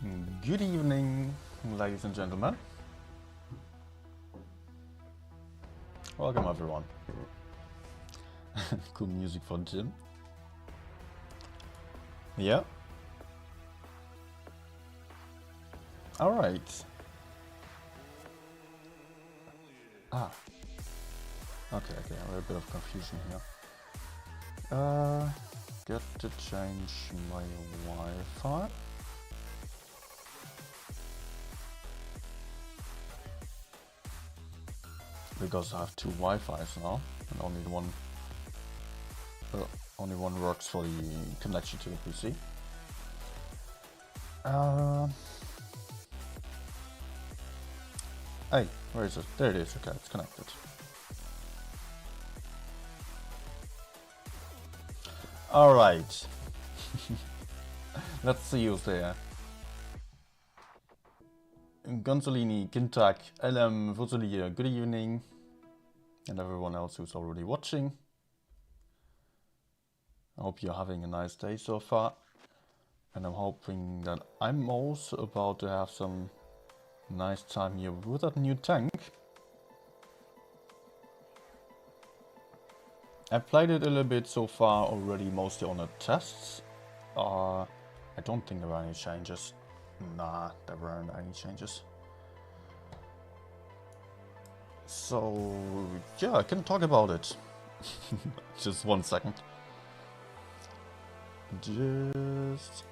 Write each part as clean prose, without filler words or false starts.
Good evening, ladies and gentlemen. Welcome everyone. Cool music for Jim. Yeah. Alright. Ah. Okay, I have a bit of confusion here. Get to change my Wi-Fi. Because I have two Wi-Fis now, and only one works for the connection to the PC. Hey, where is it? There it is. Okay, it's connected. All right. Let's see who's there. Gonzolini, Gintak, LM, Vosolier, good evening, and everyone else who's already watching. I hope you're having a nice day so far, and I'm hoping that I'm also about to have some nice time here with that new tank. I played it a little bit so far already, mostly on the tests. I don't think there are any changes. Nah, there weren't any changes. So, yeah, I can talk about it. Just 1 second. Just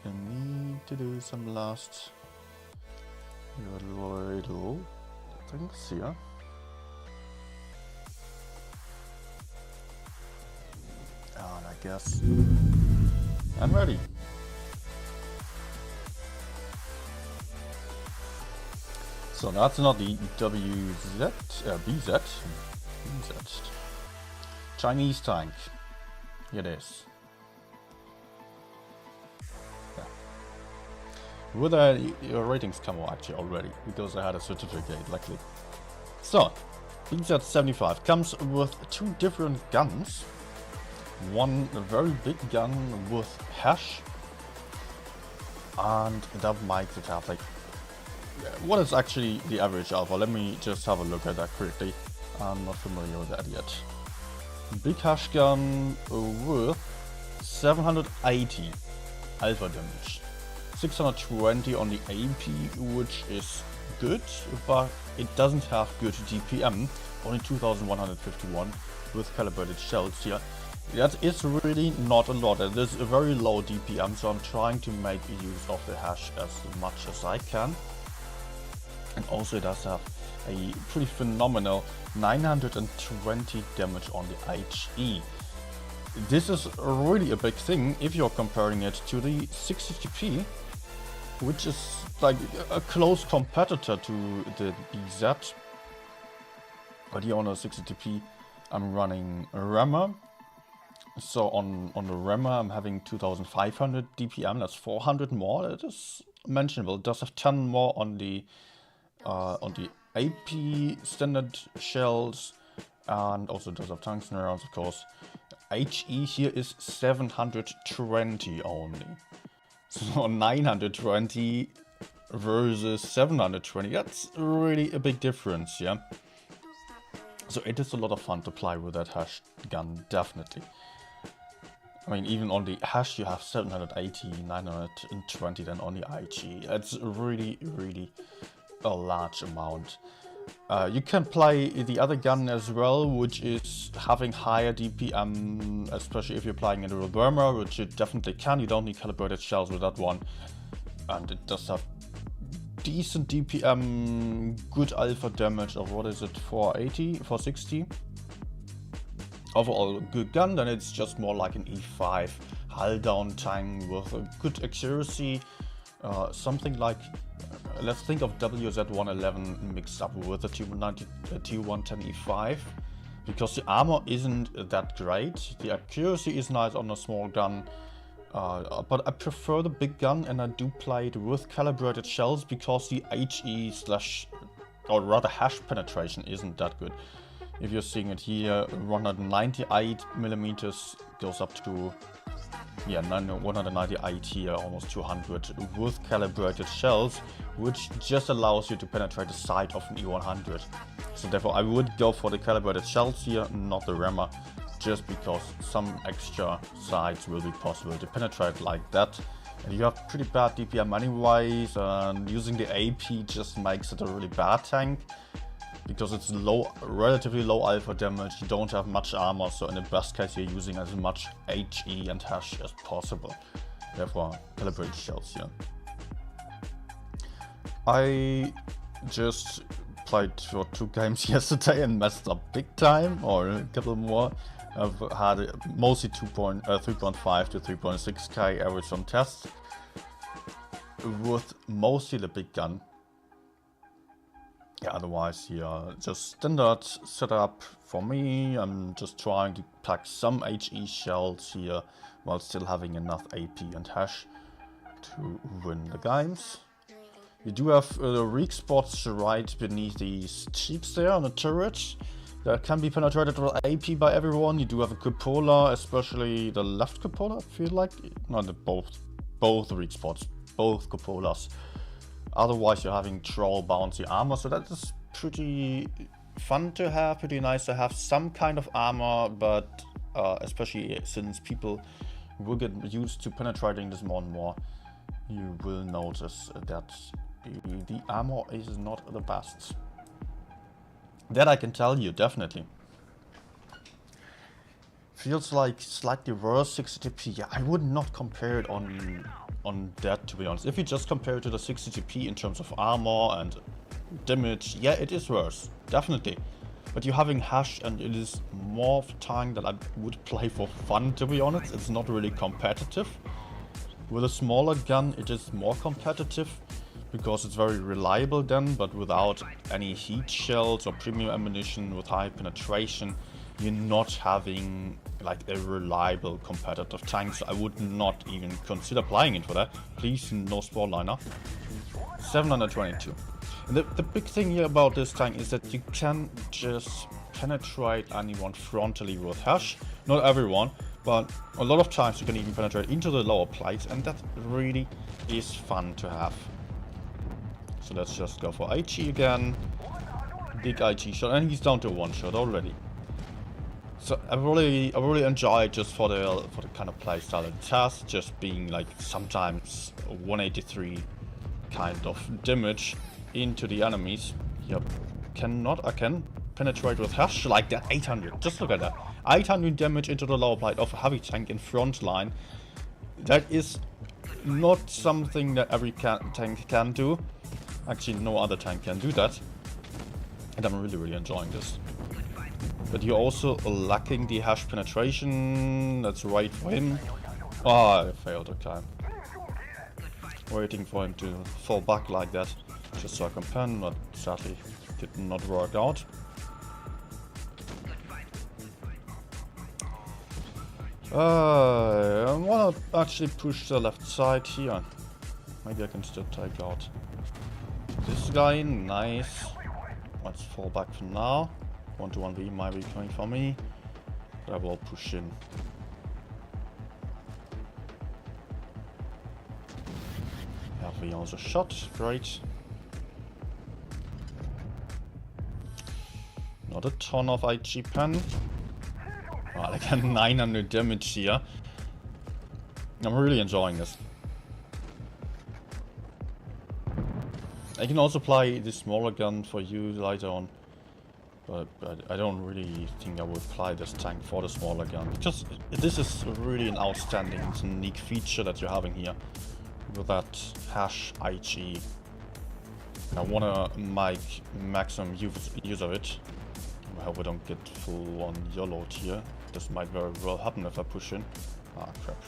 need to do some last little things here. And I guess I'm ready. So that's not the BZ. Chinese tank. Here it is. Yeah. With your ratings come actually already, because I had a certificate, luckily. So, BZ-75 comes with two different guns. One very big gun with HESH, and that makes it have like, what is actually the average alpha? Let me just have a look at that quickly. I'm not familiar with that yet. Big HESH gun with 780 alpha damage, 620 on the AP, which is good, but it doesn't have good DPM, only 2151 with calibrated shells here. That is really not a lot. It is a very low DPM, so I'm trying to make use of the HESH as much as I can. And also it does have a pretty phenomenal 920 damage on the HE. This is really a big thing if you're comparing it to the 60p, which is like a close competitor to the BZ. But here on the 60p I'm running a rammer. So on the rammer I'm having 2500 DPM, that's 400 more. That is mentionable. It does have 10 more on the AP standard shells, and also does have tungsten rounds, of course. HE here is 720 only. So 920 versus 720, that's really a big difference, yeah? So it is a lot of fun to play with that HESH gun, definitely. I mean, even on the HESH you have 780, 920 then on the HE. It's really a large amount. You can play the other gun as well, which is having higher DPM, especially if you're playing in a Burma, which you definitely can. You don't need calibrated shells with that one. And it does have decent DPM, good alpha damage of, what is it, 480, 460? Overall good gun. Then it's just more like an E5 hull down tank with a good accuracy. Something like, let's think of WZ-111 mixed up with the T110 E5, because the armor isn't that great. The accuracy is nice on a small gun, but I prefer the big gun, and I do play it with calibrated shells because the HE slash, or rather HESH penetration isn't that good. If you're seeing it here, 198 millimeters goes up to yeah, 190 IT, almost 200 with calibrated shells, which just allows you to penetrate the side of an E100. So therefore I would go for the calibrated shells here, not the rammer, just because some extra sides will be possible to penetrate like that. And you have pretty bad DPM anyways, and using the AP just makes it a really bad tank. Because it's low, relatively low alpha damage, you don't have much armor, so in the best case you're using as much HE and HESH as possible. Therefore, calibrated shells here. I just played for 2 games yesterday and messed up big time, or a couple more. I've had mostly 3.5 to 3.6k average on tests, with mostly the big gun. Yeah, otherwise here, just standard setup for me. I'm just trying to pack some HE shells here while still having enough AP and HESH to win the games. You do have weak spots right beneath these cheeks there on the turret that can be penetrated with AP by everyone. You do have a cupola, especially the left cupola, I feel like. No, both weak spots, both cupolas. Otherwise you're having troll bouncy armor, so that is pretty fun to have, pretty nice to have some kind of armor, but especially since people will get used to penetrating this more and more, you will notice that the armor is not the best. That I can tell you, definitely. Feels like slightly worse 60p. Yeah, I would not compare it on that, to be honest. If you just compare it to the 60p in terms of armor and damage, yeah, it is worse, definitely. But you're having HESH, and it is more of a tank that I would play for fun, to be honest. It's not really competitive. With a smaller gun, it is more competitive because it's very reliable then, but without any heat shells or premium ammunition with high penetration, you're not having like a reliable competitive tank, so I would not even consider playing it for that. Please, no Sportliner. 722. And the big thing here about this tank is that you can just penetrate anyone frontally with HESH. Not everyone, but a lot of times you can even penetrate into the lower plates, and that really is fun to have. So let's just go for HE again. Big HE shot, and he's down to 1 shot already. So I really enjoy it just for the kind of playstyle it has, just being like sometimes 183 kind of damage into the enemies. Yep, I can penetrate with HESH like that. 800, just look at that. 800 damage into the lower plate of a heavy tank in front line. That is not something that every tank can do. Actually, no other tank can do that. And I'm really enjoying this. But you're also lacking the HESH penetration. That's right for him. Oh, I failed, okay. Waiting for him to fall back like that, just so I can pen, but sadly did not work out. I wanna actually push the left side here. Maybe I can still take out this guy. Nice. Let's fall back for now. 1-1v might be coming for me, but I will push in. Have we also shot? Great. Not a ton of IG pen. Well, I got 900 damage here. I'm really enjoying this. I can also play the smaller gun for you later on. But I don't really think I would apply this tank for the smaller gun, because this is really an outstanding, unique feature that you're having here with that HESH IG. I want to make maximum use of it. I hope I don't get full on YOLO'd here. This might very well happen if I push in. Ah, crap.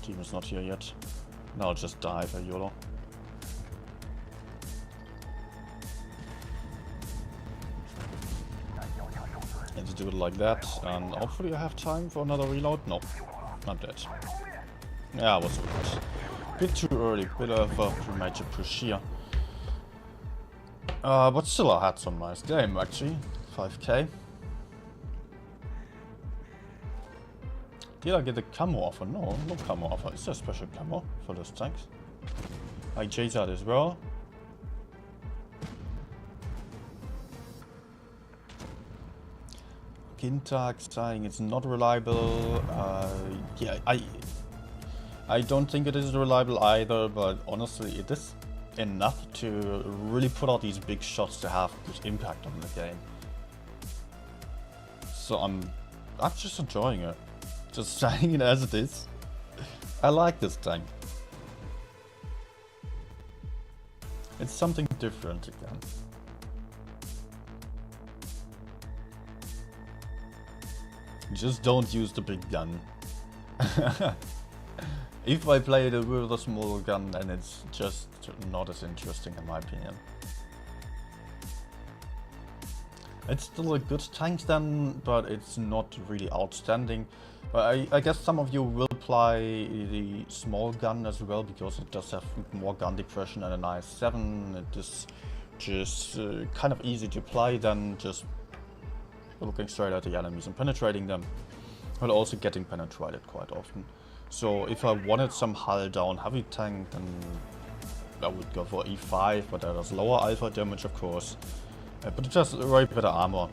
Team is not here yet. Now I'll just die if I YOLO. Let's do it like that, and hopefully I have time for another reload. No, I'm dead. Yeah, I was a bit too early, bit of a premature push here. But still I had some nice game actually. 5k. Did I get a camo offer? No, no camo offer. Is there a special camo for this tank? I chase that as well. Kintak saying it's not reliable. Yeah, I don't think it is reliable either, but honestly it is enough to really put out these big shots to have good impact on the game. So I'm just enjoying it. Just saying it as it is. I like this tank. It's something different again. Just don't use the big gun. If I play it with a small gun, then it's just not as interesting in my opinion. It's still a good tank then, but it's not really outstanding. But I guess some of you will play the small gun as well, because it does have more gun depression than an IS-7. It is just kind of easy to play than just looking straight at the enemies and penetrating them, but also getting penetrated quite often. So if I wanted some hull down heavy tank, then I would go for E5, but that has lower alpha damage of course, but it has very better armor.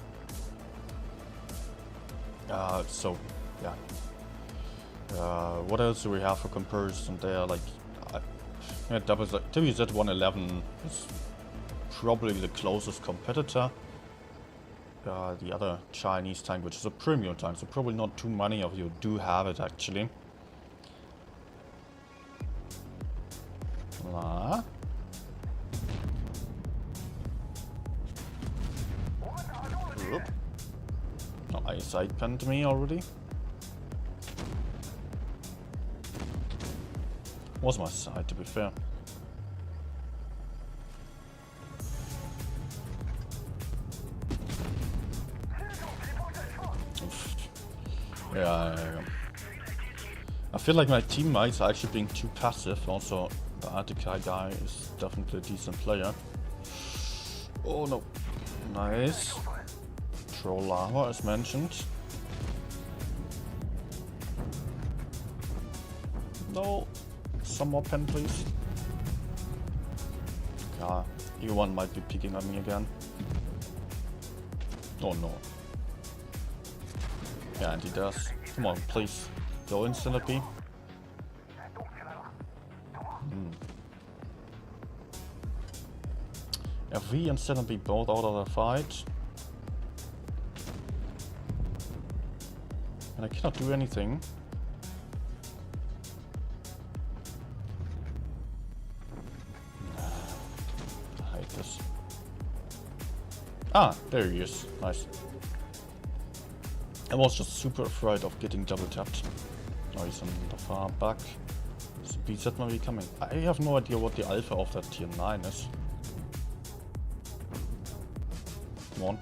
So yeah. What else do we have for comparison there? Like yeah, WZ-111 is probably the closest competitor. The other Chinese tank, which is a premium tank, so probably not too many of you do have it actually. Oop. No, I side penned me already. Was my side, to be fair. Yeah. I feel like my teammates are actually being too passive. Also, the Arctic guy is definitely a decent player. Oh no. Nice. Troll lava as mentioned. No. Some more pen please. Yeah, E1 might be peeking at me again. Oh no. Yeah, and he does. Come on, please. Go in, Centipede. FV and Centipede both out of the fight. And I cannot do anything. I hate this. Ah, there he is. Nice. I was just super afraid of getting double tapped. Oh, he's on the far back. Is the BZ-75 coming? I have no idea what the alpha of that tier 9 is. Come on.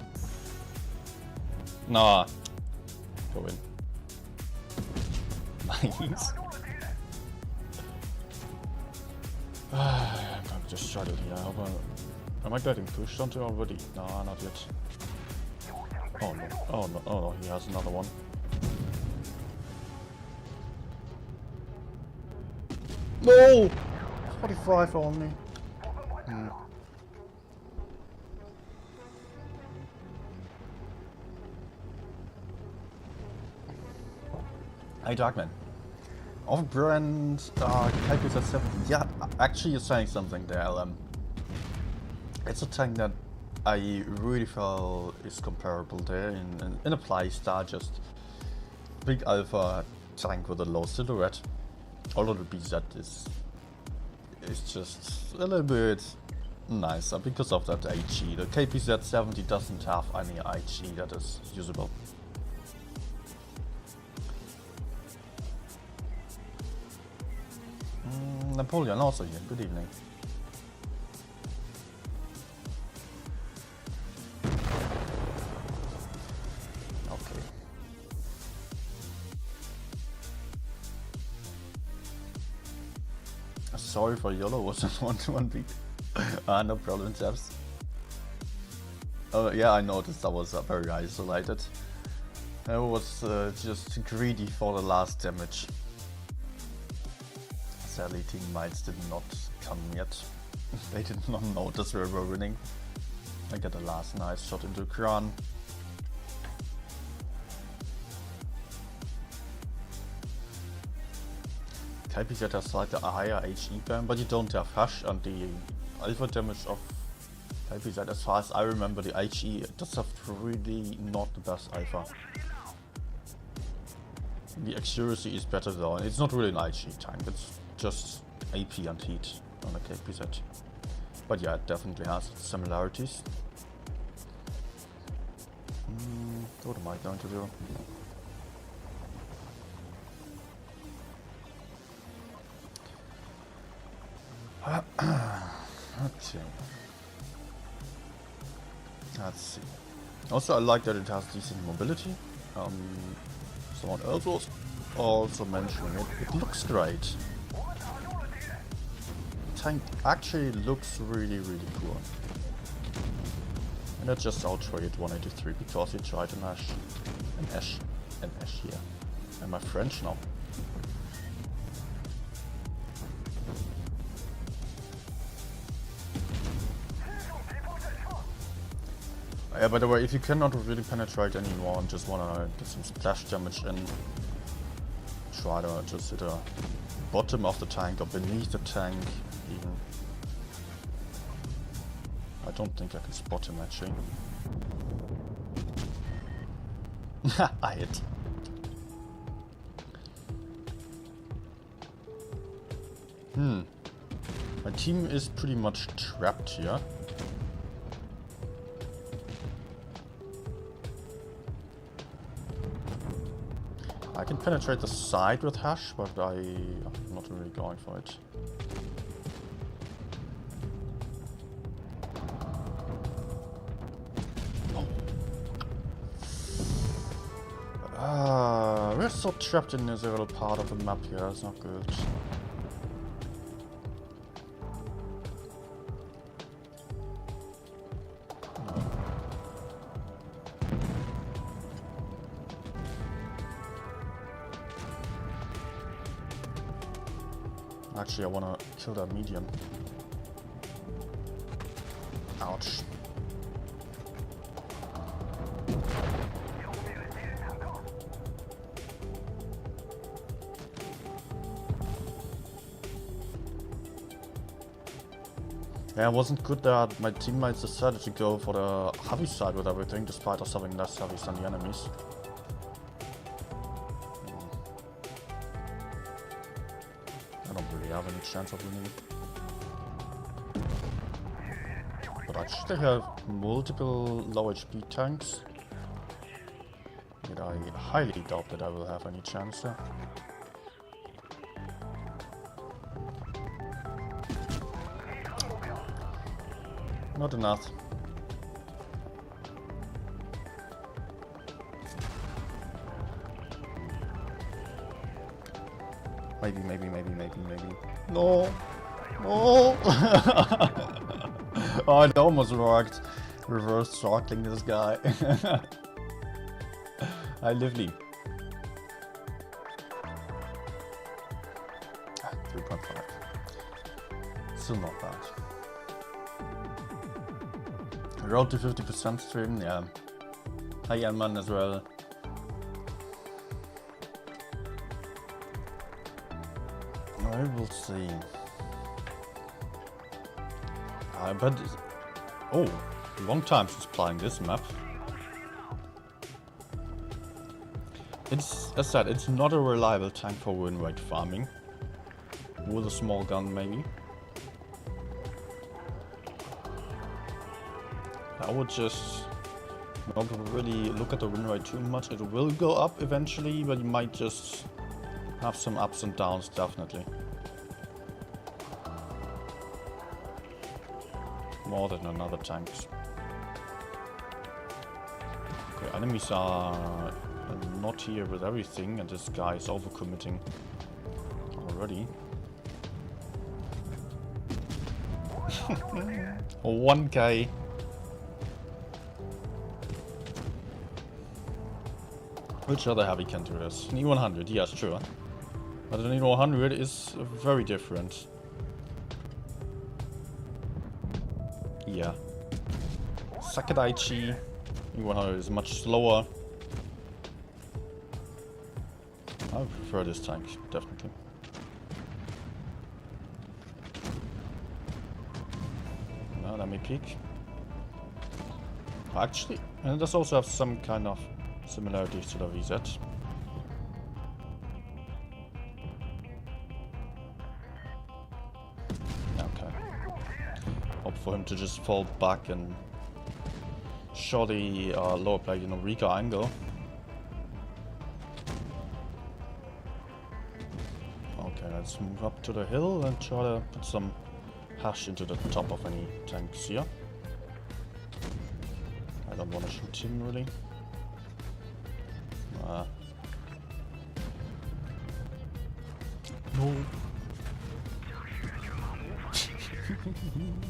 Nah. Go in. Nice. I'm gonna just shut it here. Am I getting pushed onto already? No, not yet. Oh no, oh no, oh no, he has another one. No! 45 only. Hey Darkman. Off-brand KPZ-70. Yeah, actually you're saying something there, LM. It's a tank that I really feel is comparable there in a playstyle, just big alpha tank with a low silhouette. Although the BZ is just a little bit nicer because of that HE. The KPZ-70 doesn't have any HE that is usable. Napoleon also here, good evening. Okay. Sorry for YOLO, wasn't 1-1 beat. No problem, chaps. Oh yeah, I noticed that was very isolated. I was just greedy for the last damage. Sadly, teammates did not come yet. They did not notice we were winning. I got a last nice shot into Kran. KPZ has slightly a higher HE ban, but you don't have HESH, and the alpha damage of KPZ, as far as I remember, the HE does have really not the best alpha. The accuracy is better though, and it's not really an HE tank, it's just AP and heat on a KPZ. But yeah, it definitely has similarities. What am I going to do? Okay. Let's see. Also, I like that it has decent mobility. Someone else was also mentioning it. It looks great. The tank actually looks really, really cool. And I just outtraded 183 because he tried an HESH here. Am I French now? Yeah, by the way, if you cannot really penetrate anyone and just wanna get some splash damage in, try to just hit the bottom of the tank or beneath the tank even. I don't think I can spot him actually. I hit. My team is pretty much trapped here. I can penetrate the side with HESH, but I'm not really going for it. We're so trapped in this little part of the map here, that's not good. Actually, I wanna kill that medium. Ouch. Yeah, it wasn't good that my teammates decided to go for the heavy side with everything, despite us having less heavies than the enemies. I don't really have any chance of winning. But I actually have multiple low HP tanks. Yet I highly doubt that I will have any chance there. Not enough. Maybe. No! No! Oh, it almost worked. Reverse throttling this guy. Hi, Lively. 3.5. Still not bad. Road to 50% stream, yeah. Hi, Elman as well. I will see. But oh, long time since playing this map. It's, as said, it's not a reliable tank for win rate farming. With a small gun, maybe. I would just not really look at the win rate too much. It will go up eventually, but you might just have some ups and downs, definitely. More than another tanks. Okay, enemies are not here with everything, and this guy is overcommitting already. 1k. Which other heavy can do this? An E100, yes, sure. But an E100 is very different. Yeah. Sakadaichi. E100 is much slower. I prefer this tank, definitely. Now let me peek. Actually, and it does also have some kind of similarities to the VZ. Okay. Hope for him to just fall back and show the lower plate in a weaker angle. Okay, let's move up to the hill and try to put some HESH into the top of any tanks here. I don't want to shoot him really. No.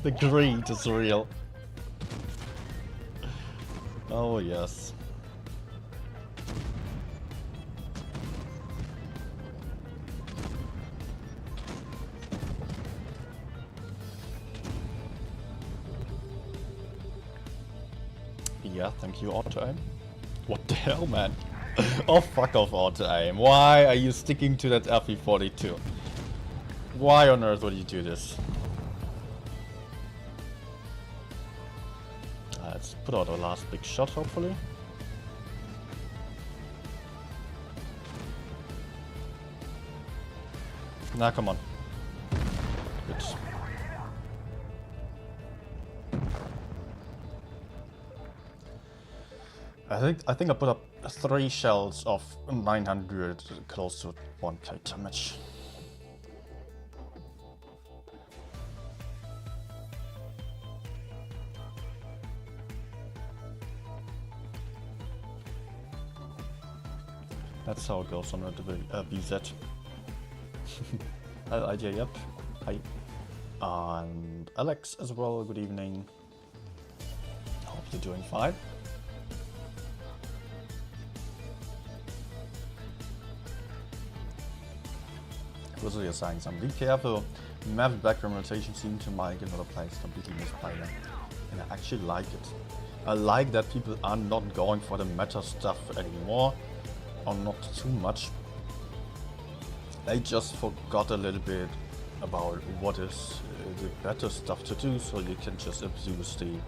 The greed is real. Oh yes. Yeah, thank you, auto aim. What the hell, man? Oh, fuck off, auto aim. Why are you sticking to that FE42? Why on earth would you do this? Let's put out our last big shot, hopefully. Nah, come on. Good. I think I put up 3 shells of 900, close to 1k damage. That's how it goes on the BZ. Idea, yep. Hi. And Alex as well, good evening. Hope you're doing fine. Also, you're saying some. Be careful. Mavic background rotation seemed to make another place completely misplaced. And I actually like it. I like that people are not going for the meta stuff anymore. Or not too much. They just forgot a little bit about what is the better stuff to do, so you can just abuse the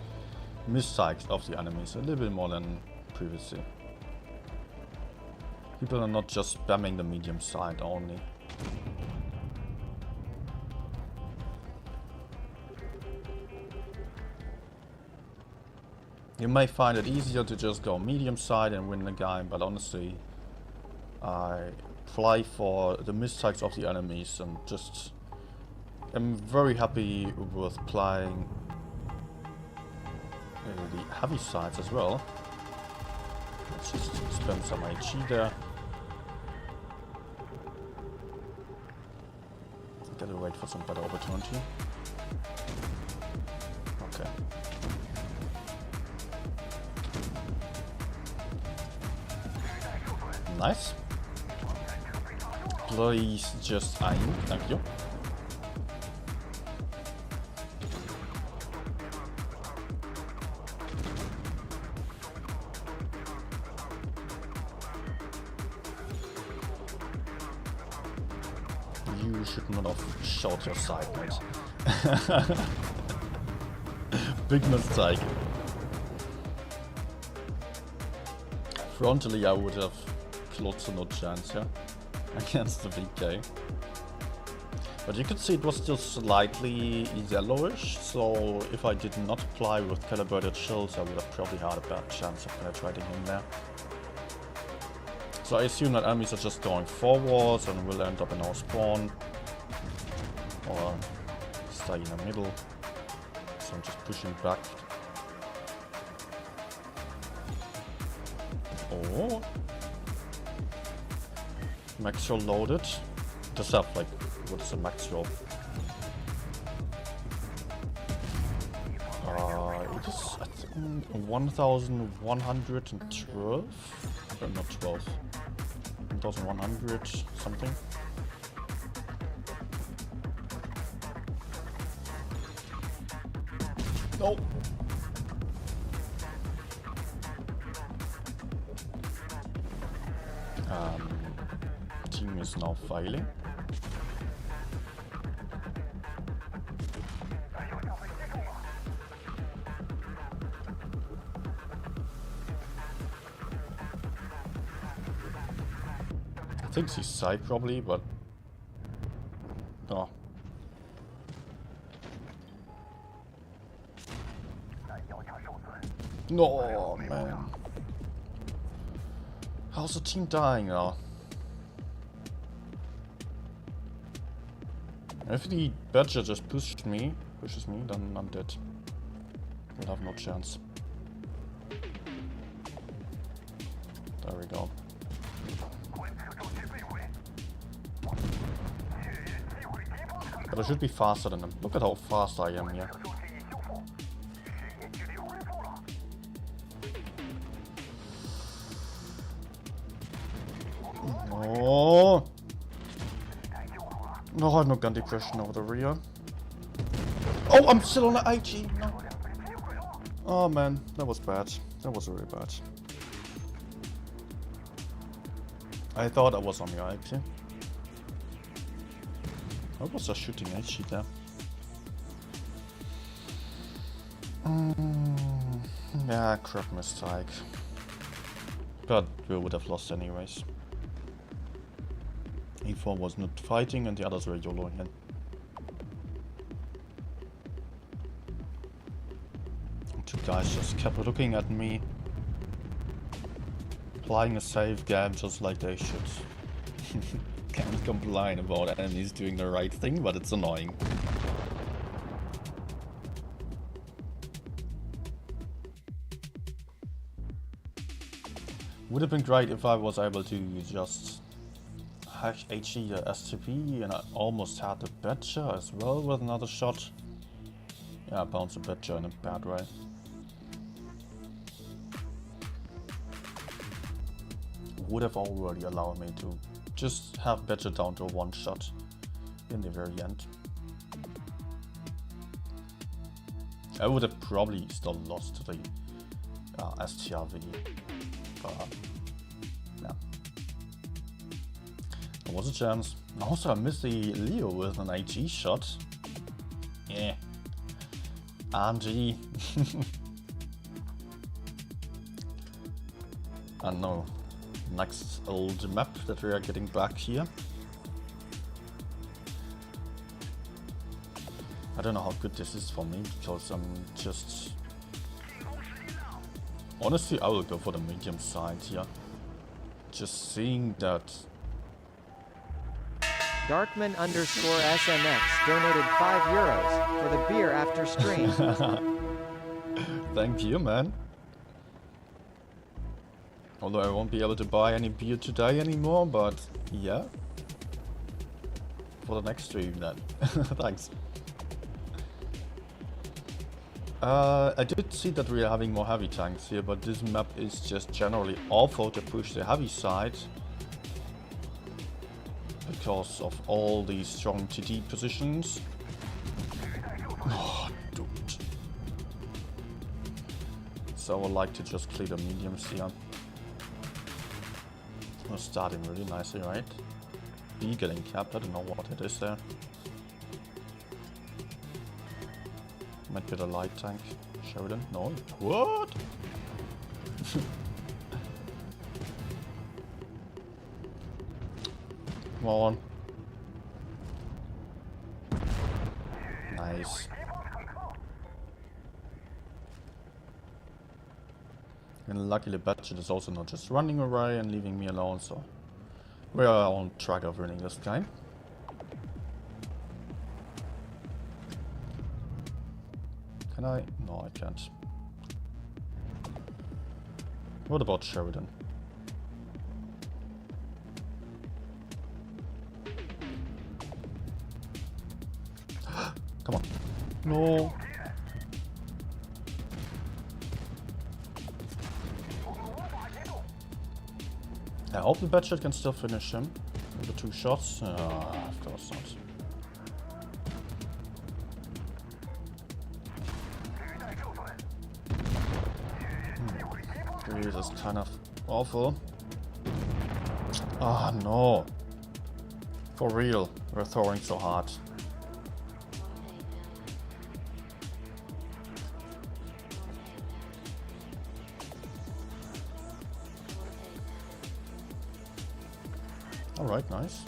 mistakes of the enemies a little bit more than previously. People are not just spamming the medium side only. You may find it easier to just go medium side and win the game, but honestly, I fly for the mistakes of the enemies and just am very happy with playing the heavy sides as well. Let's just spend some HE there. Gotta wait for some better opportunity. Okay. Nice. Please just aim, thank you. You should not have shot your side, mate. Big mistake. Frontally, I would have close to no chance here against the VK. But you could see it was still slightly yellowish, so if I did not apply with calibrated shells, I would have probably had a bad chance of penetrating him there. So I assume that enemies are just going forwards and will end up in our spawn. Or stay in the middle. So I'm just pushing back. Oh. Maxwell loaded. Does have like, what is a Maxwell? It is, I think, 1112. But not 12. 1100 something. No! Team is now failing. I think he's side probably, but oh. No, man. How's the team dying now? If the Badger just pushes me, then I'm dead. We'll have no chance. There we go. But I should be faster than them. Look at how fast I am here. Oh! No, I have no gun depression over the rear. Oh, I'm still on the IG. No. Oh man, that was bad. That was really bad. I thought I was on the IG. I was just shooting HE there. Yeah, crap mistake. But we would have lost anyways. E4 was not fighting and the others were YOLOing in. Two guys just kept looking at me. Playing a safe game just like they should. Can't complain about enemies doing the right thing, but it's annoying. Would have been great if I was able to just hack HE the STP, and I almost had the Badger as well with another shot. Yeah, I bounced the Badger in a bad way. Would have already allowed me to just have Badger down to one shot in the very end. I would have probably still lost to the STRV, but yeah. There was a chance. Also, I missed the Leo with an HE shot. Yeah. RNG. And no. Next old map that we are getting back here. I don't know how good this is for me because I'm just... Honestly, I will go for the medium side here. Just seeing that... Darkman_SMX donated €5 for the beer after stream. Thank you, man. Although I won't be able to buy any beer today anymore, but yeah. For the next stream then. Thanks. I did see that we are having more heavy tanks here, but this map is just generally awful to push the heavy side. Because of all these strong TT positions. Oh, dude. So I would like to just clear the mediums here. We're starting really nicely, right? B getting capped, I don't know what it is there. Might be the light tank. Sheridan? No? What? Come on. Nice. And luckily Badger is also not just running away and leaving me alone, so we are on track of winning this game. Can I? No, I can't. What about Sheridan? Come on. No. I hope the Batshit can still finish him with the 2 shots. Of course not. This is kind of awful. Ah, no. For real, we're throwing so hard. Alright, nice.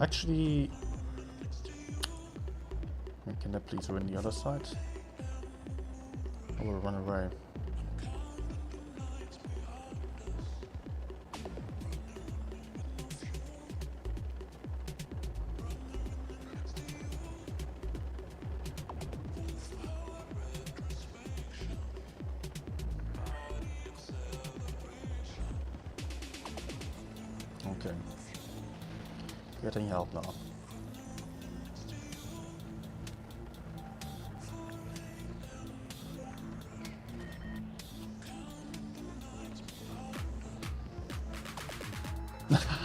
Actually, can I please win the other side? I will run away. Okay. Getting help now.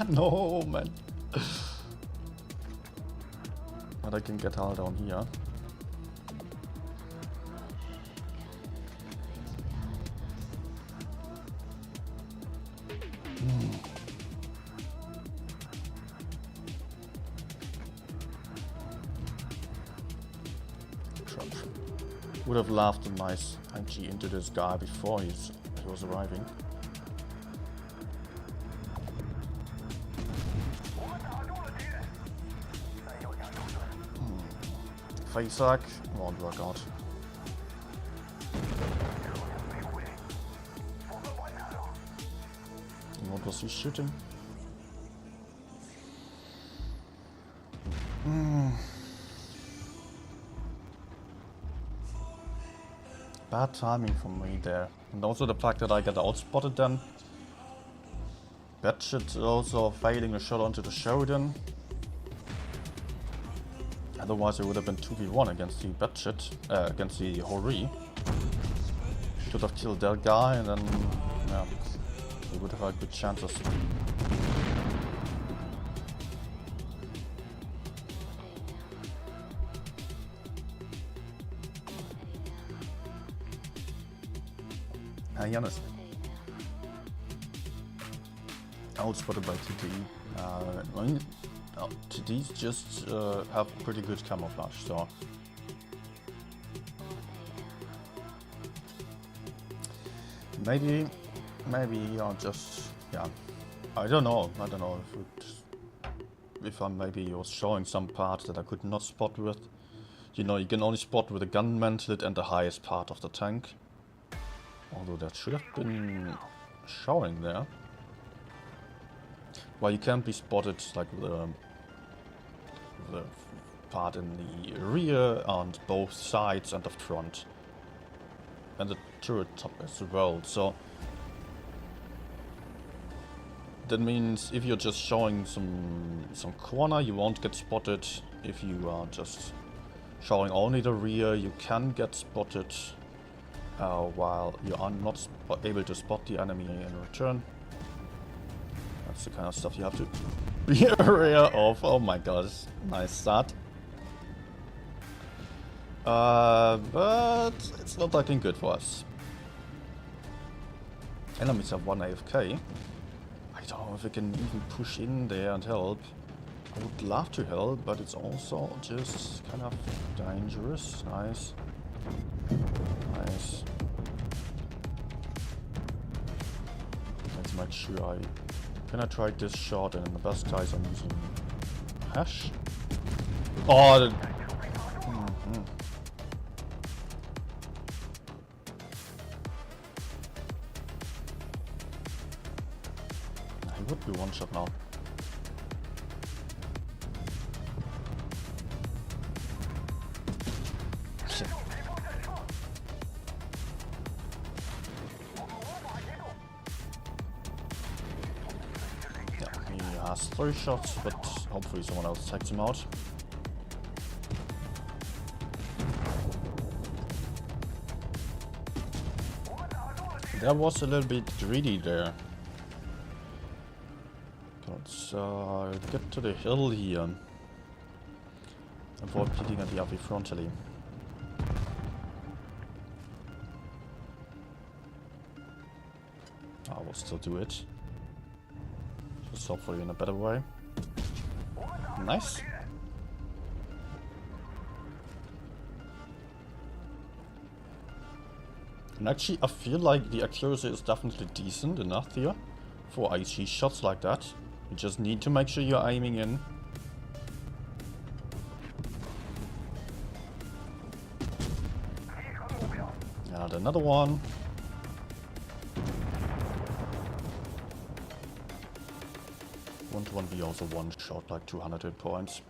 No, man. But I can get Hal down here. Would have laughed a nice IG into this guy before he was arriving. Face hack won't work out. And what was he shooting? Bad timing for me there. And also the fact that I get outspotted then. Batshit also failing a shot onto the Sheridan. Otherwise it would have been 2v1 against the Batshit, against the Hori. Should have killed that guy and then, yeah, we would have had good chances. Janus. Outspotted by TD. TDs just have pretty good camouflage, so maybe I'll just, yeah, I don't know if I maybe was showing some parts that I could not spot with. You know, you can only spot with a gun mantlet and the highest part of the tank. Although that should have been showing there. Well, you can't be spotted like the part in the rear and both sides and the front. And the turret top as well, so that means if you're just showing some corner, you won't get spotted. If you are just showing only the rear, you can get spotted. While you are not able to spot the enemy in return. That's the kind of stuff you have to be aware of. Oh my god, nice start. But it's not looking good for us. Enemies have 1 AFK. I don't know if we can even push in there and help. I would love to help, but it's also just kind of dangerous. Nice. Nice. Let's make sure can I try this shot, and in the best case I'm using HESH. Oh, he would be one shot now. Shit. Has 3 shots, but hopefully someone else takes him out. That was a little bit greedy there. Let's get to the hill here. Avoid hitting at the RV frontally. I will still do it. Just hopefully in a better way. Nice. And actually, I feel like the accuracy is definitely decent enough here for IC shots like that. You just need to make sure you're aiming in. And another one. One to one V also one shot like 200 hit points.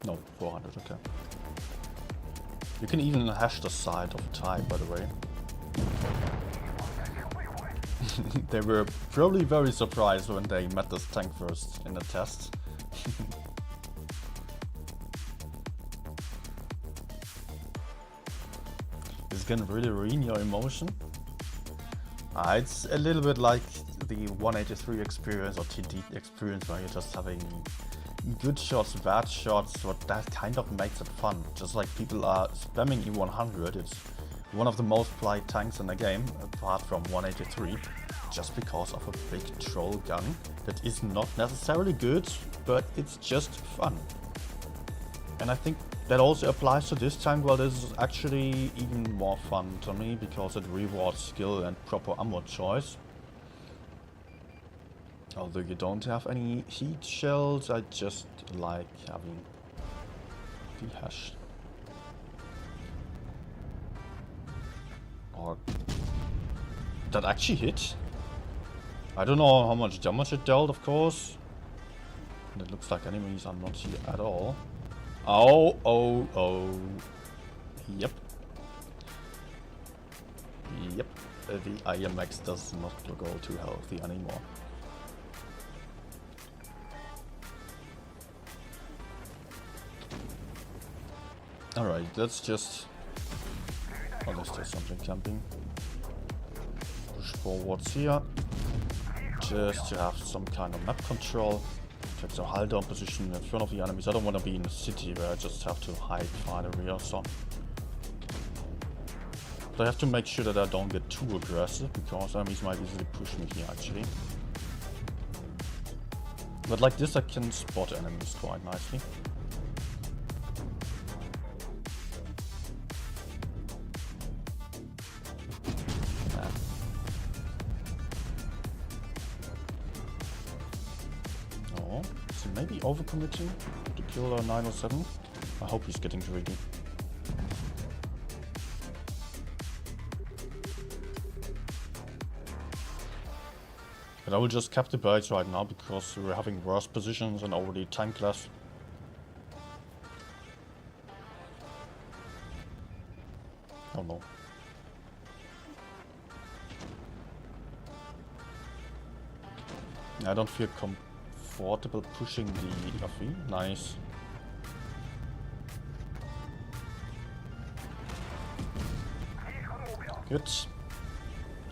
No, 400, okay. You can even hash the side of a type, by the way. They were probably very surprised when they met this tank first in the test. This can really ruin your emotion. It's a little bit like the 183 experience or TD experience where you're just having good shots, bad shots, but that kind of makes it fun. Just like people are spamming E100, it's one of the most played tanks in the game, apart from 183, just because of a big troll gun that is not necessarily good, but it's just fun. And I think that also applies to this tank. Well, this is actually even more fun to me because it rewards skill and proper ammo choice. Although you don't have any heat shells, I just like having the HESH. Or that actually hit. I don't know how much damage it dealt, of course. And it looks like enemies are not here at all. Oh, oh, oh. Yep. Yep. The IMX does not go too healthy anymore. Alright, let's just... Oh, there's still something camping. Push forwards here. Just to have some kind of map control. Take some hull down position in front of the enemies. I don't want to be in a city where I just have to hide behind a rear or But I have to make sure that I don't get too aggressive, because enemies might easily push me here actually. But like this I can spot enemies quite nicely. Maybe overcommitting to kill 907. I hope he's getting greedy. But I will just cap the base right now because we're having worse positions and already tankless. Oh no. I don't feel comfortable pushing the FV. Nice. Good.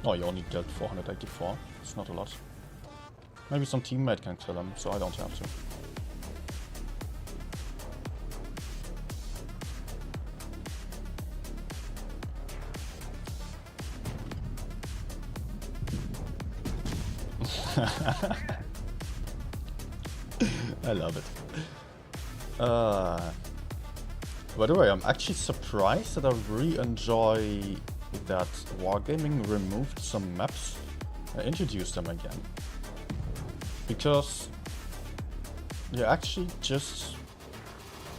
Oh, you only dealt 484. It's not a lot. Maybe some teammate can kill him, so I don't have to. I love it. By the way, I'm actually surprised that I really enjoy that Wargaming removed some maps and introduced them again. Because you're actually just...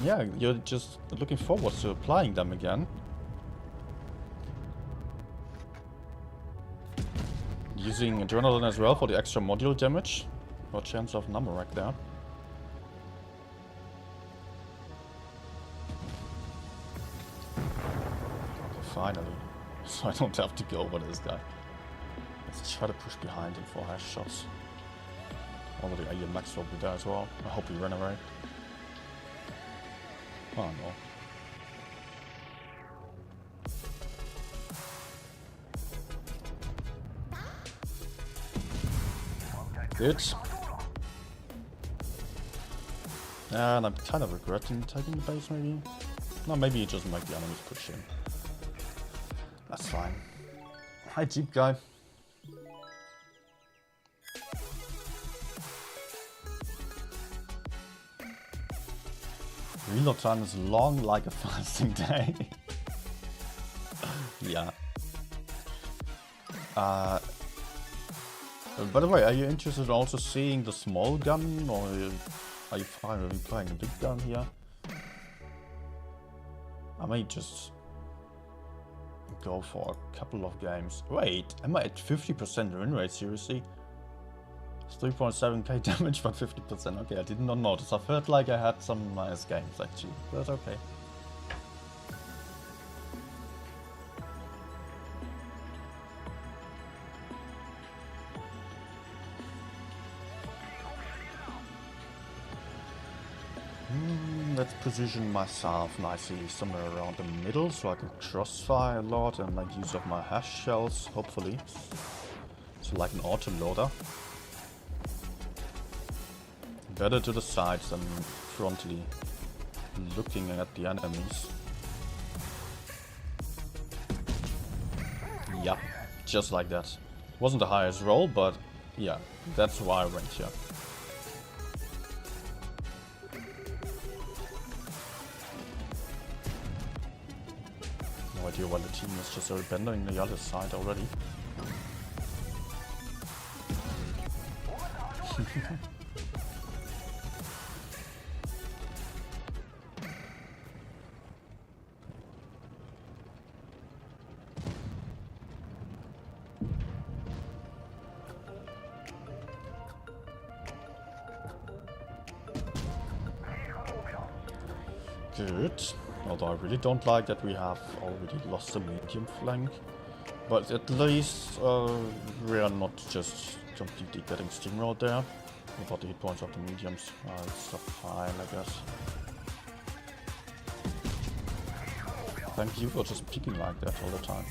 yeah, you're just looking forward to applying them again. Using Adrenaline as well for the extra module damage. Or chance of number rack there. Okay, finally. So I don't have to go over this guy. Let's try to push behind him for HESH shots. Already AMX will be there as well. I hope he ran away. Oh no. Good. And I'm kind of regretting taking the base, maybe. No, maybe it doesn't make the enemies push in. That's fine. Hi, Jeep guy. Reload time is long like a fasting day. Yeah. By the way, are you interested in also seeing the small gun, or are you fine with me playing a big gun here? I may just go for a couple of games. Wait, am I at 50% win rate, seriously? It's 3.7k damage, but 50%. Okay, I did not notice. I felt like I had some nice games, actually. But okay. Let's position myself nicely somewhere around the middle so I can crossfire a lot and make use of my HESH shells, hopefully. So like an autoloader. Better to the sides than frontally looking at the enemies. Yeah, just like that. Wasn't the highest roll, but yeah, that's why I went here. No idea why the team is just abandoning the other side already. Good. Although I really don't like that we have already lost the medium flank. But at least we are not just completely getting steamrolled there. Without the hit points of the mediums. It's fine, I guess. Thank you for just picking like that all the time.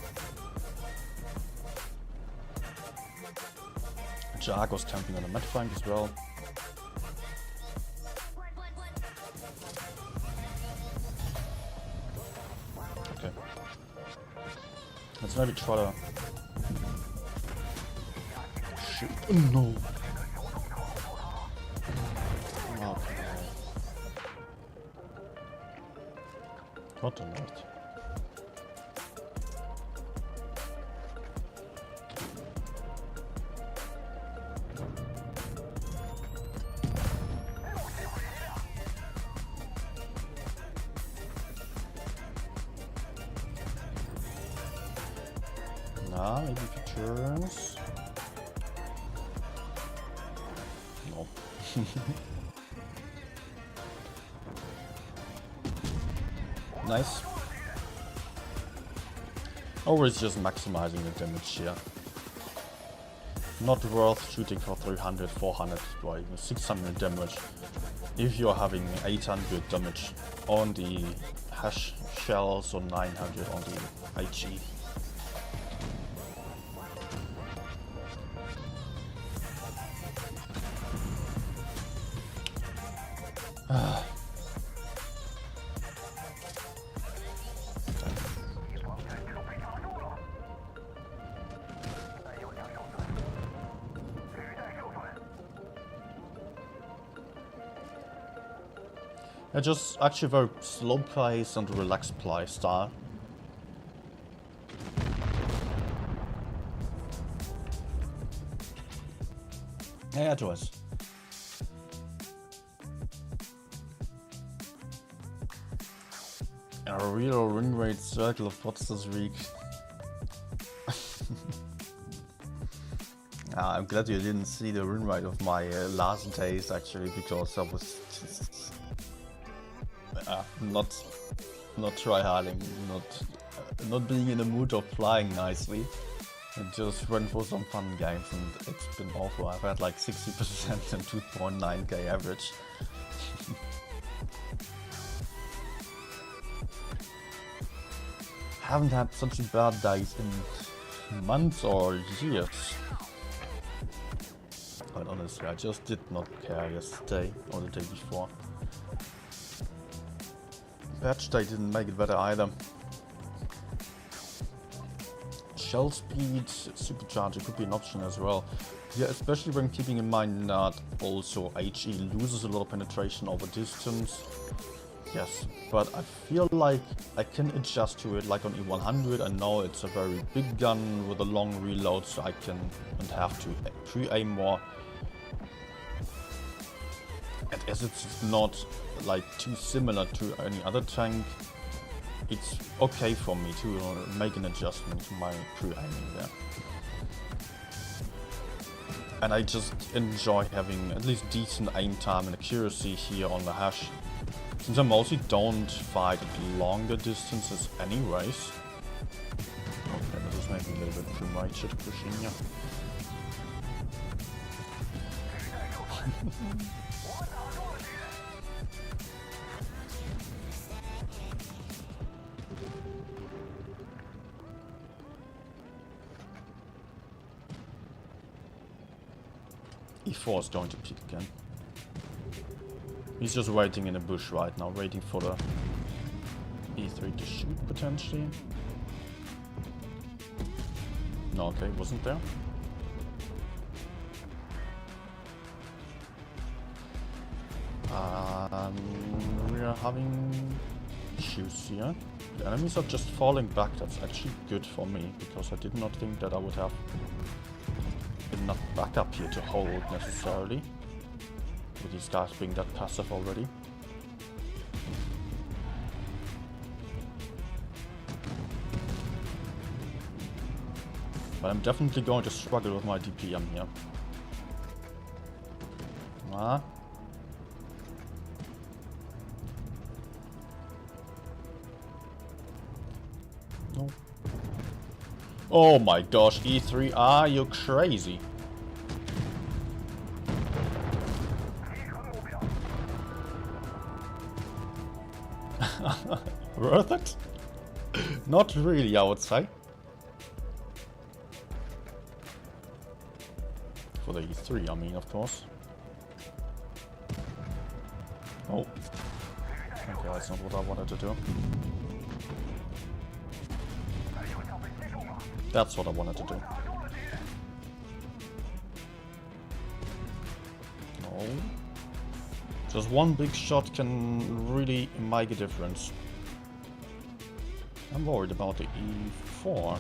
Jago's camping on the mid flank as well. Okay. Let's maybe try to... Shoot. Oh, no! Okay. What on earth? Nah, maybe features. No. Nice. Always just maximizing the damage here. Not worth shooting for 300, 400, or even 600 damage if you're having 800 damage on the HESH shells or 900 on the HE. It's just actually very slow pace and relaxed play style. Yeah, it was. A real win rate circle of bots this week. I'm glad you didn't see the win rate of my last days actually, because I was just not tryharding, not being in the mood of playing nicely. I just went for some fun games and it's been awful. I've had like 60% and 2.9k average. Haven't had such bad days in months or years. quite honestly. I just did not care yesterday or the day before. Patch day didn't make it better either. Shell speed, supercharger could be an option as well. Yeah, especially when keeping in mind that also HE loses a lot of penetration over distance. Yes, but I feel like I can adjust to it, like on E100. I know it's a very big gun with a long reload, so I can and have to pre-aim more. And as it's not like too similar to any other tank, it's okay for me to make an adjustment to my pre-aiming there. And I just enjoy having at least decent aim time and accuracy here on the HESH. Since I mostly don't fight at longer distances anyways. Okay, this is maybe a little bit premature pushing here. E4 is going to peek again. He's just waiting in a bush right now, waiting for the E3 to shoot potentially. No, okay, wasn't there. We are having issues here. The enemies are just falling back. That's actually good for me, because I did not think that I would have enough backup here to hold necessarily, with these guys being that passive already. But I'm definitely going to struggle with my DPM here. Ah. No. Oh my gosh, E3, are you crazy? Worth it? Not really, I would say. For the E3, I mean, of course. Oh. Okay, that's not what I wanted to do. That's what I wanted to do. No. Just one big shot can really make a difference. I'm worried about the E4.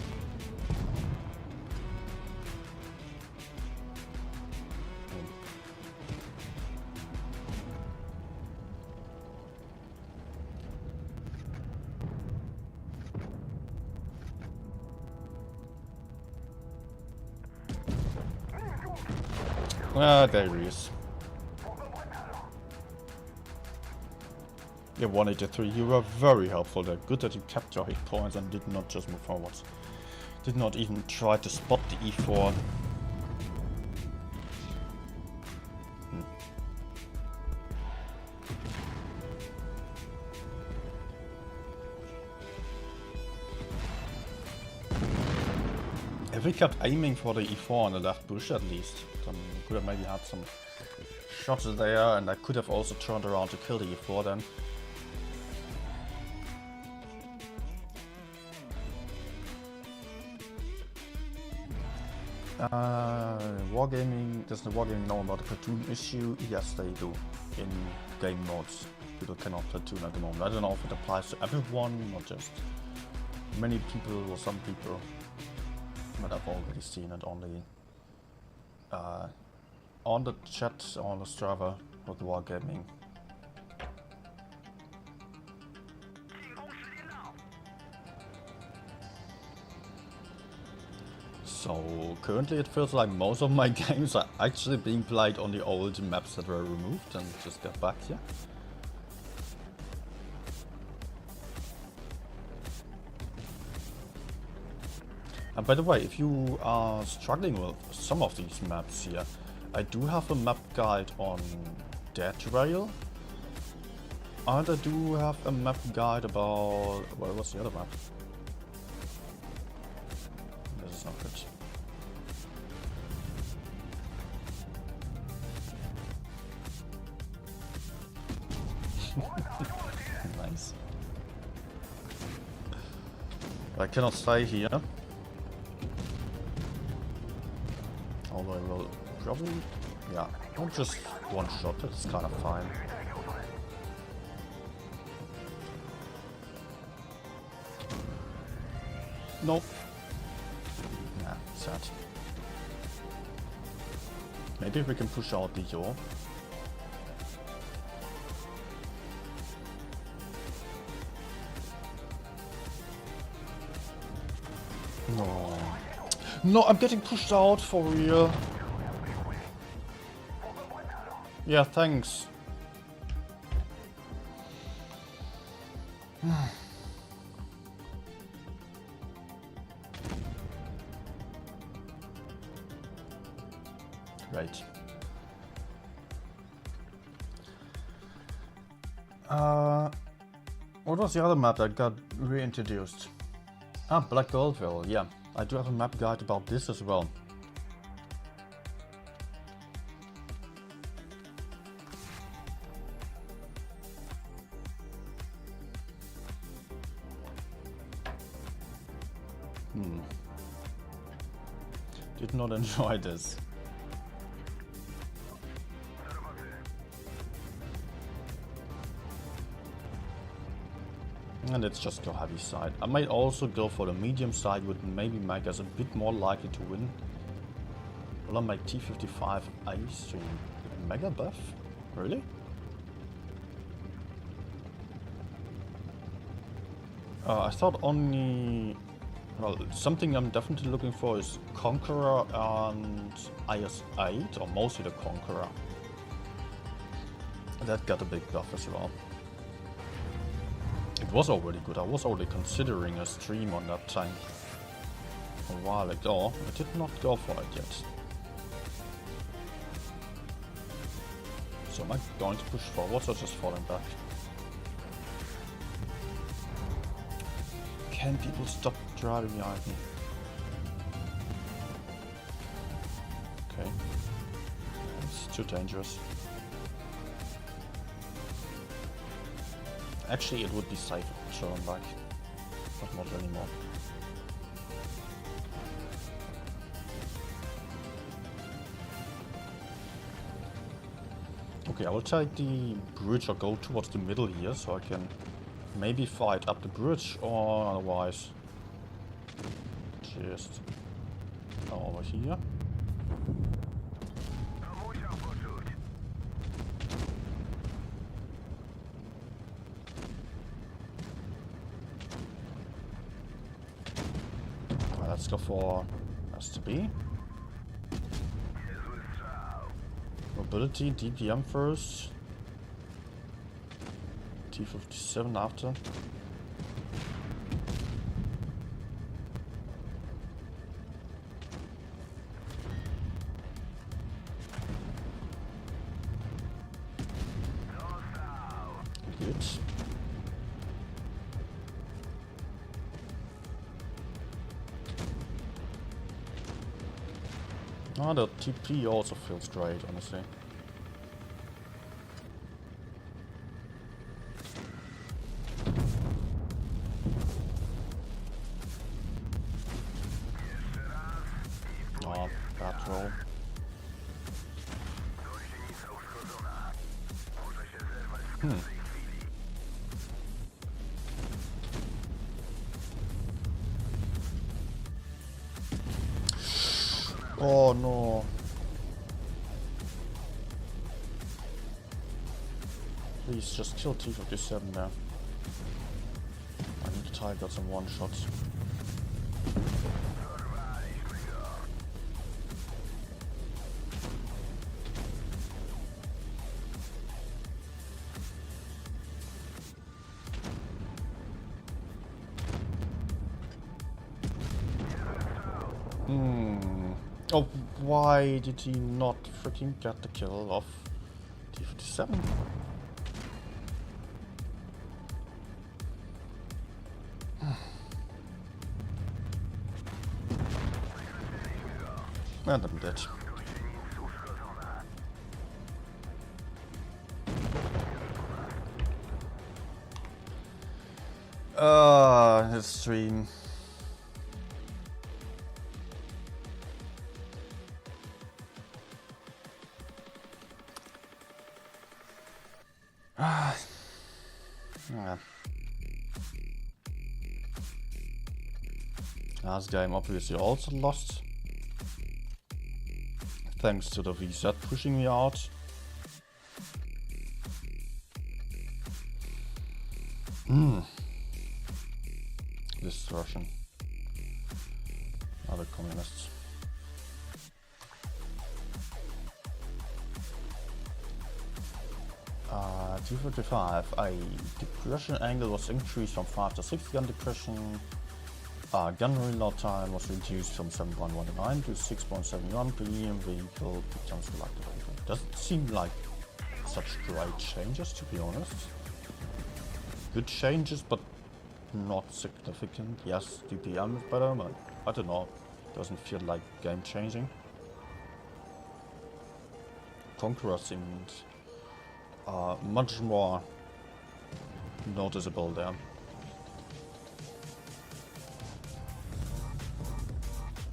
Ah, there he is. Yeah, 183. You were very helpful there. Good that you kept your hit points and did not just move forwards. Did not even try to spot the E4. If we kept aiming for the E4 on the left bush at least, then we could have maybe had some shots there, and I could have also turned around to kill the E4 then. Wargaming, does the Wargaming know about the platoon issue? Yes, they do. In game modes, people cannot platoon at the moment. I don't know if it applies to everyone, not just many people or some people. But I've already seen it only on the chat on the server with Wargaming. So currently it feels like most of my games are actually being played on the old maps that were removed and just got back here. And by the way, if you are struggling with some of these maps here, I do have a map guide on Dead Rail. And I do have a map guide about... Where was the other map? This is not good. Nice. I cannot stay here. Although I will probably... Yeah, I'll just one shot, it's kind of fine. Nope. Nah, sad. Maybe we can push out the yaw. No. No, I'm getting pushed out for real. Yeah, thanks. Right. What was the other map that got reintroduced? Ah, Black Goldville, yeah. I do have a map guide about this as well. Did not enjoy this. And let's just go heavy side. I might also go for the medium side, would maybe make us a bit more likely to win. Will I make T-55 Ace to Mega Buff? Really? I thought only... Well, something I'm definitely looking for is Conqueror and IS-8, or mostly the Conqueror. That got a big buff as well. It was already good. I was already considering a stream on that tank a while ago. I did not go for it yet. So am I going to push forwards or just falling back? Can people stop driving behind me? Okay. It's too dangerous. Actually, it would be safe to turn back, but not anymore. Okay, I will take the bridge or go towards the middle here, so I can maybe fight up the bridge, or otherwise just over here. Let's go for STB. Mobility, DPM first. T-57 after. Good. Ah, the TP also feels great, honestly. Oh, bad roll. Oh no. Please just kill T-57 there. I need to try got some one shots. Oh, why did he not freaking get the kill of T-57? And I'm dead. His stream. Yeah. Last game obviously also lost. Thanks to the VZ pushing me out. Destruction. Other communists. T-45, depression angle was increased from 5 to 6 gun depression. Gun reload time was reduced from 7.19 to 6.71 per vehicle. Becomes selected. Doesn't seem like such great changes, to be honest. Good changes, but not significant. Yes, DPM is better, but I don't know. Doesn't feel like game changing. Conqueror seemed much more noticeable there.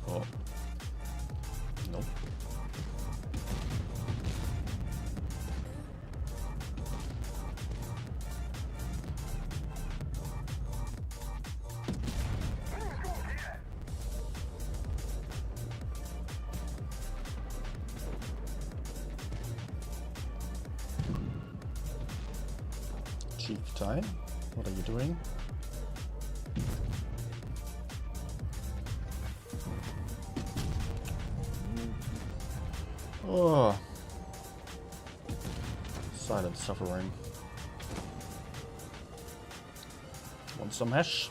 Oh. Nope. Chief Tai, what are you doing? Oh, silent suffering. Want some HESH?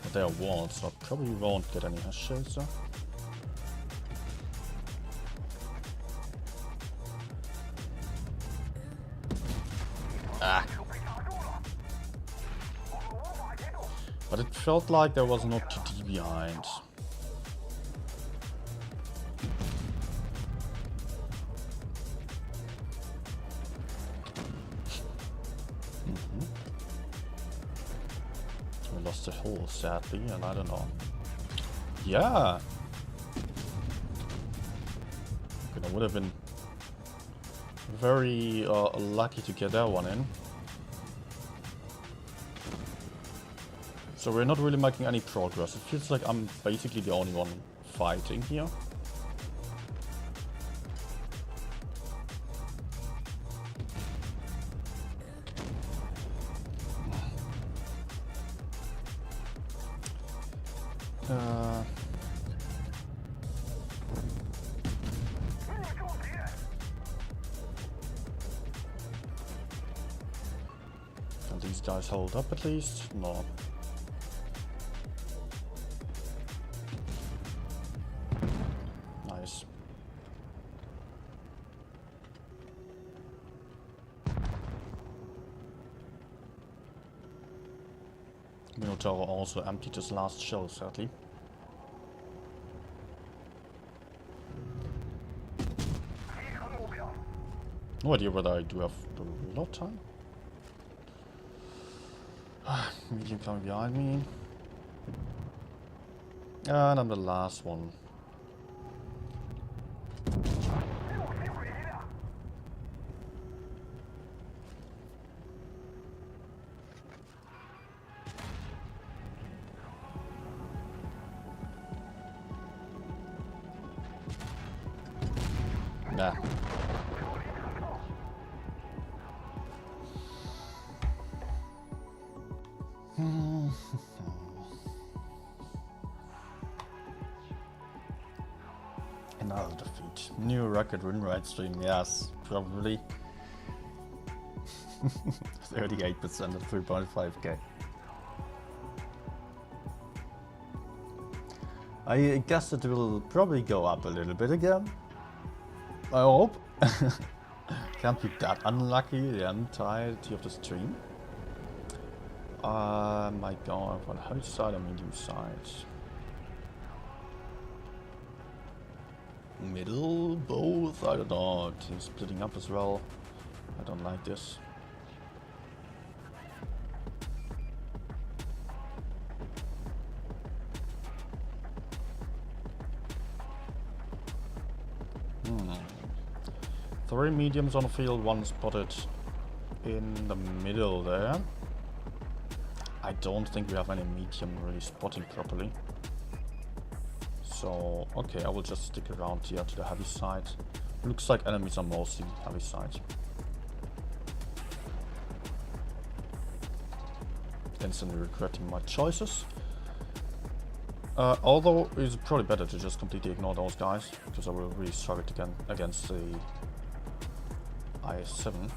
But they are walls, so I probably won't get any HESH shells though. Ah. But it felt like there was no TD behind. I lost the hole, sadly, and I don't know. Yeah! Okay, I would have been very lucky to get that one in. So we're not really making any progress. It feels like I'm basically the only one fighting here. Can these guys hold up at least? No. Nice. Minotaur also emptied his last shell, sadly. No idea whether I do have the reload time. Medium coming behind me. And I'm the last one. Nah. Another defeat. New record win rate stream, yes, probably. 38% at 3.5k. I guess it will probably go up a little bit again. I hope. Can't be that unlucky the entirety of the stream. My god, on HESH side or medium side? Middle, both, I don't know. Team splitting up as well. I don't like this. 3 mediums on the field, 1 spotted in the middle there. I don't think we have any medium really spotting properly. So, okay, I will just stick around here to the heavy side. Looks like enemies are mostly heavy side. Instantly regretting my choices. Although it's probably better to just completely ignore those guys, because I will really struggle again against the IS-7.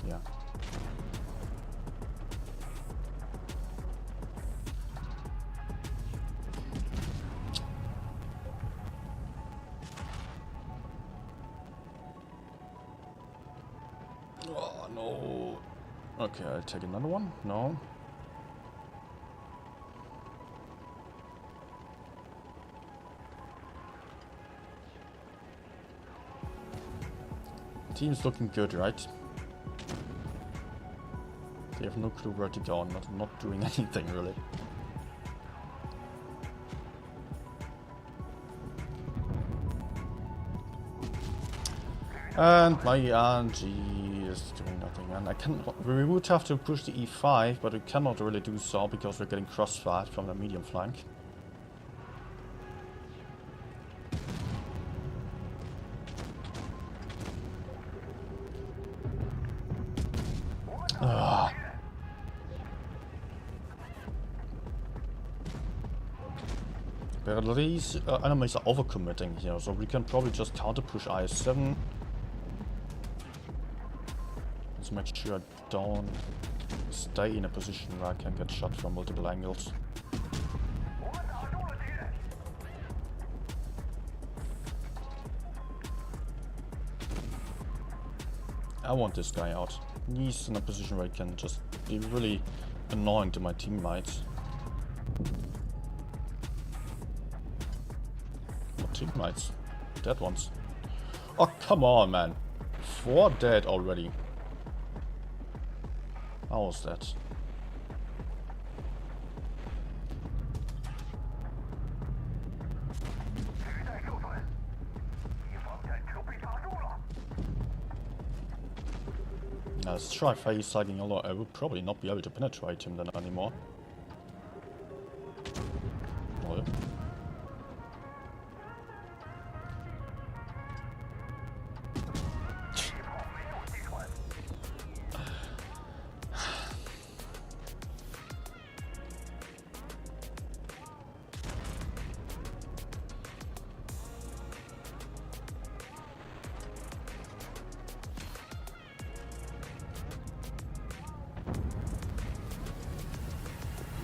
Yeah. Oh no. Okay, I'll take another one. No. Team's looking good, right? They have no clue where to go. I'm not doing anything really. And my RNG is doing nothing, and I cannot. We would have to push the E5, but we cannot really do so because we're getting crossfired from the medium flank. But these enemies are overcommitting here, so we can probably just counter push IS-7. Let's make sure I don't stay in a position where I can get shot from multiple angles. I want this guy out. He's in a position where he can just be really annoying to my teammates. What teammates? Dead ones. Oh, come on, man. 4 dead already. How was that? Let's try phase sliding, although I will probably not be able to penetrate him then anymore. Oh,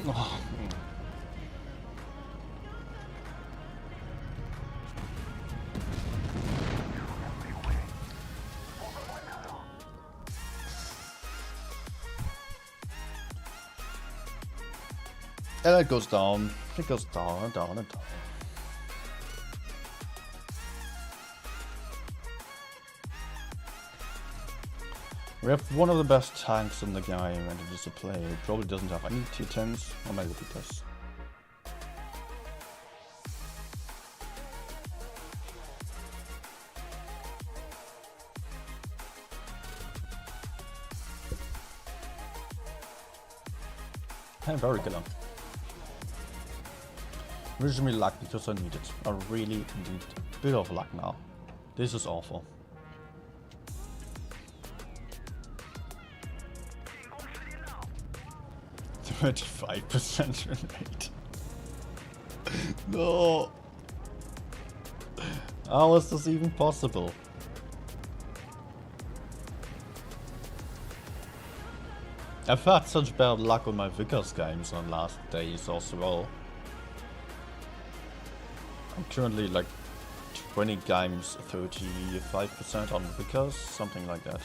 oh. And it goes down. It goes down and down and down. We have one of the best tanks in the game, and it is a player who probably doesn't have any T10s, or maybe he does. And very good. Wish me luck because I need it. I really need a bit of luck now. This is awful. 35% win rate. No. How is this even possible? I've had such bad luck on my Vickers games on last days as well. I'm currently like 20 games, 35% on Vickers, something like that.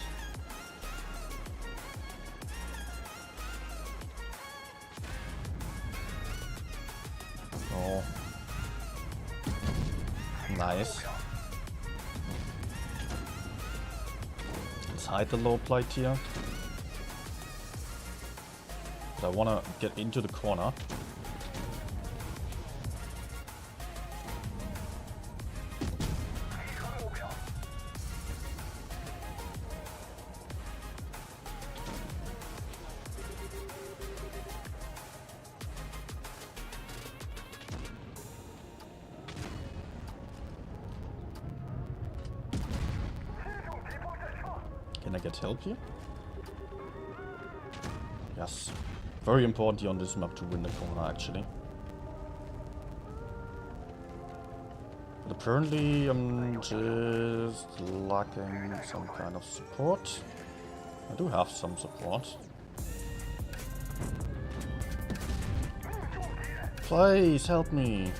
Oh. Nice. Let's hide the low plate here. But I wanna get into the corner. Can I get help here? Yes. Very important here on this map to win the corner, actually. But apparently I'm just lacking some kind of support. I do have some support. Please help me.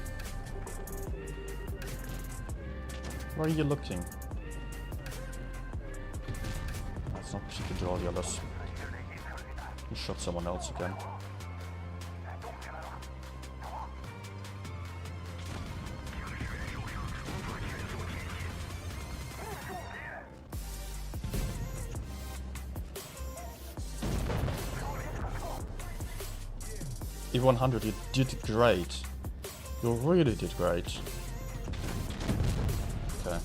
Where are you looking? That's not she can do all the others. He shot someone else again. E100, you did great. You really did great. Okay.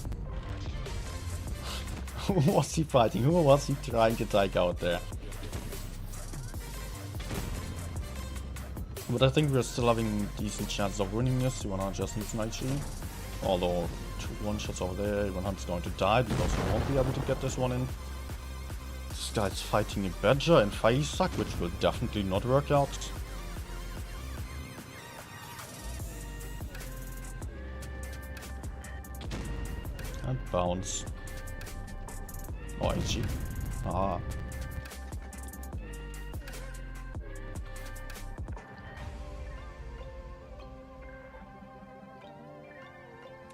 Who was he fighting? Who was he trying to take out there? But I think we're still having decent chances of winning this. E100 just needs an HE. Although, 2 one-shots over there, E100's going to die because he won't be able to get this one in. This guy's fighting a Badger and Faisak, which will definitely not work out. And bounce. Oh, HE. Ah.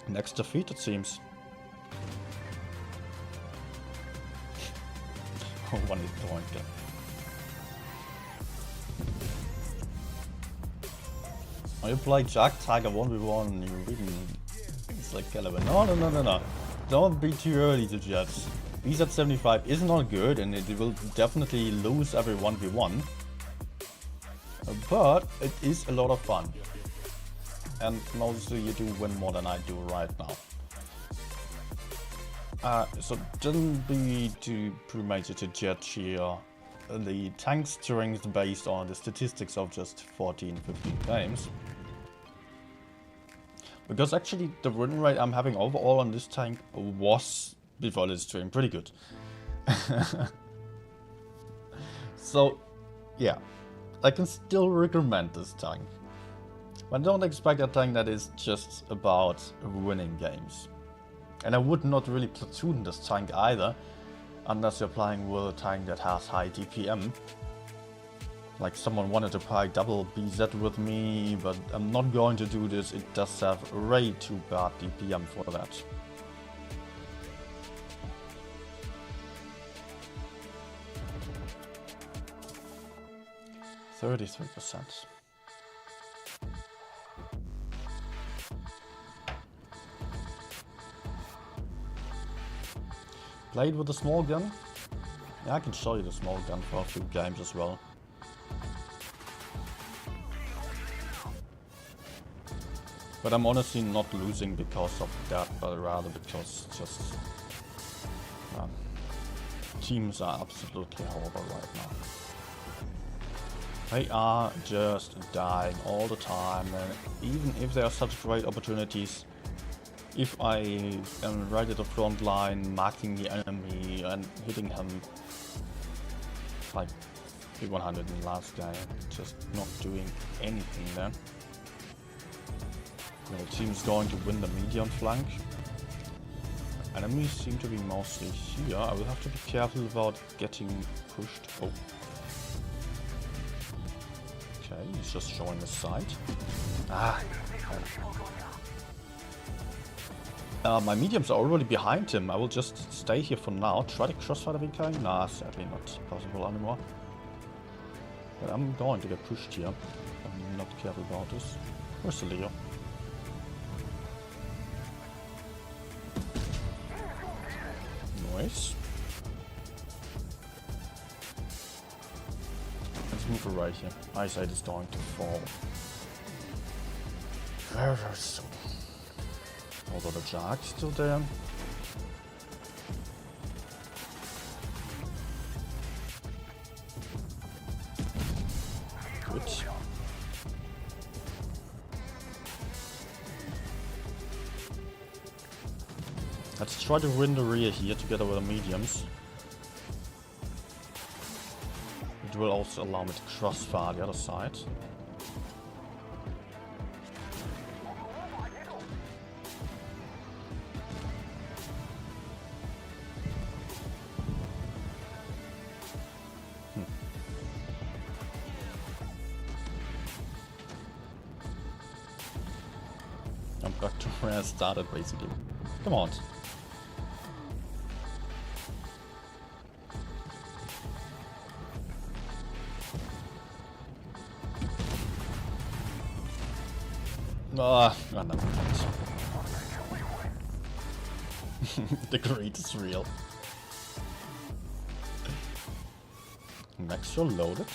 Next defeat, it seems. Oh, 1 hit point. When you play Jack Tiger 1v1, you really... It's like Caliber. No. Don't be too early to judge. BZ-75 is not good and it will definitely lose every 1v1. But it is a lot of fun. And mostly you do win more than I do right now. So don't be too premature to judge here the tank strength based on the statistics of just 14-15 games. Because actually the win rate I'm having overall on this tank was, before this stream, pretty good. So yeah, I can still recommend this tank. But don't expect a tank that is just about winning games. And I would not really platoon this tank either, unless you're playing with a tank that has high DPM. Like someone wanted to play double BZ with me, but I'm not going to do this. It does have way too bad DPM for that. %33%. Played with a small gun? Yeah, I can show you the small gun for a few games as well. But I'm honestly not losing because of that, but rather because just teams are absolutely horrible right now. They are just dying all the time, and even if there are such great opportunities, if I am right at the front line, marking the enemy and hitting him, like E100 in the last game, just not doing anything then. The team's going to win the medium flank. Enemies seem to be mostly here. I will have to be careful about getting pushed. Oh. Okay, he's just showing his side. Ah. My mediums are already behind him. I will just stay here for now. Try to crossfire the VK? Nah, sadly not possible anymore. But I'm going to get pushed here. I'm not careful about this. Where's the Leo? Nice. Let's move right here. Eyesight is going to fall. Very soon. Although the Jack's still there. Good. Let's try to win the rear here together with the mediums. It will also allow me to crossfire the other side. I'm back to where I started, basically. Come on. Ah, another point. The greed is real. Maxwell loaded.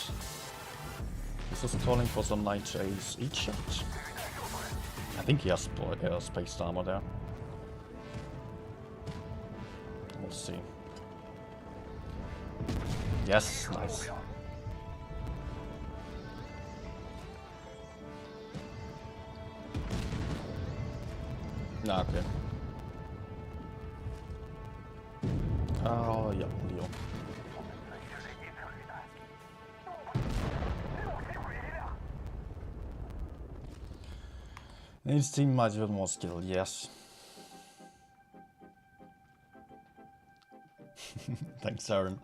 This is calling for some Night Chase each shot. I think he has space armor there. We'll see. Yes, nice. Ah, okay. Oh, yeah, Leo. His team might have more skill, yes. Thanks, Aaron.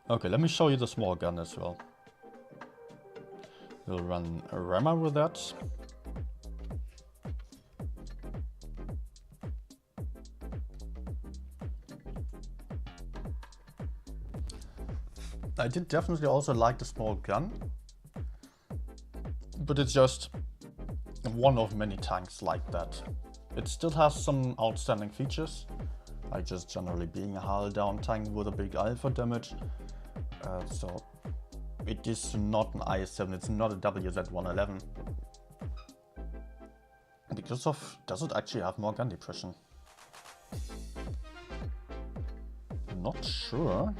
Okay, let me show you the small gun as well. We'll run a rammer with that. I did definitely also like the small gun, but it's just one of many tanks like that. It still has some outstanding features, like just generally being a hull down tank with a big alpha damage. So it is not an IS-7, it's not a WZ-111. Because of, does it actually have more gun depression? Not sure.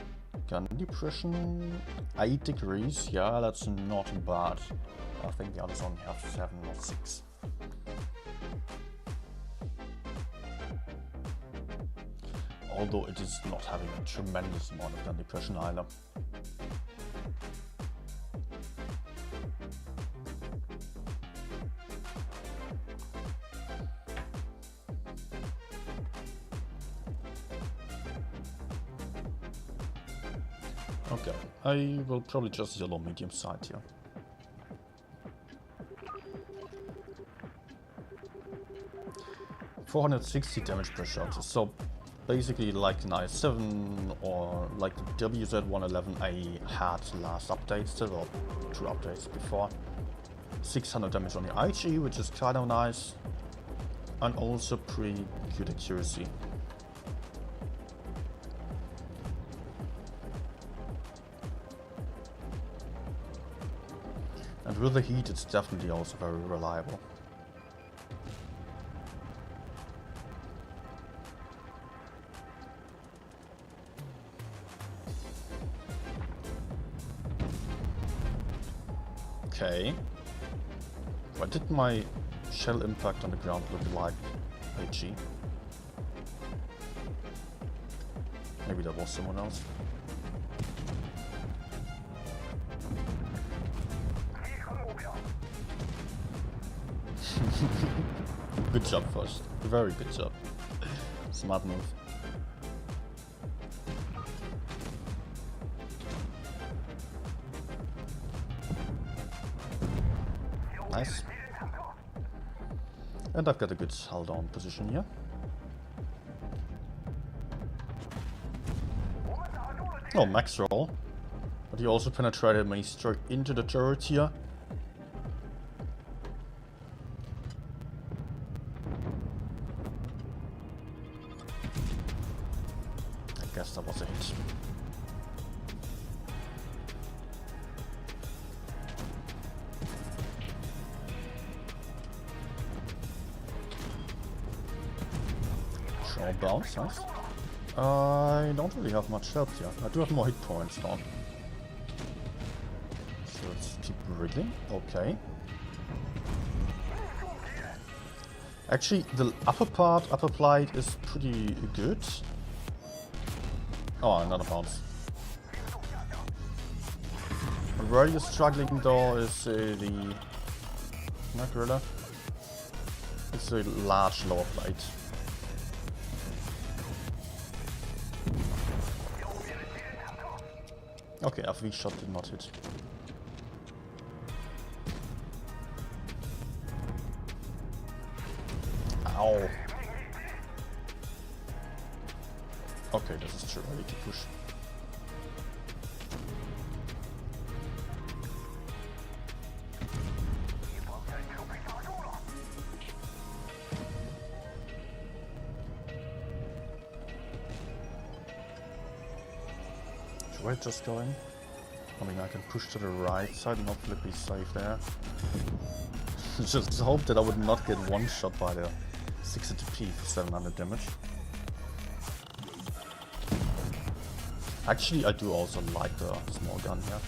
Gun depression, 8 degrees, yeah, that's not bad. I think the others only have 7 or 6. Although it is not having a tremendous amount of gun depression either. Okay, I will probably just yellow medium side here. $460 damage per shot, so basically like an IS-7 or like the WZ-111 I had last update, still well, 2 updates before. 600 damage on the IG, which is kind of nice, and also pretty good accuracy. And with the heat, it's definitely also very reliable. Okay. What did my shell impact on the ground look like, HG? Maybe that was someone else. Good job, Fosh. Very good job. Smart move. Nice. And I've got a good hold on position here. Oh, max roll. But he also penetrated me straight into the turret here. I guess that was a hit. Short bounce, nice. I don't really have much health here. I do have more hit points though. So let's keep wriggling. Okay. Actually, the upper part, upper plate is pretty good. Oh, another bounce. Where you're struggling though is the... Not gorilla. It's a large lower plate. Okay, FV shot did not hit. Ow. Okay, this is too early to push. Should I just go in? I mean, I can push to the right side and hopefully be safe there. Just hope that I would not get one shot by the 62P for 700 damage. Actually, I do also like the small gun here.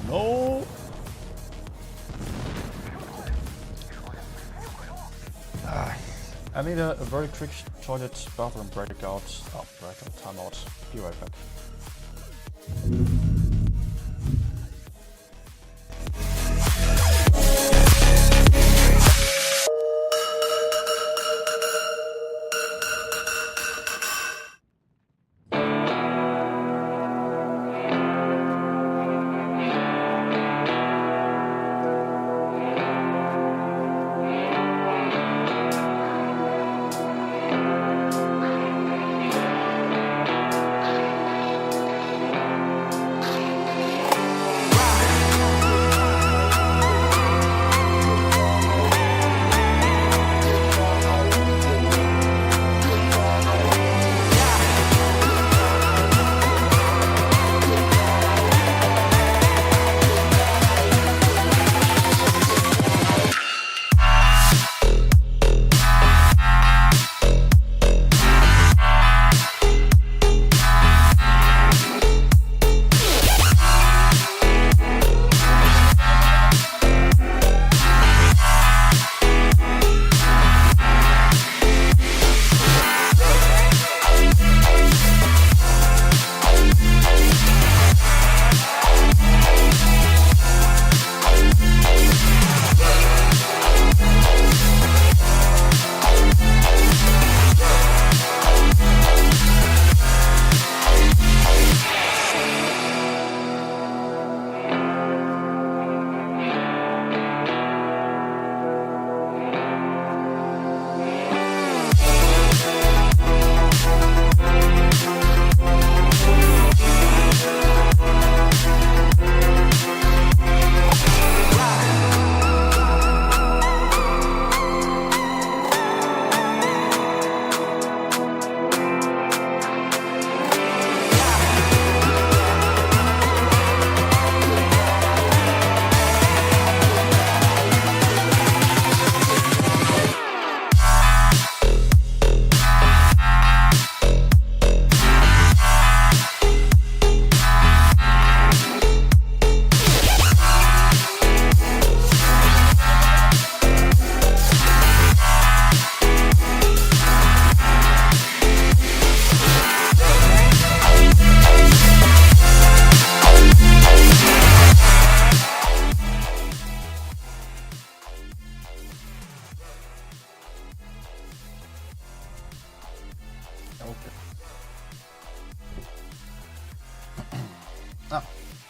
No! I need a very quick toilet bathroom breakout. Oh, breakout, timeout. Be right back.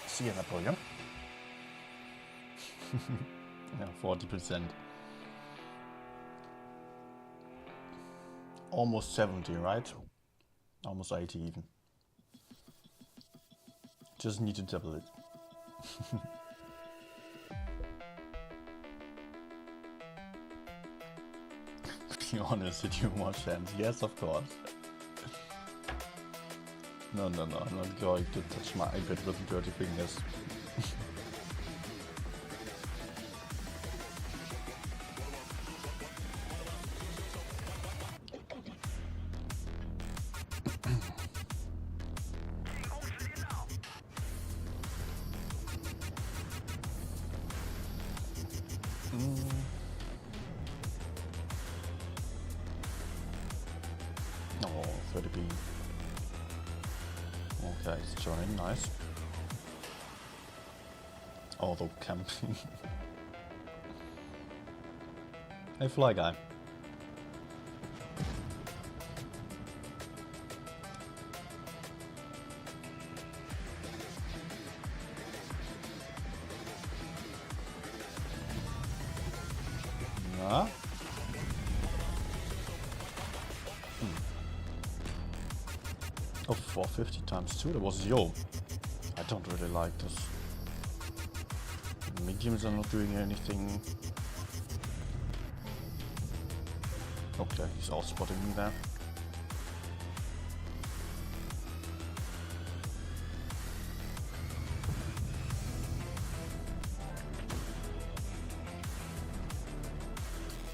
See that volume. Yeah, 40%. Almost 70, right? Almost 80 even. Just need to double it. Be honest, did you more chance? Yes, of course. No, I'm not going to touch my iPad with dirty fingers. Okay, it's joining, nice. Although camping. Hey, fly guy. Yeah. Oh, 450 times 2, that was yo. I don't really like this. Mediums are not doing anything. Okay, he's all spotting me there.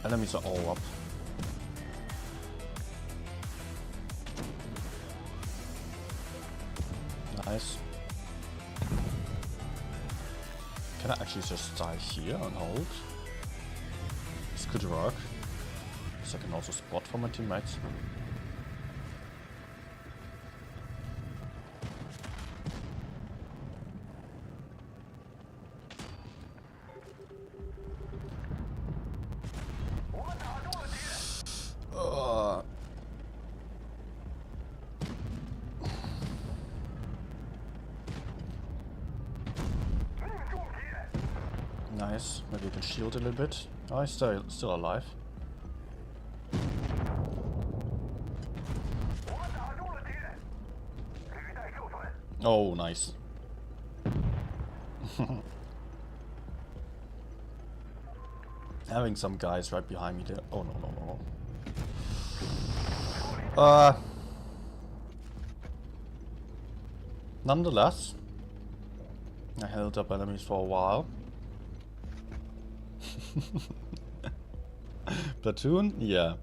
Enemies are all up. Nice. Can I actually just die here and hold? This could work. So I can also spot for my teammates. Nice. Maybe you can shield a little bit. Oh, he's still alive. Oh, nice. Having some guys right behind me there. Oh, no, no, no. Nonetheless, I held up enemies for a while. Platoon? Yeah.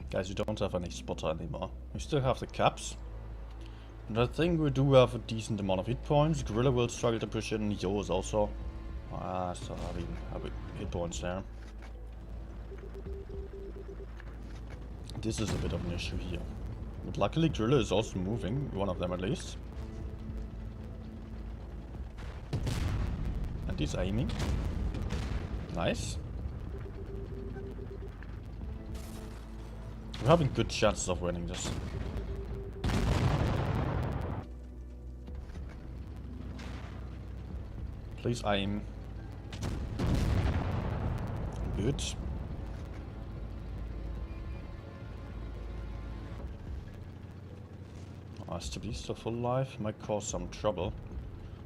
Guys, you don't have any spotter anymore. We still have the caps. And I think we do have a decent amount of hit points. Gorilla will struggle to push in. Yo is also. Still having hit points there. This is a bit of an issue here. But luckily Gorilla is also moving, one of them at least. And he's aiming. Nice. We're having good chances of winning this. Please aim. Good. STB still full life, might cause some trouble.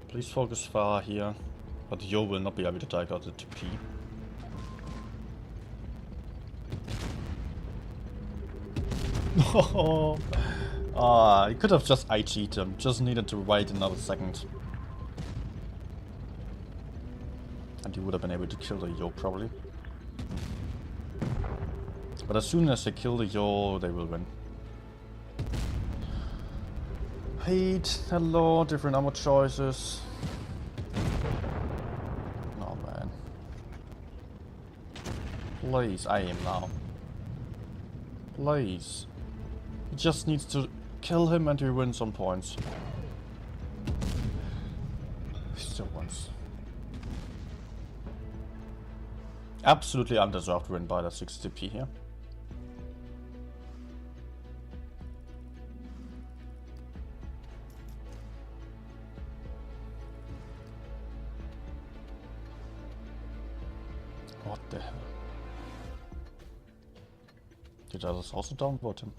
Please focus far here. But Yo will not be able to take out the TP. He could have just IG'd him, just needed to wait another second. And he would have been able to kill the Yo probably. But as soon as they kill the Yo, they will win. Hate, hello, different ammo choices. Oh man. Please, aim now. Please. He just needs to kill him and he wins some points. He still wins. Absolutely undeserved win by the 60p here. What the hell? Did others also downvote him?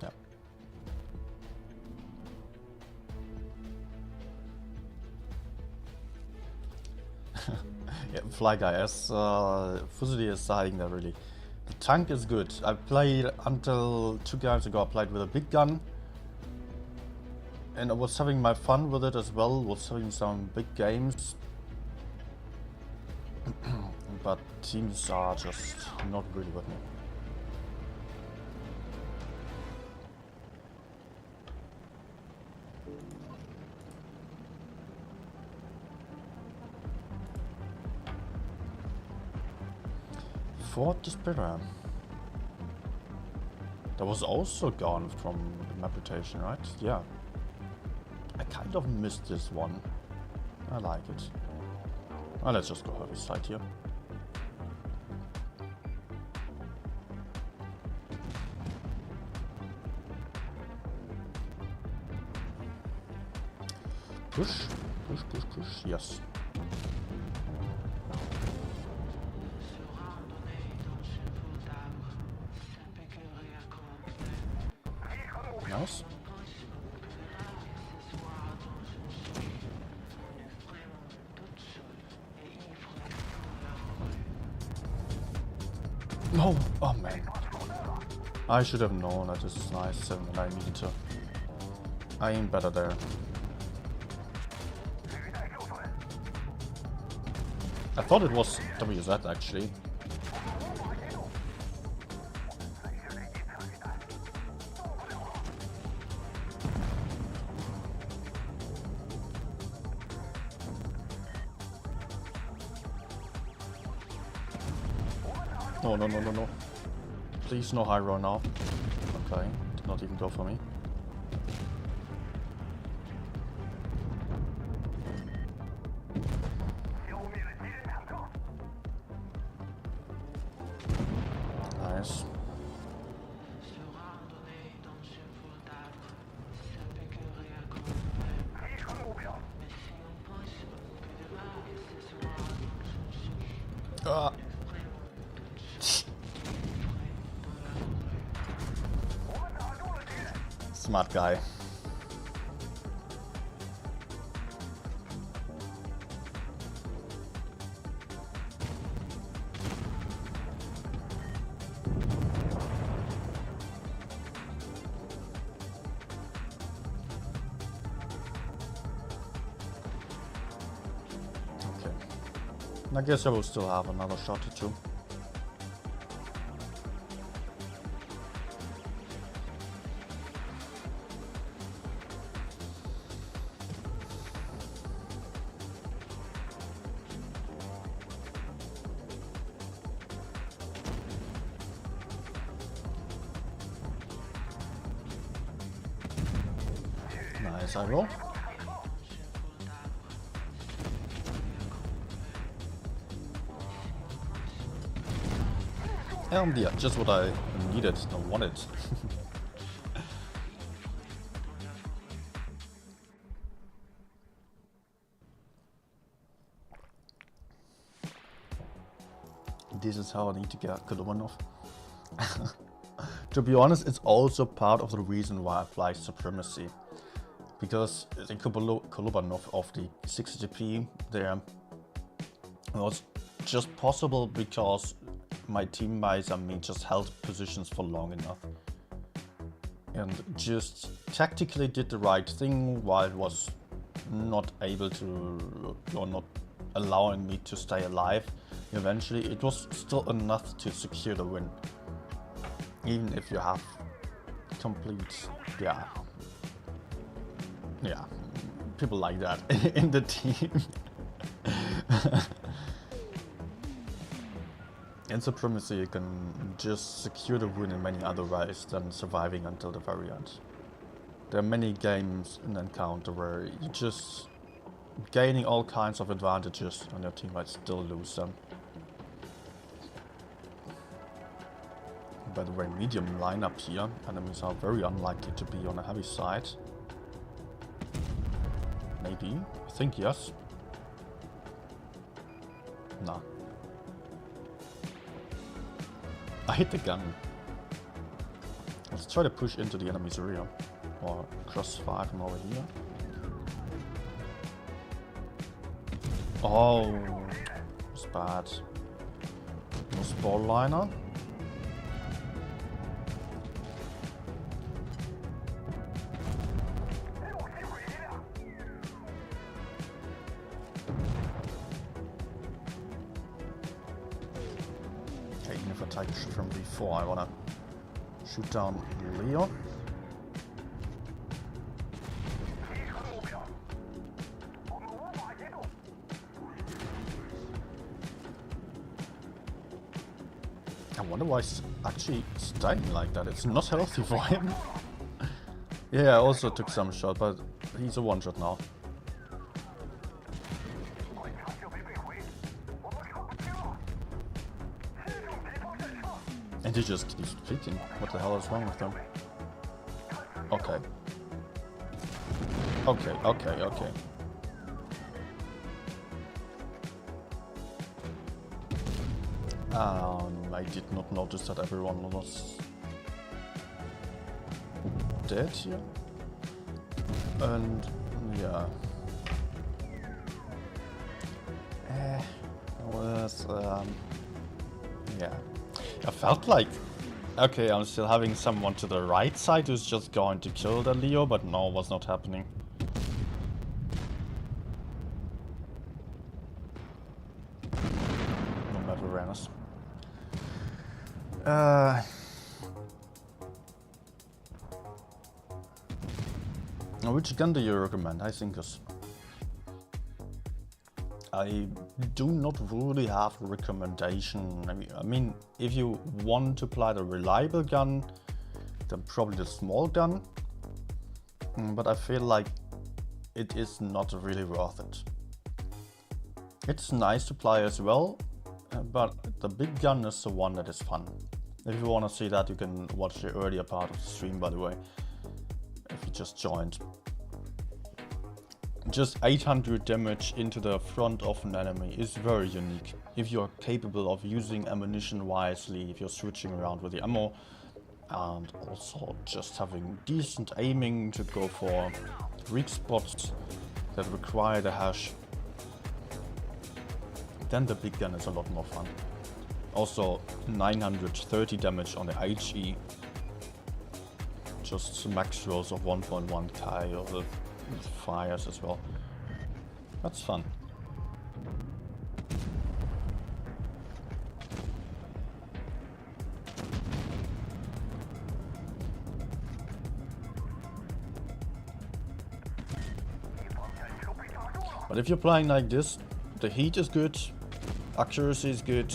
Yeah. Yeah, Fly Guy, as Fusili is saying that really. The tank is good. I played until 2 games ago, I played with a big gun. And I was having my fun with it as well, was having some big games. But teams are just not really with me. Fort Despair. That was also gone from the map rotation, right? Yeah. I kind of missed this one. I like it. Well, let's just go heavy side here. Push, push, push, push, yes. Nice. No! Oh man. I should have known that this is nice and I needed to. I aim better there. I thought it was WZ actually. No, no, no, no, no. Please no high roll now. Okay, did not even go for me. Nice. Smart guy. Okay. I guess I will still have another shot or two. Nice, I roll. And yeah, just what I needed and wanted. This is how I need to get Kolobanov. To be honest, it's also part of the reason why I apply Supremacy. Because the Kolobanov of the 60GP there was just possible because my teammates and me just held positions for long enough. And just tactically did the right thing while it was not able to, or not allowing me to stay alive. Eventually it was still enough to secure the win. Even if you have complete, yeah, people like that in the team. In Supremacy you can just secure the win in many other ways than surviving until the very end. There are many games in Encounter where you just gaining all kinds of advantages and your teammates still lose them. By the way, medium lineup here, enemies are very unlikely to be on a heavy side. Maybe, I think yes. Nah. I hit the gun. Let's try to push into the enemy's rear. Or crossfire from over here. Oh, it's bad. No spore liner. Even if I take a shot from before, I wanna shoot down Leo. I wonder why actually staying like that. It's not healthy for him. Yeah, I also took some shot, but he's a one-shot now. And he just keeps cheating. What the hell is wrong with him? Okay. Okay. I did not notice that everyone was dead here. And yeah. Was yeah. I felt like, okay, I'm still having someone to the right side who's just going to kill the Leo, but no, it was not happening. No matter awareness. Which gun do you recommend? I think I do not really have a recommendation. I mean, if you want to play the reliable gun, then probably the small gun. But I feel like it is not really worth it. It's nice to play as well, but the big gun is the one that is fun. If you want to see that, you can watch the earlier part of the stream, by the way, if you just joined. Just 800 damage into the front of an enemy is very unique. If you're capable of using ammunition wisely, if you're switching around with the ammo, and also just having decent aiming to go for weak spots that require the HESH, then the big gun is a lot more fun. Also 930 damage on the HE, just max rolls of 1.1k or the fires as well. That's fun. But if you're playing like this, the heat is good, accuracy is good,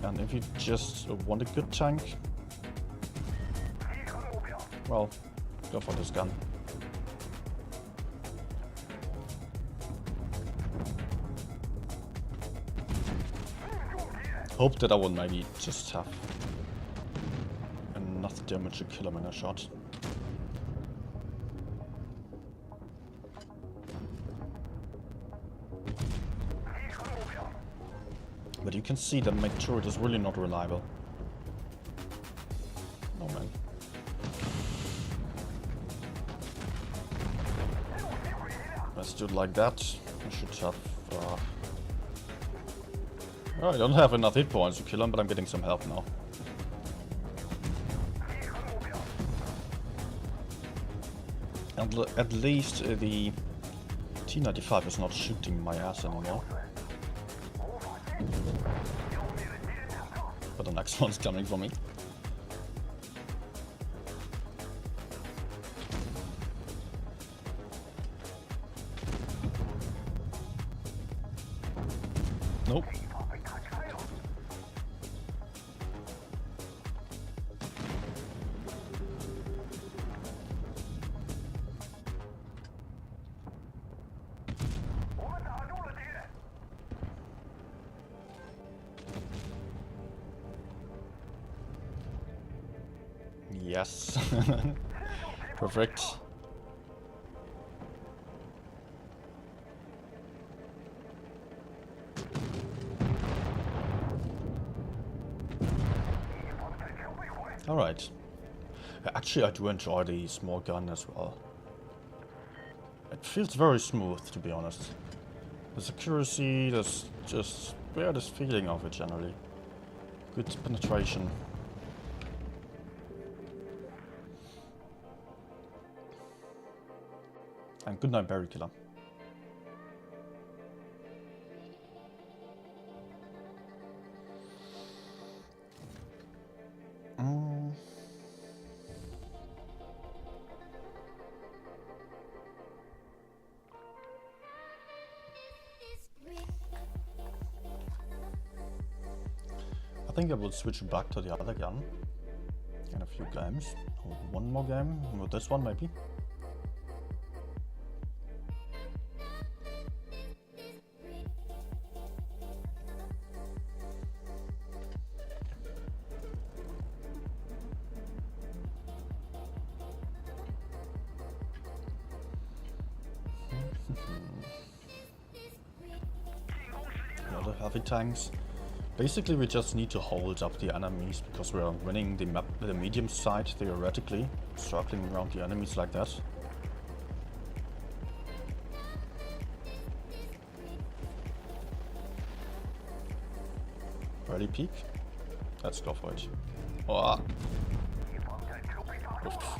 and if you just want a good tank, well, go for this gun. Hope that I will maybe just have enough damage to kill him in a shot. But you can see that my turret is really not reliable. Oh man. Let's do it like that. I should have... Oh, I don't have enough hit points to kill him, but I'm getting some help now. And at least the T-95 is not shooting my ass anymore. But the next one's coming for me. Nope. Yes. Perfect. Alright. Actually, I do enjoy the small gun as well. It feels very smooth, to be honest. There's accuracy, there's just... yeah, this feeling of it generally. Good penetration. And good night, Berry Killer. think I will switch back to the other gun in a few games. Or one more game with this one maybe. The heavy tanks. Basically we just need to hold up the enemies because we are winning the map, the medium side theoretically, circling around the enemies like that. Ready peek? Let's go for it. Oh. Oof.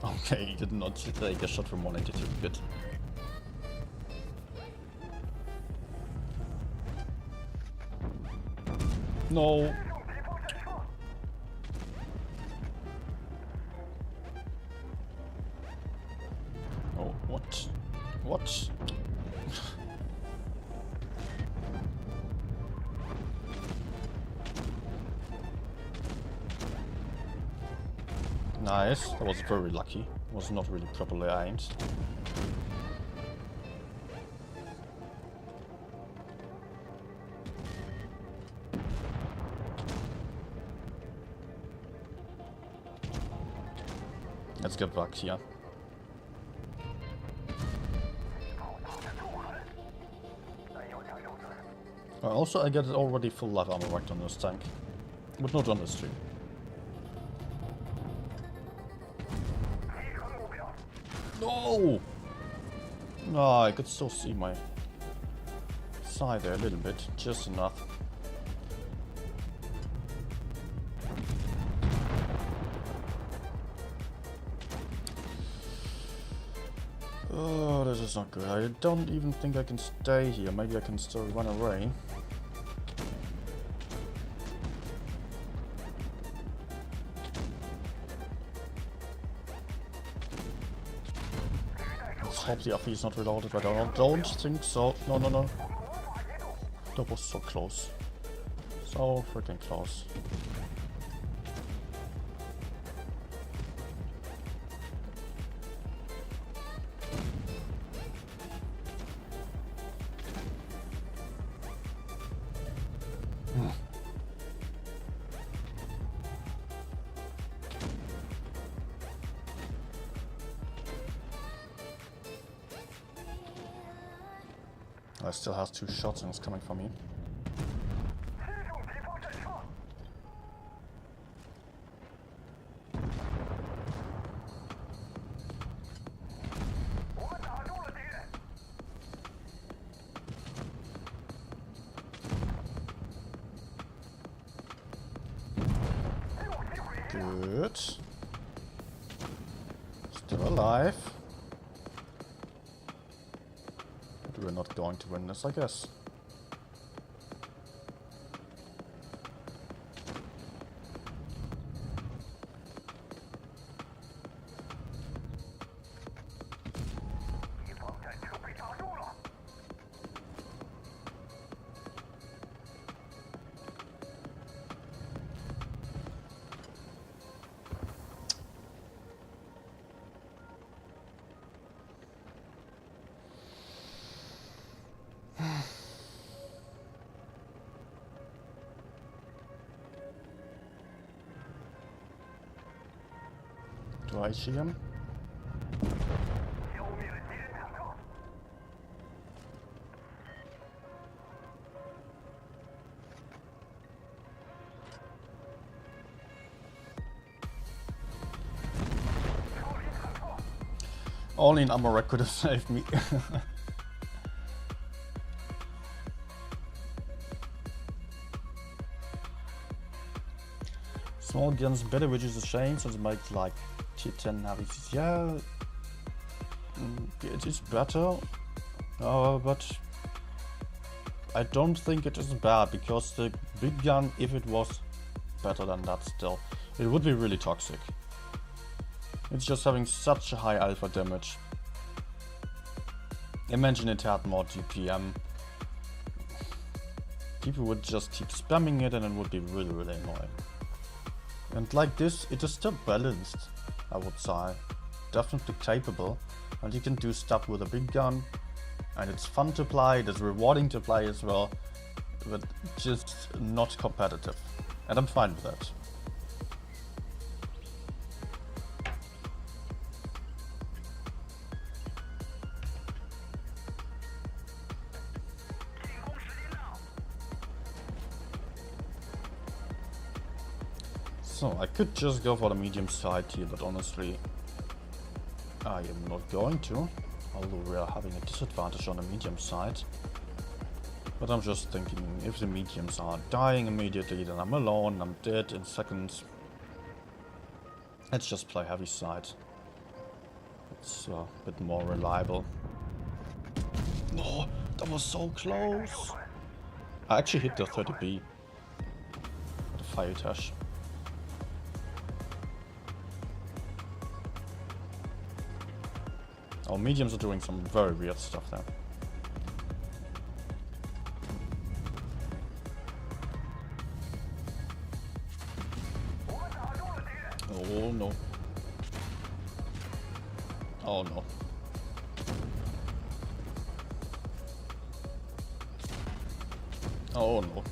Okay, he did not take a shot from 182, good. No. Oh, what? What? Nice. That was very lucky. Was not really properly aimed. Let's get back here. Also, I get already full life armor racked on this tank, but not on this stream. No! No, I could still see my side there a little bit, just enough. Oh, this is not good. I don't even think I can stay here. Maybe I can still run away. Let's hope the FE is not reloaded, but I don't think so. No, no, no. That was so close. So freaking close. I still have 2 shots and it's coming for me. Good. Still alive. We're not going to win this, I guess. Do I see him? Only an armor rack could have saved me. Small guns better, which is a shame, since it makes like tier 10 heavy. Yeah, it is better, but I don't think it is bad, because the big gun, if it was better than that still, it would be really toxic. It's just having such a high alpha damage. Imagine it had more DPM. people would just keep spamming it and it would be really, really annoying. And like this, it is still balanced, I would say. Definitely capable, and you can do stuff with a big gun, and it's fun to play, it is rewarding to play as well, but just not competitive. And I'm fine with that. So I could just go for the medium side here, but honestly I am not going to, although we are having a disadvantage on the medium side. But I'm just thinking, if the mediums are dying immediately, then I'm alone, I'm dead in seconds. Let's just play heavy side. It's a bit more reliable. No, that was so close. I actually hit the 30B. The fire HESH. Our mediums are doing some very weird stuff there. Oh no. Oh no. Oh no.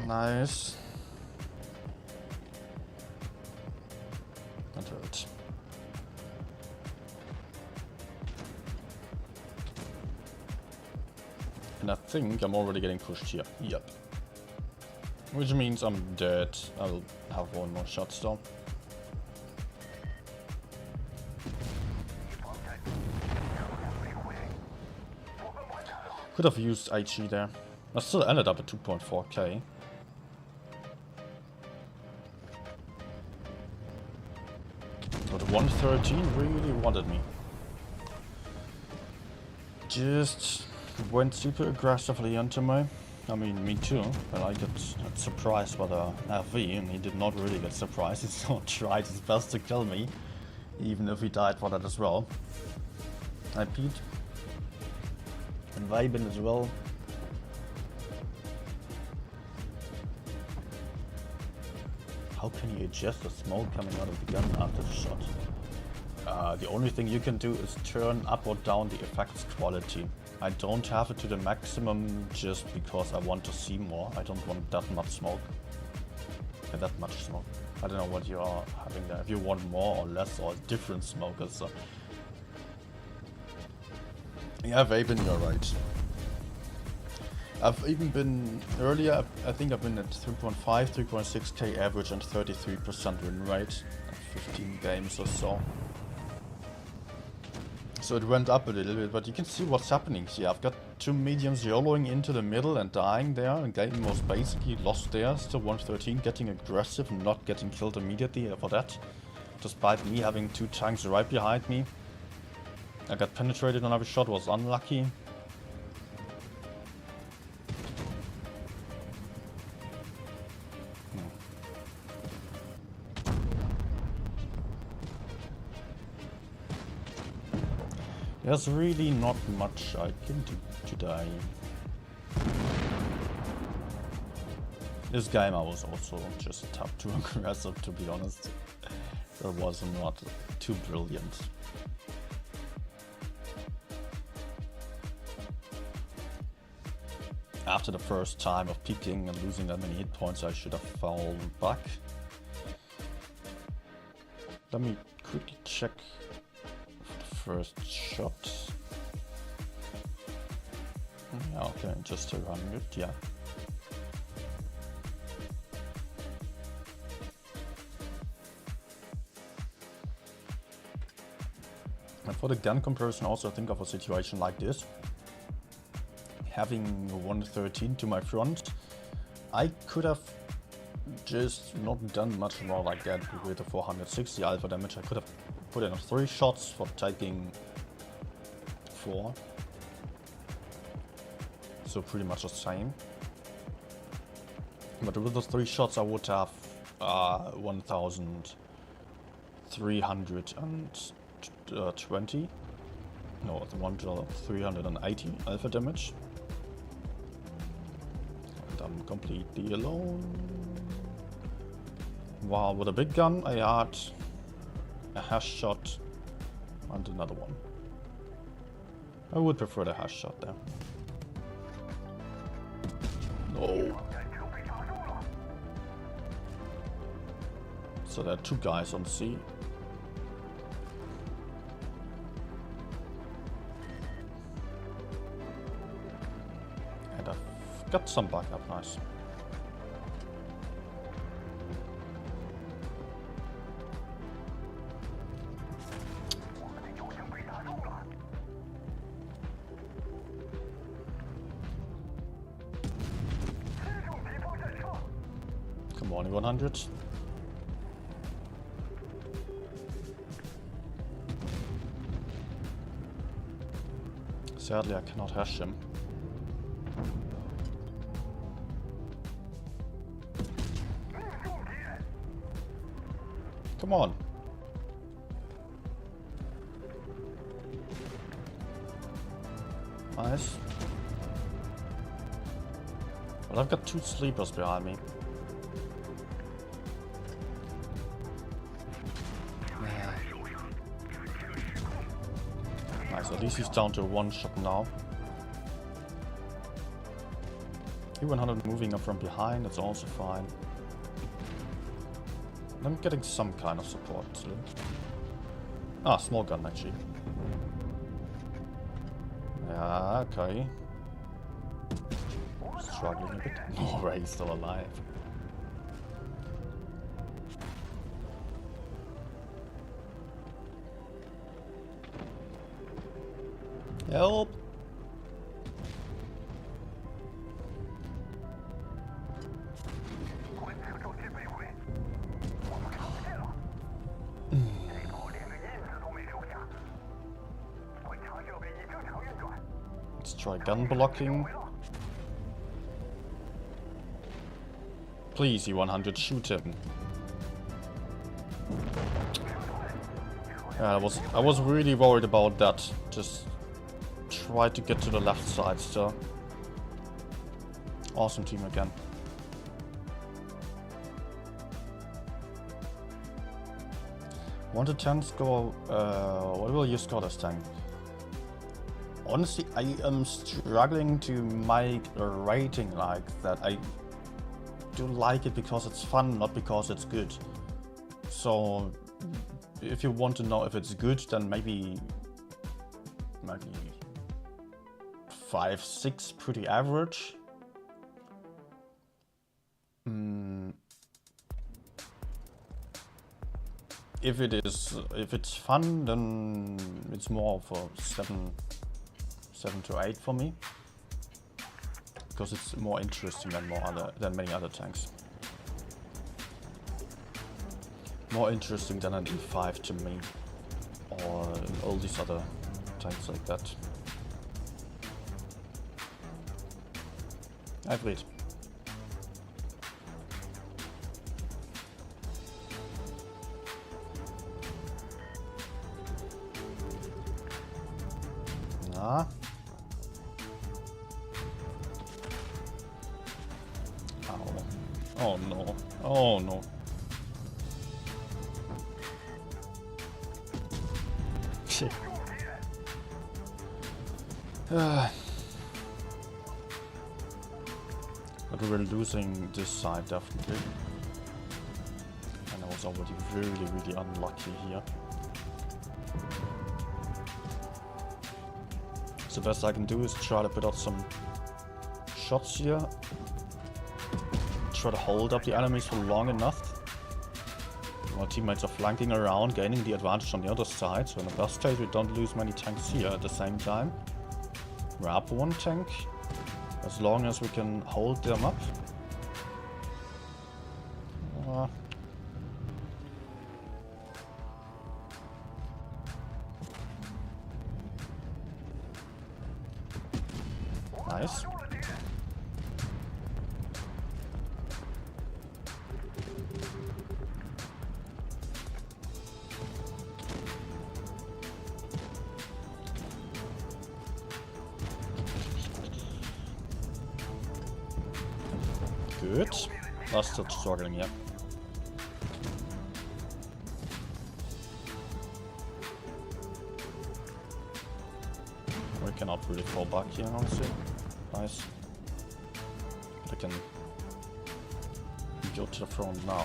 Nice. That hurt. And I think I'm already getting pushed here. Yep. Which means I'm dead. I'll have one more shot still. Could have used HE there. I still ended up at 2.4k. But 113 really wanted me. Just went super aggressively into me. I mean, me too. But I got surprised by the FV, and he did not really get surprised. He still tried his best to kill me, even if he died for that as well. I peed. And vibing as well. How can you adjust the smoke coming out of the gun after the shot? The only thing you can do is turn up or down the effects quality. I don't have it to the maximum just because I want to see more. I don't want that much smoke. That much smoke. I don't know what you are having there. If you want more or less or different smokers. So. Yeah, Vapen, you're right. I've even been earlier, I think I've been at 3.5, 3.6k average and 33% win rate at 15 games or so. So it went up a little bit, but you can see what's happening here. I've got two mediums YOLOing into the middle and dying there, and game was basically lost there. Still 113, getting aggressive and not getting killed immediately for that. Despite me having two tanks right behind me. I got penetrated on every shot, was unlucky. There's really not much I can do today. This game I was also just a tad too aggressive, to be honest. That was not too brilliant. After the first time of peeking and losing that many hit points, I should have fallen back. Let me quickly check the first shot. Yeah, okay, just 200, yeah. And for the gun comparison, also think of a situation like this. Having 113 to my front, I could have just not done much more like that with the 460 alpha damage. I could have put in 3 shots for taking 4. So pretty much the same. But with those 3 shots I would have 1000 320. No, the one to 380 alpha damage. And I'm completely alone. Wow, with a big gun I had a HESH shot and another one. I would prefer the HESH shot there. No. So there are two guys on C. And I've got some backup, nice. Come on, 100. Sadly, I cannot HESH him. Come on. Nice. But I've got two sleepers behind me. Nice, at least he's down to one shot now. E100 moving up from behind, that's also fine. And I'm getting some kind of support still. Ah, small gun actually. Yeah, okay. Struggling a bit. No way, he's still alive. Help! Let's try gun blocking. Please, E100, shoot him. Yeah, I was really worried about that. Just try to get to the left side still. Awesome team again. Want to 10 score, what will you score this tank? Honestly, I am struggling to make a rating like that. I do like it because it's fun, not because it's good. So, if you want to know if it's good, then maybe 5, 6, pretty average. If it's fun, then it's more of a 7 to 8 for me, because it's more interesting than many other tanks. More interesting than an E5 to me, or all these other tanks like that. I've read. Nah. Ow. Oh no. Oh no. Shit. But we're losing this side definitely. And I was already really unlucky here. So the best I can do is try to put out some shots here. Try to hold up the enemies for long enough. My teammates are flanking around, gaining the advantage on the other side. So in the best case we don't lose many tanks here at the same time. We're up one tank. As long as we can hold them up. Nice. Good. Last still struggling, yeah. We cannot really fall back here, honestly. Nice. But I can go to the front now.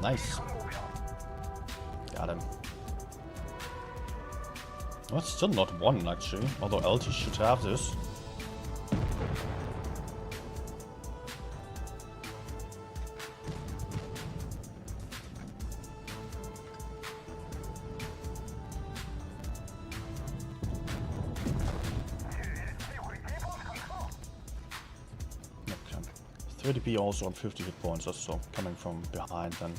Nice. Got him. Well, it's still not one, actually. Although LT should have this. Okay. 30p also on 50 hit points, so coming from behind then.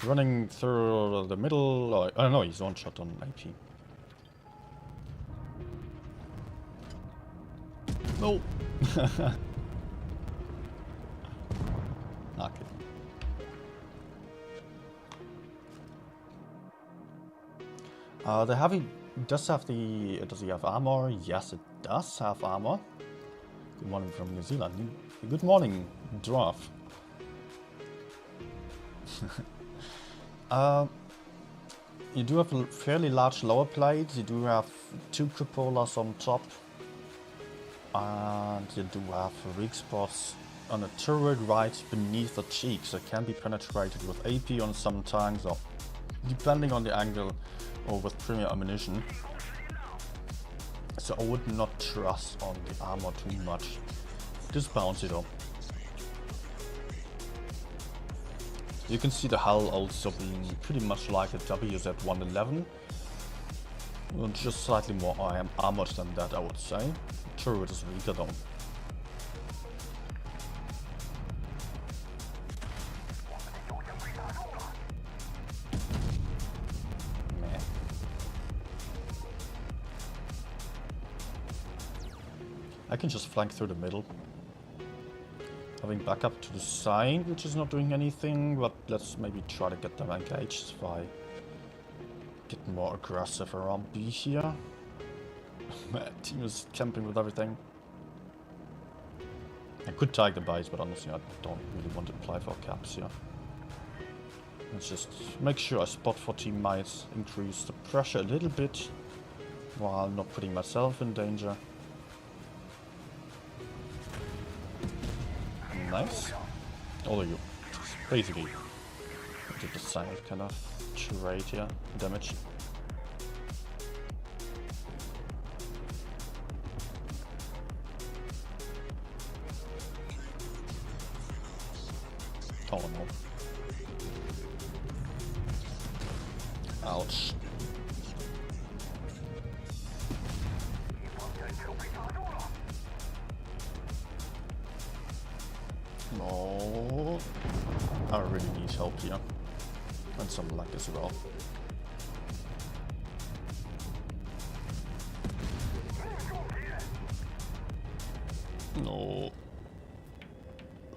Running through the middle. Oh, I don't know, he's one shot on AP. No! Okay. The heavy does have the. Does he have armor? Yes, it does have armor. Good morning from New Zealand. Good morning, dwarf. You do have a fairly large lower plate. You do have 2 cupolas on top. And you do have weak spots on a turret right beneath the cheeks that can be penetrated with AP on some tanks, or depending on the angle, or with premier ammunition. So I would not trust on the armor too much. Just bouncy though. You can see the hull also being pretty much like a WZ-111. Just slightly more armored than that, I would say. Turret is weaker though. Meh. I can just flank through the middle. Having backup to the side, which is not doing anything, but let's maybe try to get them engaged by getting more aggressive around B here. My team is camping with everything. I could tag the base, but honestly I don't really want to apply for caps here. Let's just make sure I spot for teammates, increase the pressure a little bit, while not putting myself in danger. Nice. Although you basically did the same kind of charade here, damage. Oh no. Ouch. No. I really need help here. And some luck as well. No.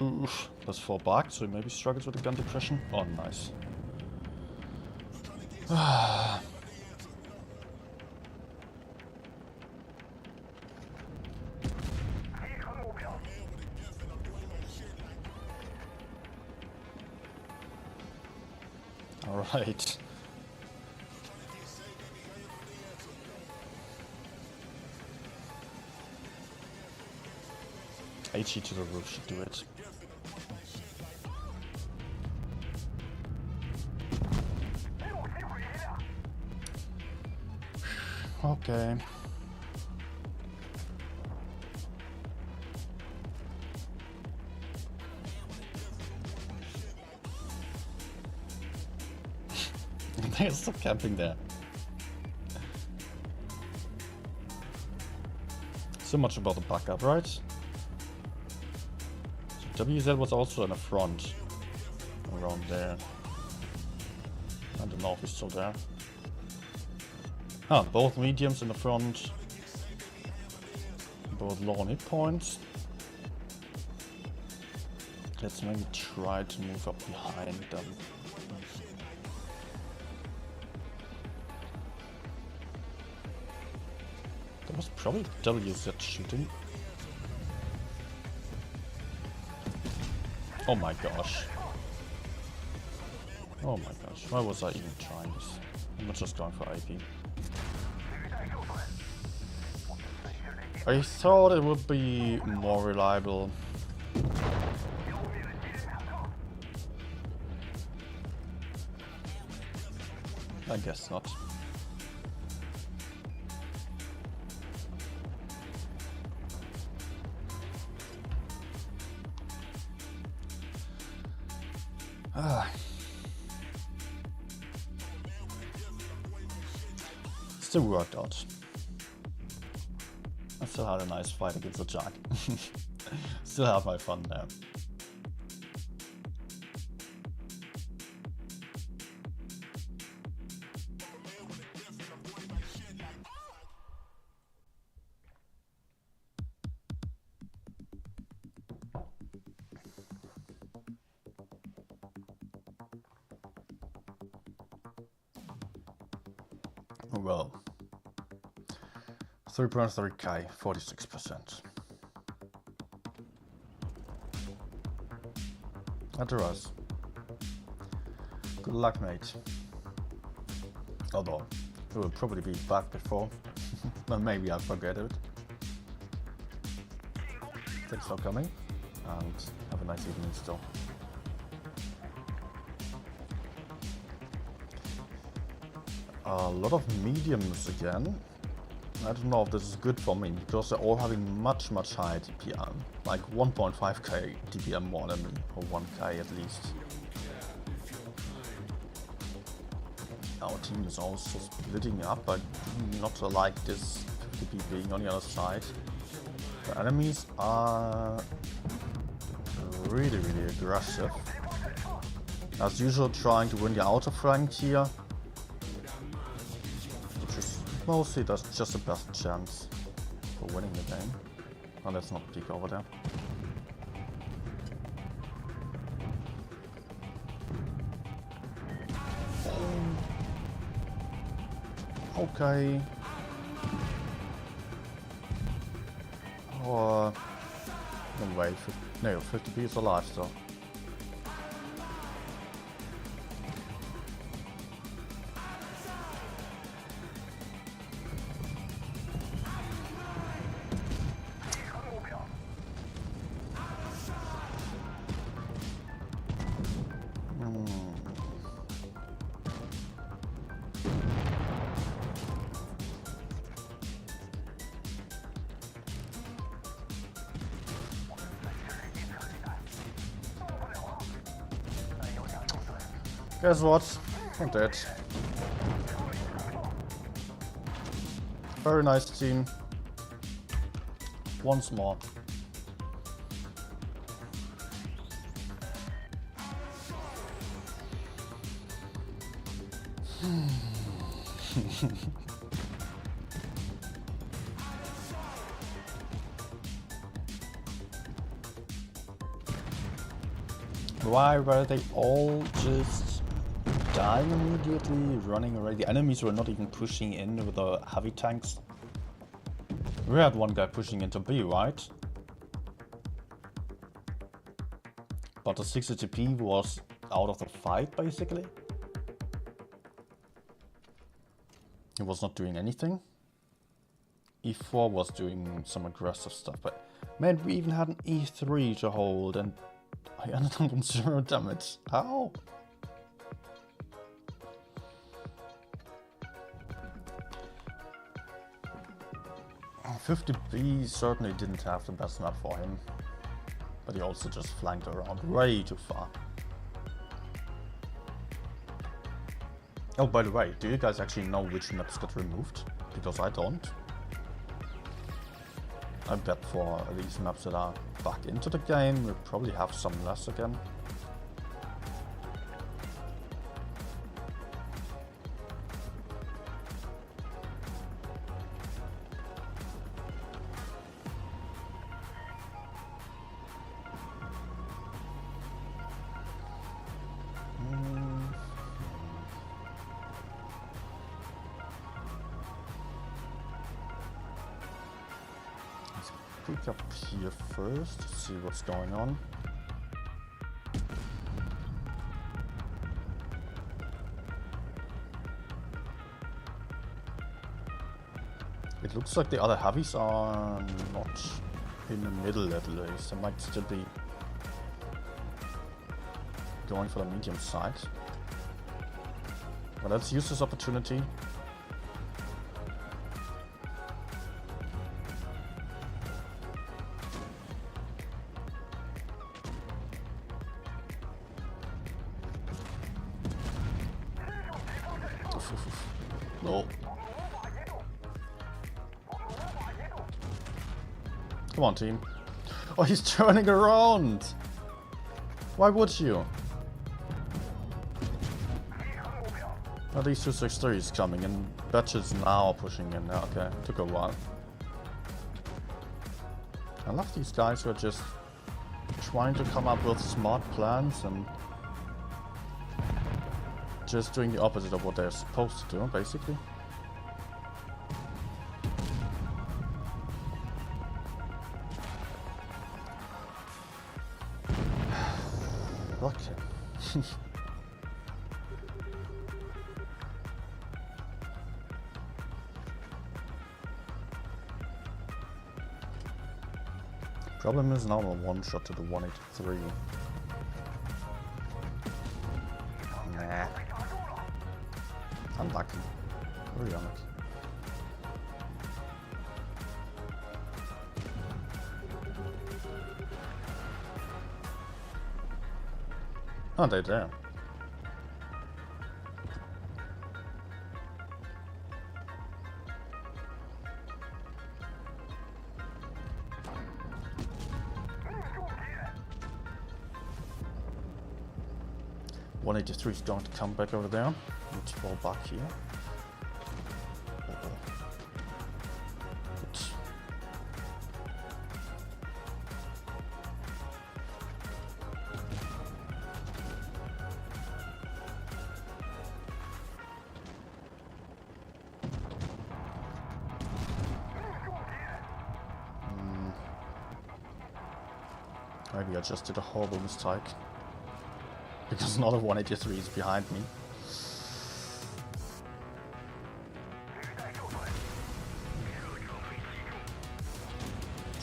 Oof. That's 4 back, so he maybe struggles with the gun depression. Oh, nice. Alright. HE to the roof should do it. Okay. They're still camping there. So much about the backup, right? So WZ was also in the front. Around there. I don't know if he's still there. Ah, both mediums in the front. Both low on hit points. Let's maybe try to move up behind them. That was probably WZ shooting. Oh my gosh. Oh my gosh, why was I even trying this? I'm not just going for IP. I thought it would be more reliable. I guess not. Still worked out. I still had a nice fight against the Jack. Still have my fun there. Well, 3.3k, 46%. Address. Good luck, mate. Although, it will probably be back before, but maybe I'll forget it. Thanks for coming, and have a nice evening still. A lot of mediums again. I don't know if this is good for me, because they're all having much higher DPM. Like 1.5k DPM more than me, or 1k at least. Our team is also splitting up. I do not like this 50 people being on the other side. The enemies are really aggressive. As usual, trying to win the outer flank here. Mostly that's just the best chance for winning the game. Oh, let's not peek over there. Okay. Or... no way, no, 50p is alive still. Guess what? I'm dead. Very nice team. Once more. Why were they all just dying immediately, running away? The enemies were not even pushing in with the heavy tanks. We had one guy pushing into B, right? But the 60 TP was out of the fight, basically. He was not doing anything. E4 was doing some aggressive stuff, but man, we even had an E3 to hold and I ended up on 0 damage. How? 50B certainly didn't have the best map for him, but he also just flanked around way too far. Oh, by the way, do you guys actually know which maps got removed? Because I don't. I bet for these maps that are back into the game, we'll probably have some less again. peek up here first to see what's going on. It looks like the other heavies are not in the middle at least. They might still be going for the medium side. But let's use this opportunity. No. Come on, team. Oh, he's turning around! Why would you? Oh, these 263s coming and Batches now pushing in. Okay, took a while. I love these guys who are just trying to come up with smart plans and just doing the opposite of what they're supposed to do, basically. Okay. Problem is now a one shot to the 183. Nah. Unlucky. Very unlucky. Oh, they're there. .183 is going to come back over there. Let's fall back here. Oops. Maybe I just did a horrible mistake. Because another 183 is behind me.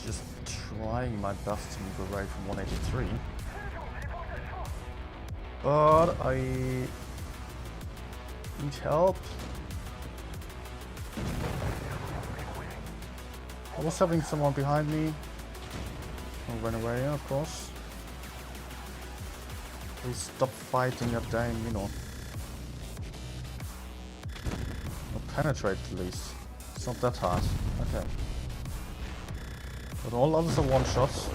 Just trying my best to move away from 183. But I need help. I was having someone behind me. I ran away, of course. Please stop fighting your damn, you know. Or penetrate at least. It's not that hard. Okay. But all others are one shots.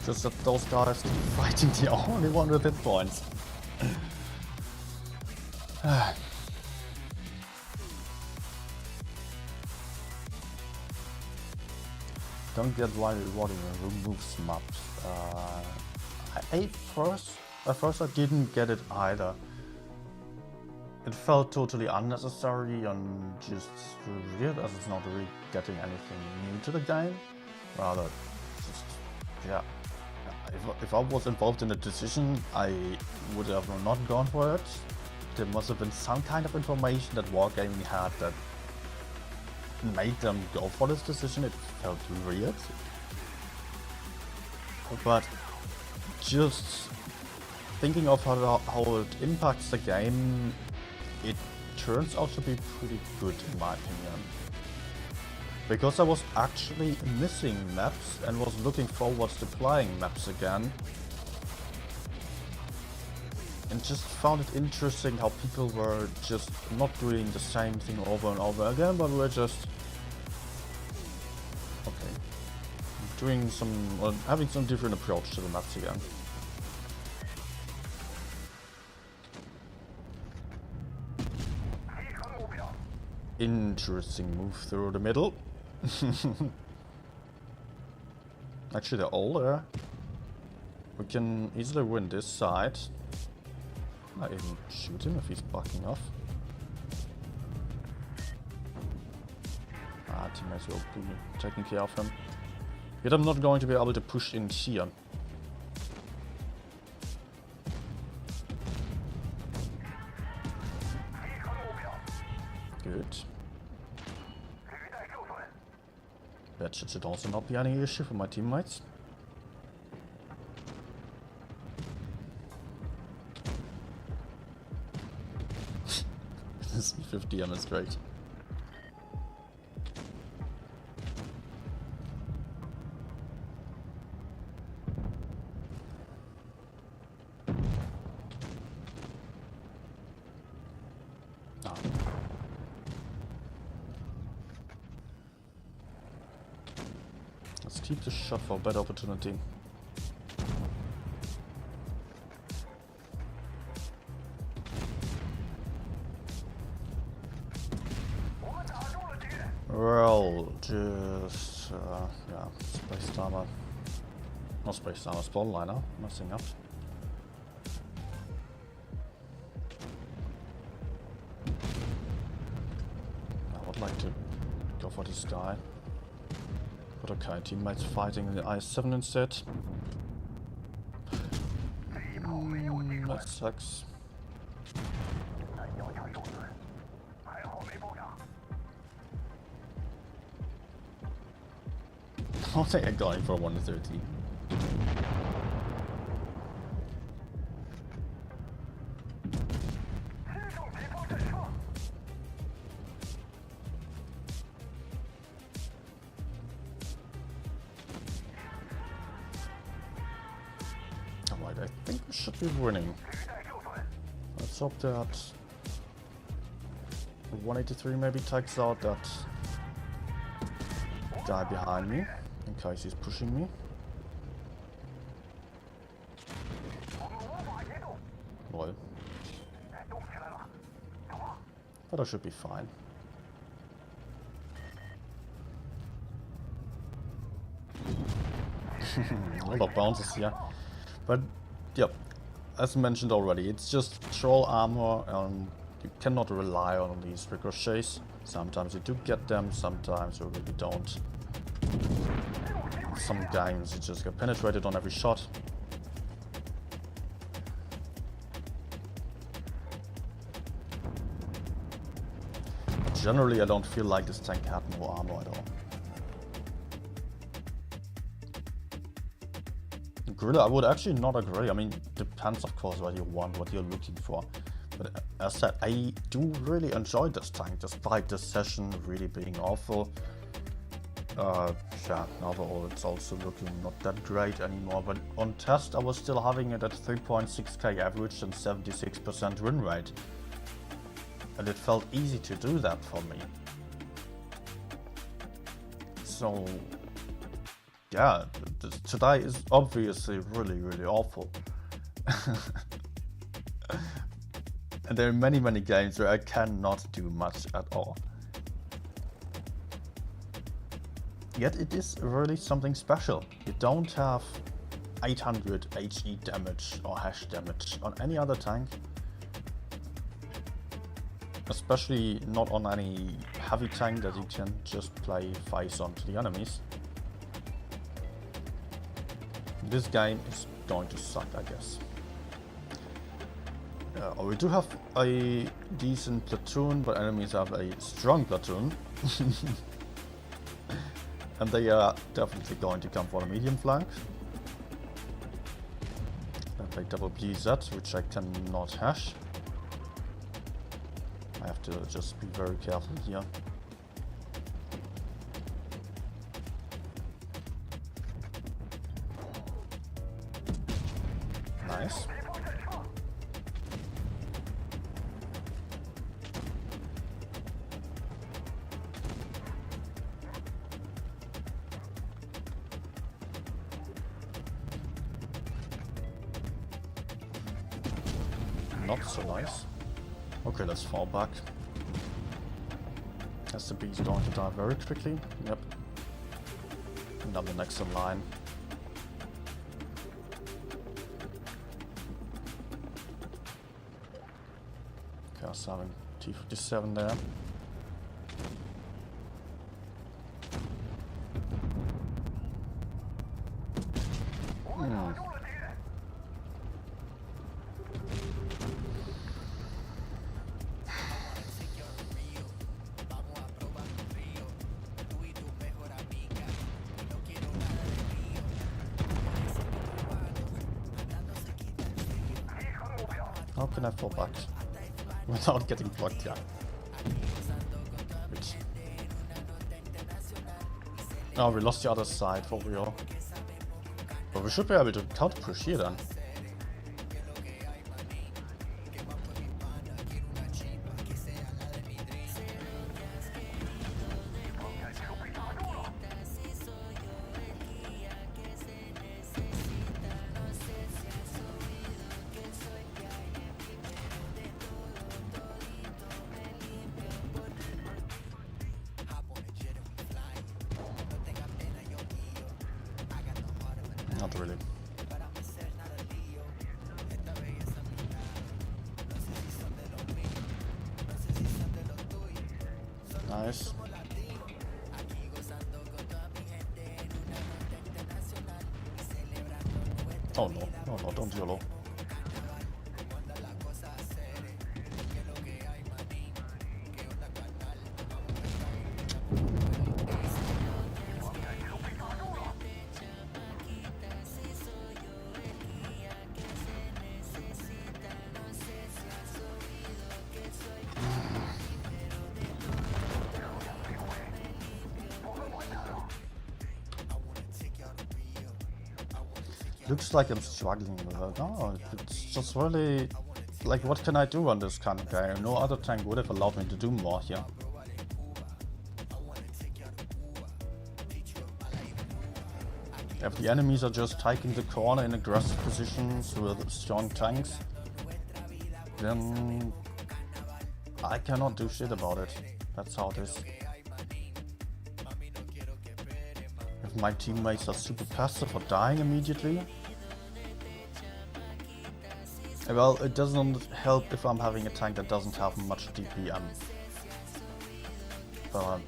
Just that those guys keep fighting the only one with hit points. Don't get why rewarding removes maps. At first I didn't get it either. It felt totally unnecessary and just weird as it's not really getting anything new to the game. Rather, just, yeah. If I was involved in a decision, I would have not gone for it. There must have been some kind of information that Wargaming had that made them go for this decision. It felt weird. But just thinking of how it impacts the game, it turns out to be pretty good in my opinion. Because I was actually missing maps and was looking forward to playing maps again. And just found it interesting how people were just not doing the same thing over and over again, but were just doing some, well, having some different approach to the maps again. Interesting move through the middle. Actually, they're all there. We can easily win this side. I even shoot him if he's backing off. teammates will be taking care of him. Yet I'm not going to be able to push in here. Good. That should also not be any issue for my teammates. This E50M is great. Ah. Let's keep the shot for a better opportunity. Well, just yeah, space timer. Not space timer, spawn liner, messing up. I would like to go for this guy. But okay, teammates fighting in the I-7 instead. That sucks. I'll take a guy for 130. Alright, I think we should be winning. Let's hope that 183 maybe takes out that guy behind me. In case he's pushing me. Well. But I should be fine. A lot of bounces here. But, yep. As mentioned already, it's just troll armor and you cannot rely on these ricochets. Sometimes you do get them, sometimes you really don't. Some games you just get penetrated on every shot. Generally, I don't feel like this tank had no armor at all. Gorilla, I would actually not agree. I mean, depends of course what you want, what you're looking for. But as said, I do really enjoy this tank, despite this session really being awful. Yeah, overall it's also looking not that great anymore, but on test I was still having it at 3.6k average and 76% win rate. And it felt easy to do that for me. So, yeah, today is obviously really awful. And there are many games where I cannot do much at all. Yet it is really something special. You don't have 800 HE damage or HESH damage on any other tank. Especially not on any heavy tank that you can just play face onto the enemies. This game is going to suck, I guess. We do have a decent platoon, but enemies have a strong platoon. And they are definitely going to come for the medium flank. I play double BZ, which I cannot hash. I have to just be very careful here. Nice. Not so nice. Okay, let's fall back. SCB is going to die very quickly. Yep. Now the next in line. Okay, us having T-57 there. How can I fall back without getting blocked? Yeah. Wait. Oh, we lost the other side for real. But we should be able to counter push here then. Not really. Nice. Oh no, no, no, don't YOLO. Looks like I'm struggling with it. No, it's just really... Like, what can I do on this kind of guy? No other tank would have allowed me to do more here. If the enemies are just taking the corner in aggressive positions with strong tanks, then I cannot do shit about it. That's how it is. If my teammates are super passive or dying immediately, well, it doesn't help if I'm having a tank that doesn't have much DPM. Or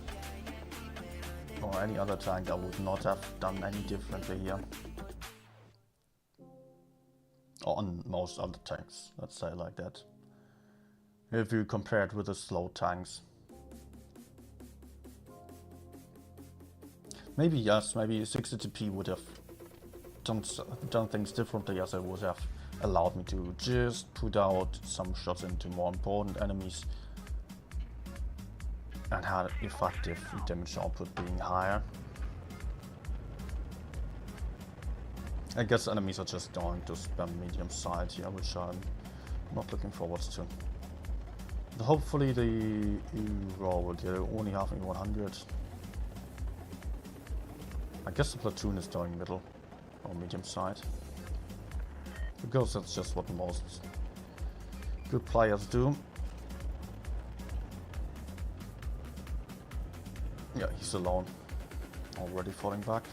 any other tank, I would not have done any differently here. Or on most other tanks, let's say like that. If you compare it with the slow tanks. Maybe yes, maybe 60TP would have done things differently, as I would have allowed me to just put out some shots into more important enemies and had effective damage output being higher. I guess enemies are just going to spam medium side here, which I'm not looking forward to. Hopefully the raw will get only having 100. I guess the platoon is going middle or medium side, because that's just what most good players do. Yeah, he's alone, already falling back.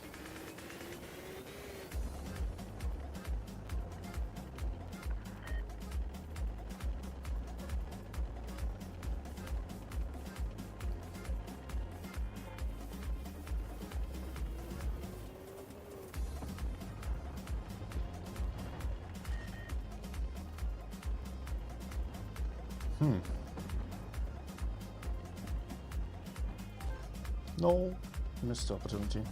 No, missed the opportunity.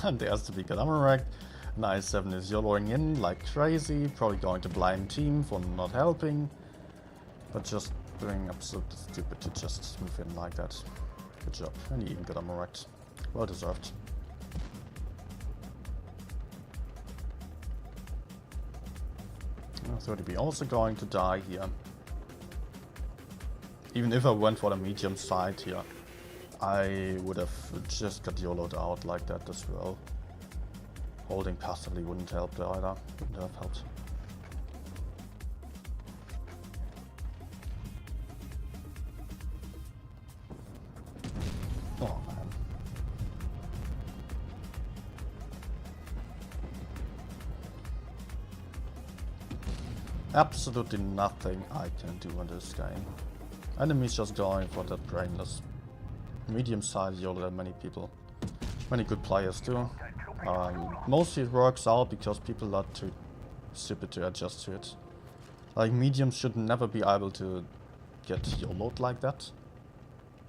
And there's the big Amarak. Nice 7 is YOLOing in like crazy, probably going to blame team for not helping, but just doing absolutely stupid to just move in like that. Good job, and he even got Amarak. Well deserved. 30B also going to die here. Even if I went for the medium side here, I would have just got YOLO'd out like that as well. Holding passively wouldn't help there either. Wouldn't have helped. Oh man. Absolutely nothing I can do in this game. Enemies just going for that brainless medium side YOLO that many people, many good players do. Mostly it works out because people are too stupid to adjust to it. Like, mediums should never be able to get YOLO'd like that.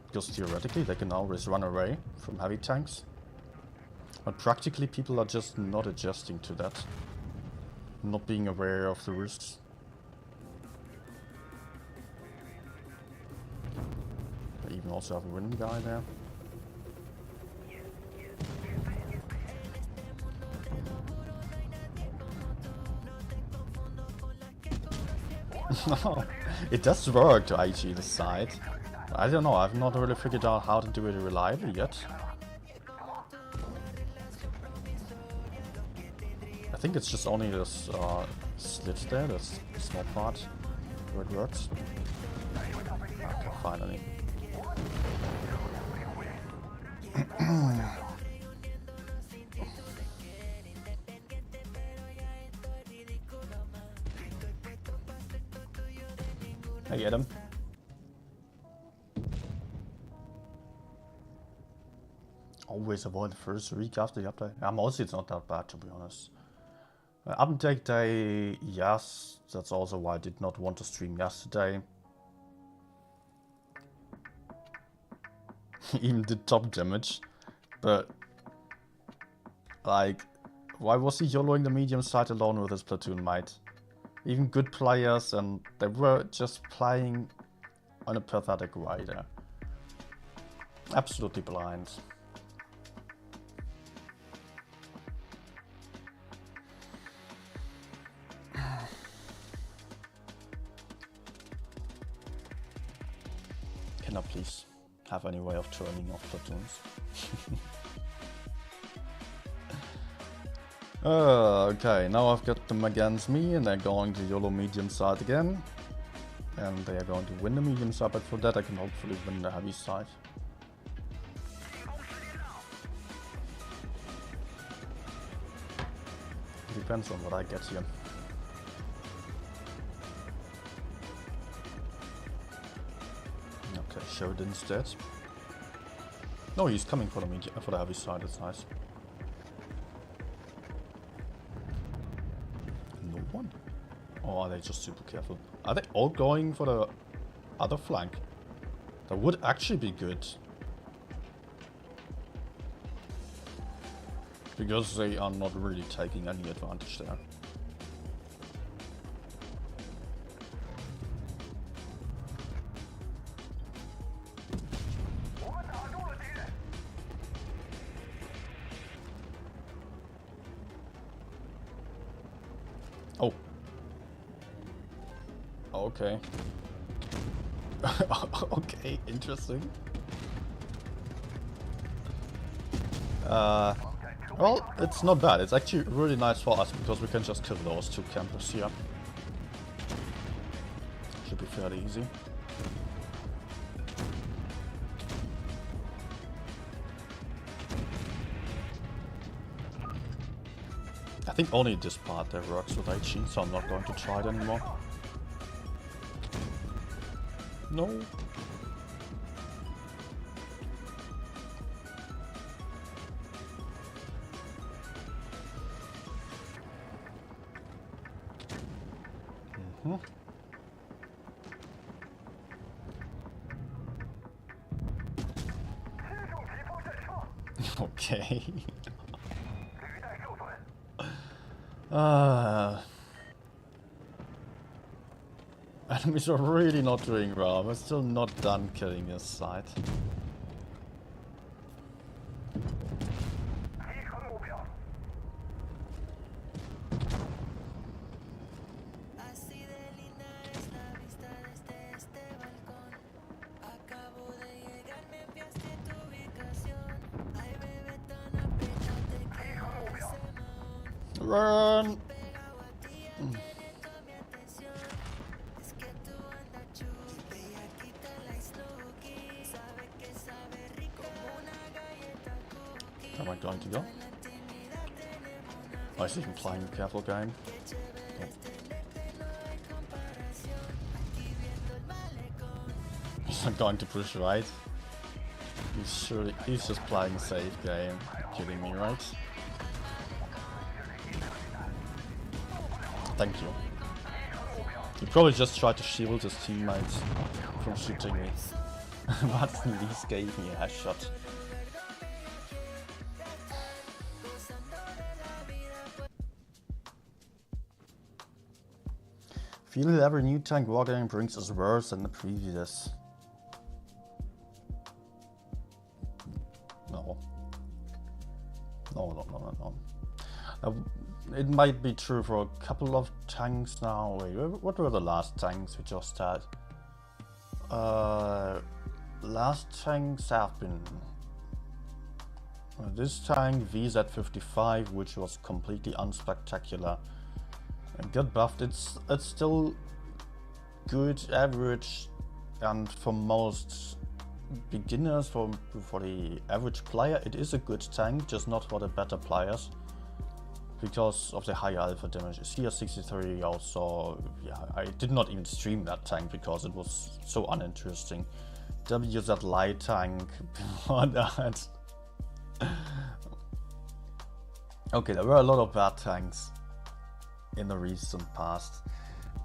Because theoretically they can always run away from heavy tanks. But practically people are just not adjusting to that. Not being aware of the risks. They even also have a wind guy there. It does work to IG the side. I don't know, I've not really figured out how to do it reliably yet. I think it's just only this slit there, this small part, where it works. Okay, finally. I get him. Always avoid the first week after the update. Yeah, mostly it's not that bad, to be honest. Update day, yes. That's also why I did not want to stream yesterday. Even did top damage. But, like, why was he YOLOing the medium side alone with his platoon mate? Even good players, and they were just playing on a pathetic way there. Absolutely blind. Can I please have any way of turning off platoons? Okay, now I've got them against me and they're going to YOLO medium side again. And they are going to win the medium side, but for that I can hopefully win the heavy side. Depends on what I get here. Okay, Sheridan's dead. No, he's coming for the medium, for the heavy side, that's nice. No one. Oh, are they just super careful? Are they all going for the other flank? That would actually be good. Because they are not really taking any advantage there. Oh. Okay. Okay, interesting. Well, it's not bad. It's actually really nice for us because we can just kill those two campers here. Should be fairly easy. I think only this part there works with HE, so I'm not going to try it anymore. No. Okay. Enemies are really not doing well. We're still not done killing this side. Run! Am I going to go? Oh, he's even playing a careful game. Oh. He's not going to push right. He's just playing a safe game. Kidding me, right? Thank you. He probably just tried to shield his teammates from shooting me. But at least gave me a headshot. Feel that every new tank wargame brings us worse than the previous. No. No. It might be true for a couple of tanks now. Wait, what were the last tanks we just had? Last tanks have been this tank, BZ-75, which was completely unspectacular and got buffed. It's still good, average, and for most beginners, for the average player, it is a good tank, just not for the better players because of the high alpha damage. CS63 also, yeah, I did not even stream that tank because it was so uninteresting. WZ light tank before that. Okay, there were a lot of bad tanks in the recent past,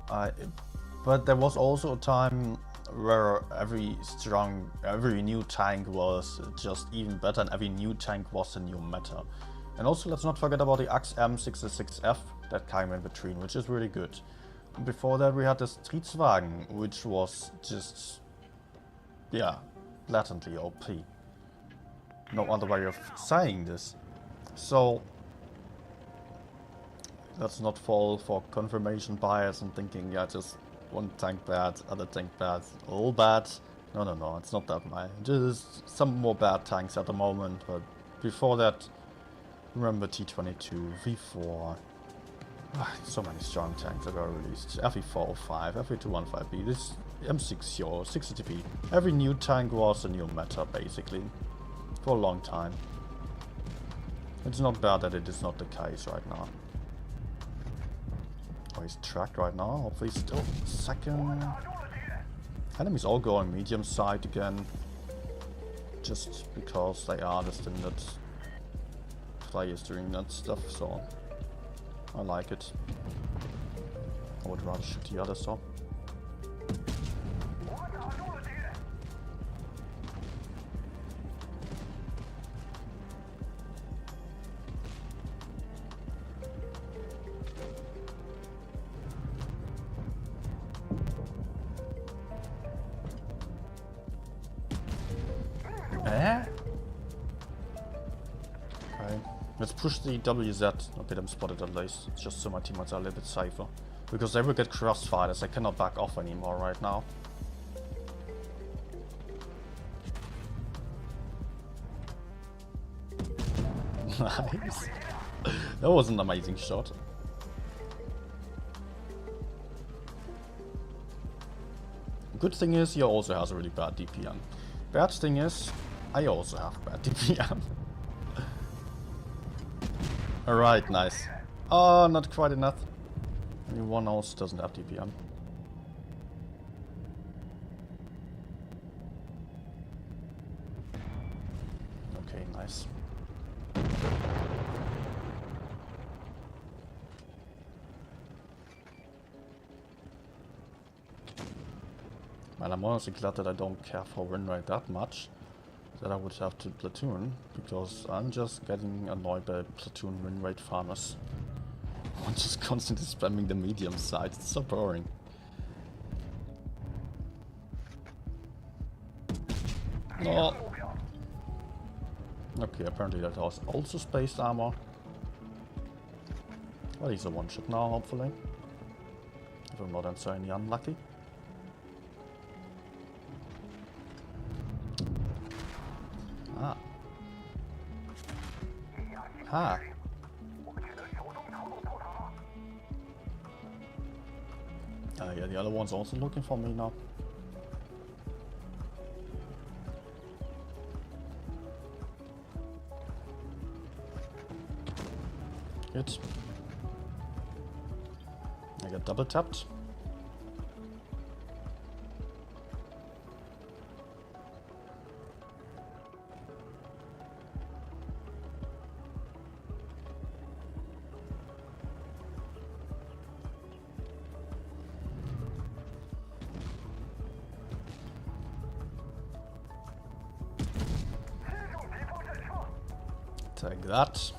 but there was also a time where every new tank was just even better, and every new tank was a new meta. And also, let's not forget about the XM66F that came in between, which is really good. And before that, we had the Streetswagen, which was just, yeah, blatantly OP. No other way of saying this. So let's not fall for confirmation bias and thinking, yeah, just one tank bad, other tank bad, all bad. No, it's not that much. Just some more bad tanks at the moment, but before that, remember T22, V4, so many strong tanks that were released. FE405, FE215B, this M60, 60TP. Every new tank was a new meta, basically, for a long time. It's not bad that it is not the case right now. Oh, he's tracked right now, hopefully still second. Enemies all go on medium side again, just because they are the standard players doing that stuff, so I like it. I would rather shoot the other so. Okay, let's push the WZ. Not get them spotted at least, just so my teammates are a little bit safer. Because they will get crossfired as I cannot back off anymore right now. Nice. That was an amazing shot. Good thing is, he also has a really bad DPM. Bad thing is, I also have bad DPM. Alright, nice. Oh, not quite enough. Only one else doesn't have DPM. Okay, nice. Well, I'm honestly glad that I don't care for win rate that much, that I would have to platoon, because I'm just getting annoyed by platoon win rate farmers. I'm just constantly spamming the medium side, it's so boring. No. Okay, apparently that was also spaced armor. Well, he's a one-shot now, hopefully. If I'm not insanely unlucky. Ah. Ah. Yeah, the other one's also looking for me now. Good. I got double tapped. Take that.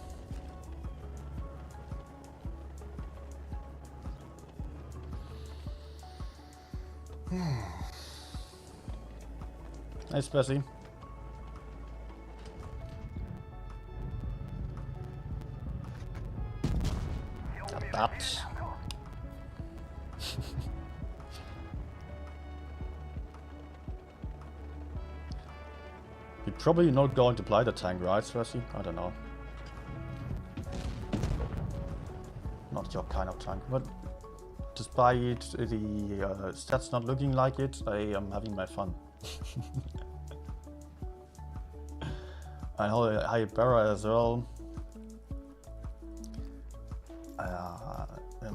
Nice, Bessie. Got that. You're probably not going to play the tank, right, Bessie? I don't know. Not your kind of tank, but despite the stats not looking like it, I am having my fun. I know high Barra as well.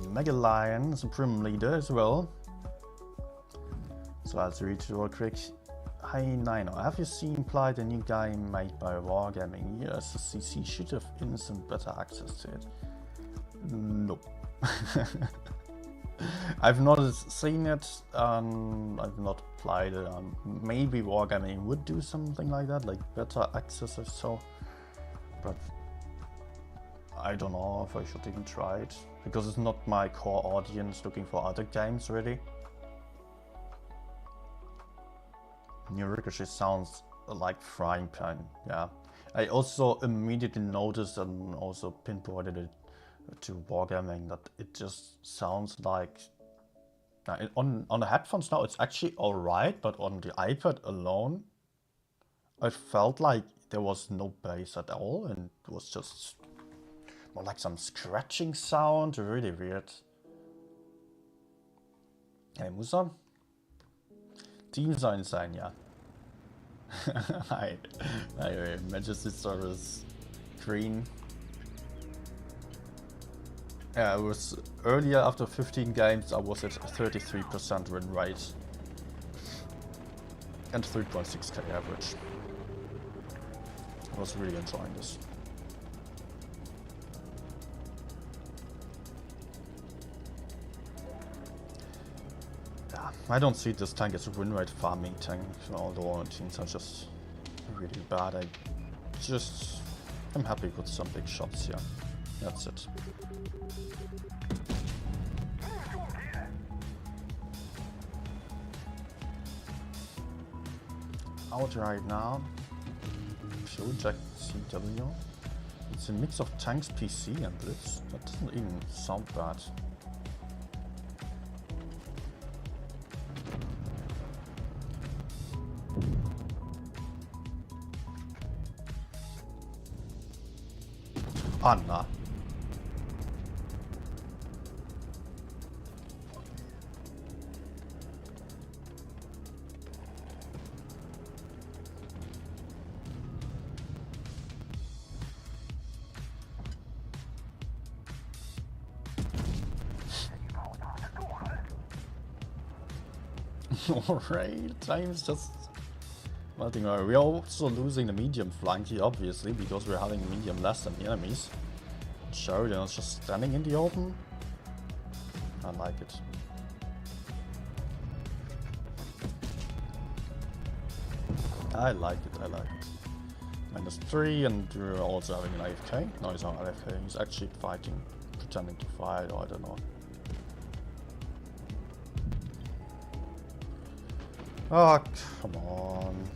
Mega Lion, Supreme Leader as well. So let's read real quick. Hi Nino, have you seen Ply, the new game made by Wargaming? Yes, the CC should have instant better access to it. Nope. I've not seen it, I've not played it. Maybe Wargaming would do something like that, like better access or so. But I don't know if I should even try it, because it's not my core audience looking for other games really. New Ricochet sounds like frying pan, yeah. I also immediately noticed and also pinpointed it to Wargaming that it just sounds like... on the headphones now it's actually alright, but on the iPad alone I felt like there was no bass at all and it was just more like some scratching sound, really weird. Hey Musa? Team sein, ja. Hi, Majesty Service Green. Yeah, it was earlier after 15 games I was at 33% win rate and 3.6k average. I was really enjoying this. Yeah, I don't see this tank as a win rate farming tank, although teams are just really bad. I'm happy with some big shots here. That's it. Out right now. Fuel Jack CW. It's a mix of tanks, PC and Blitz. That doesn't even sound bad. Anna. Alright, time is just melting away. We're also losing the medium flank here, obviously, because we're having medium less than the enemies. Sheridan is just standing in the open. I like it. I like it, I like it. -3, and we're also having an AFK. No, he's not AFK, he's actually fighting, pretending to fight, or I don't know. Oh, come on.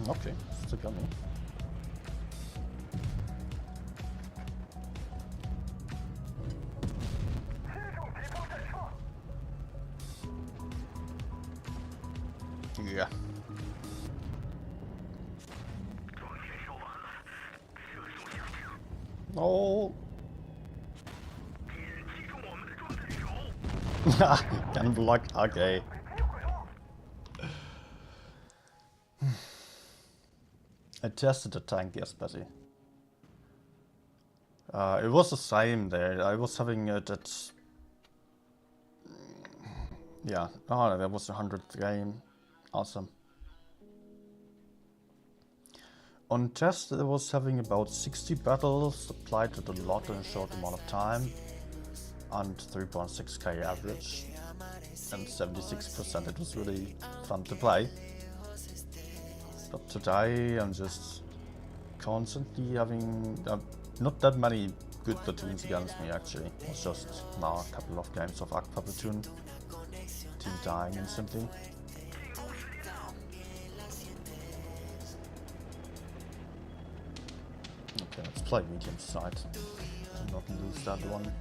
Okay, still got me. Yeah. Oh. Can block. Okay. I tested the tank yesterday. It was the same there. I was having it at... Yeah, oh, that was the 100th game. Awesome. On test, it was having about 60 battles, applied it a lot in a short amount of time, and 3.6k average, and 76%. It was really fun to play. But today I'm just constantly having not that many good platoons against me actually. It was just now a couple of games of Aqua platoon, team dying instantly. Okay, let's play medium side. Do not lose that one.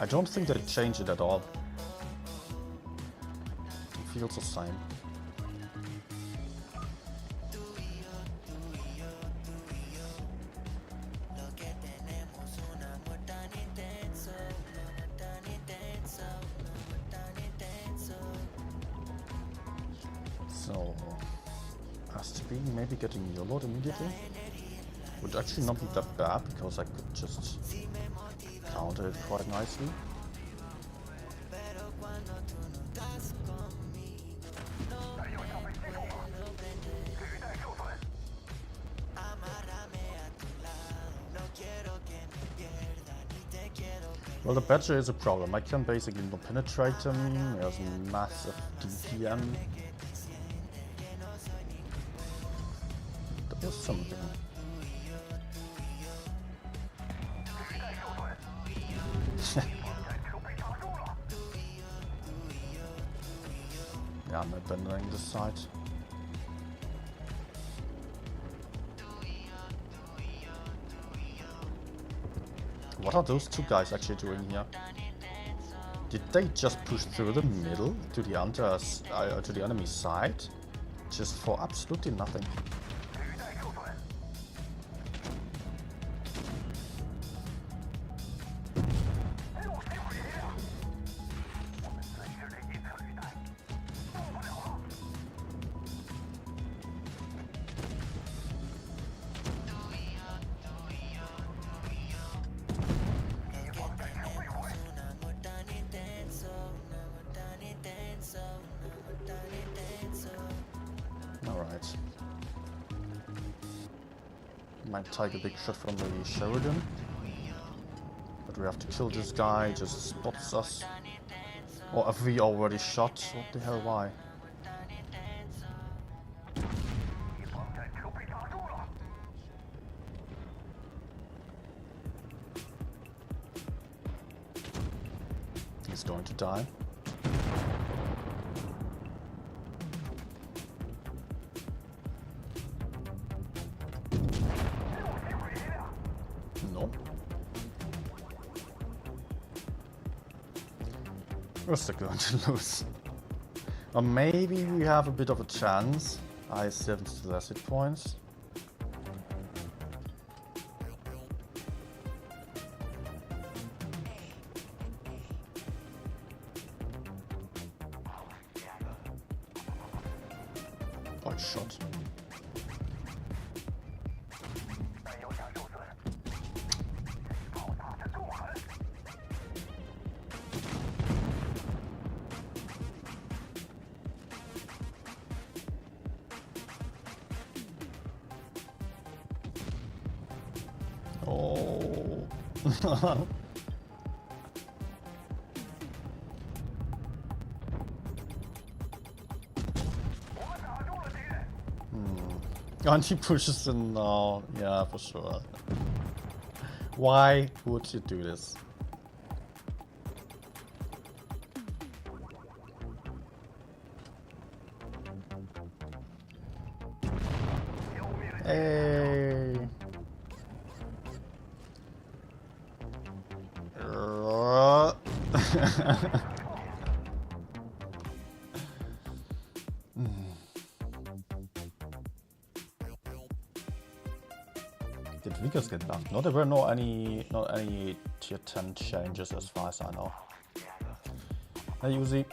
I don't think they changed it at all. It feels the same. So, as to be maybe getting YOLO'd immediately would actually not be that bad because I could just counter it quite nicely. Well, the badger is a problem. I can basically not penetrate him. He has a massive DPM. That was something. Yeah, I'm abandoning this side. What are those two guys actually doing here? Did they just push through the middle to the enemy side? Just for absolutely nothing. Alright. Might take a big shot from the Sheridan. But we have to kill this guy, just spots us. Or have we already shot? What the hell, why? He's going to die. No. We're still going to lose. Or maybe we have a bit of a chance. I have 7 hit points. Oh, shot. Oh. And he pushes in now. Yeah, for sure. Why would you do this? Hey. Did Vickers get buffed? No, there were not any tier 10 changes as far as I know. Hey Uzi.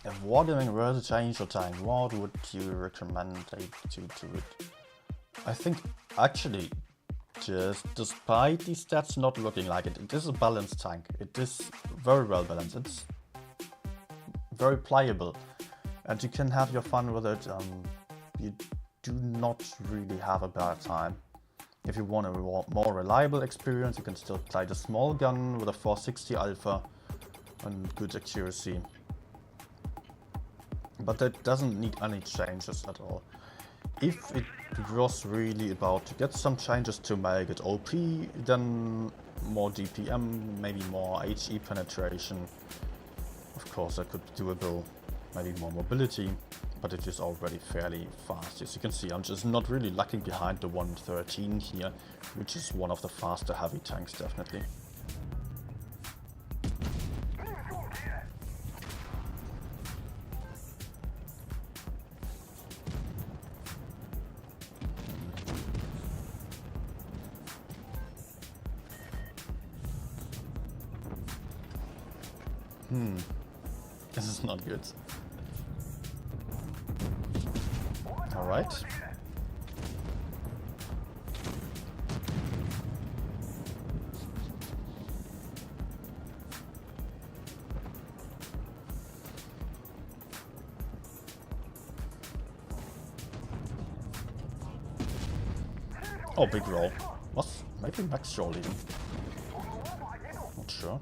If Wargaming were to change your tank, what would you recommend to do it? I think actually notice, despite these stats not looking like it, it is a balanced tank. It is very well balanced. It's very pliable, and you can have your fun with it. You do not really have a bad time. If you want a more reliable experience, you can still play the small gun with a 460 alpha and good accuracy. But that doesn't need any changes at all. If it was really about to get some changes to make it OP, then more DPM, maybe more HE penetration. Of course that could be doable, maybe more mobility, but it is already fairly fast. As you can see, I'm just not really lagging behind the 113 here, which is one of the faster heavy tanks, definitely. This is not good. Alright. Oh, big roll. Was maybe max roll even. Not sure.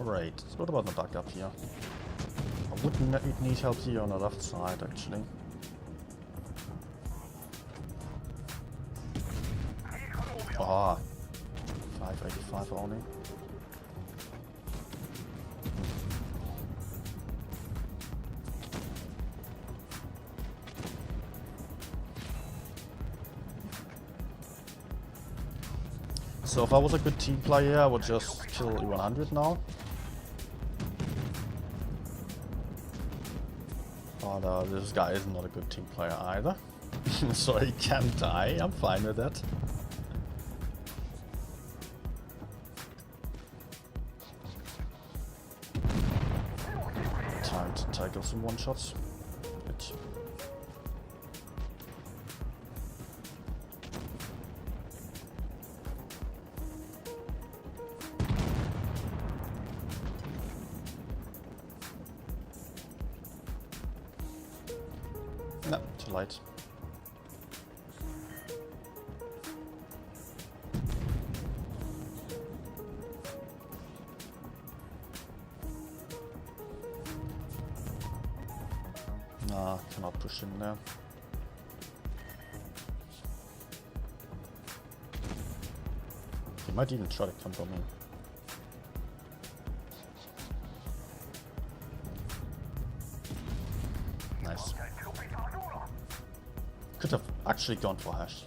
Alright, so what about the backup here? I would need help here on the left side, actually. Ah, 585 only. So if I was a good team player, I would just kill E100 now. But this guy is not a good team player either. So he can die, I'm fine with that. Time to tackle some one-shots. Good. No, too late. Nah, cannot push in there. He might even try to combo me. Nice. Could have actually gone for HESH.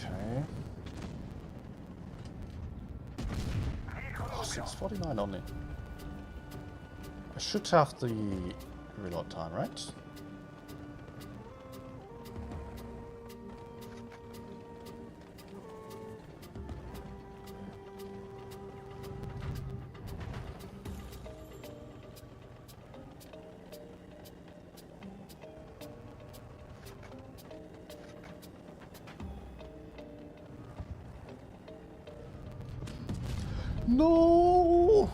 Okay. Oh, 649 only. I should have the reload time, right? No!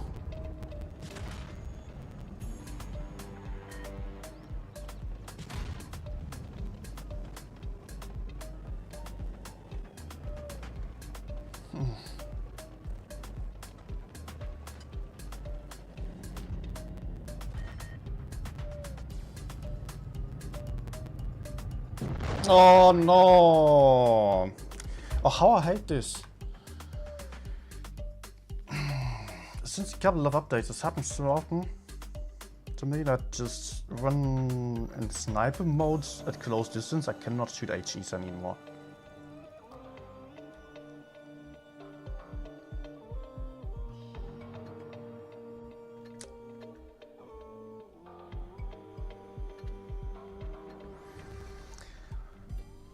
Oh no! Oh, how I hate this. since a couple of updates, this happens so often to me that just when in sniper modes at close distance, I cannot shoot HEs anymore.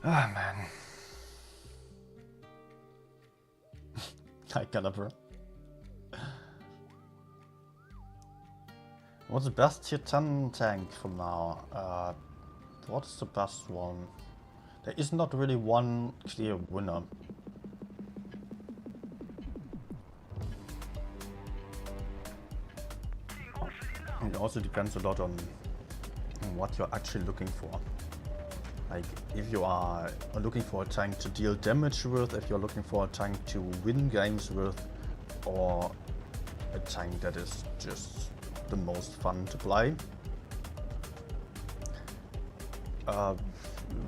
Ah, man. High caliber. What's the best tier 10 tank from now? What's the best one? There is not really one clear winner. It also depends a lot on what you're actually looking for. Like, if you are looking for a tank to deal damage with, if you're looking for a tank to win games with, or a tank that is just the most fun to play.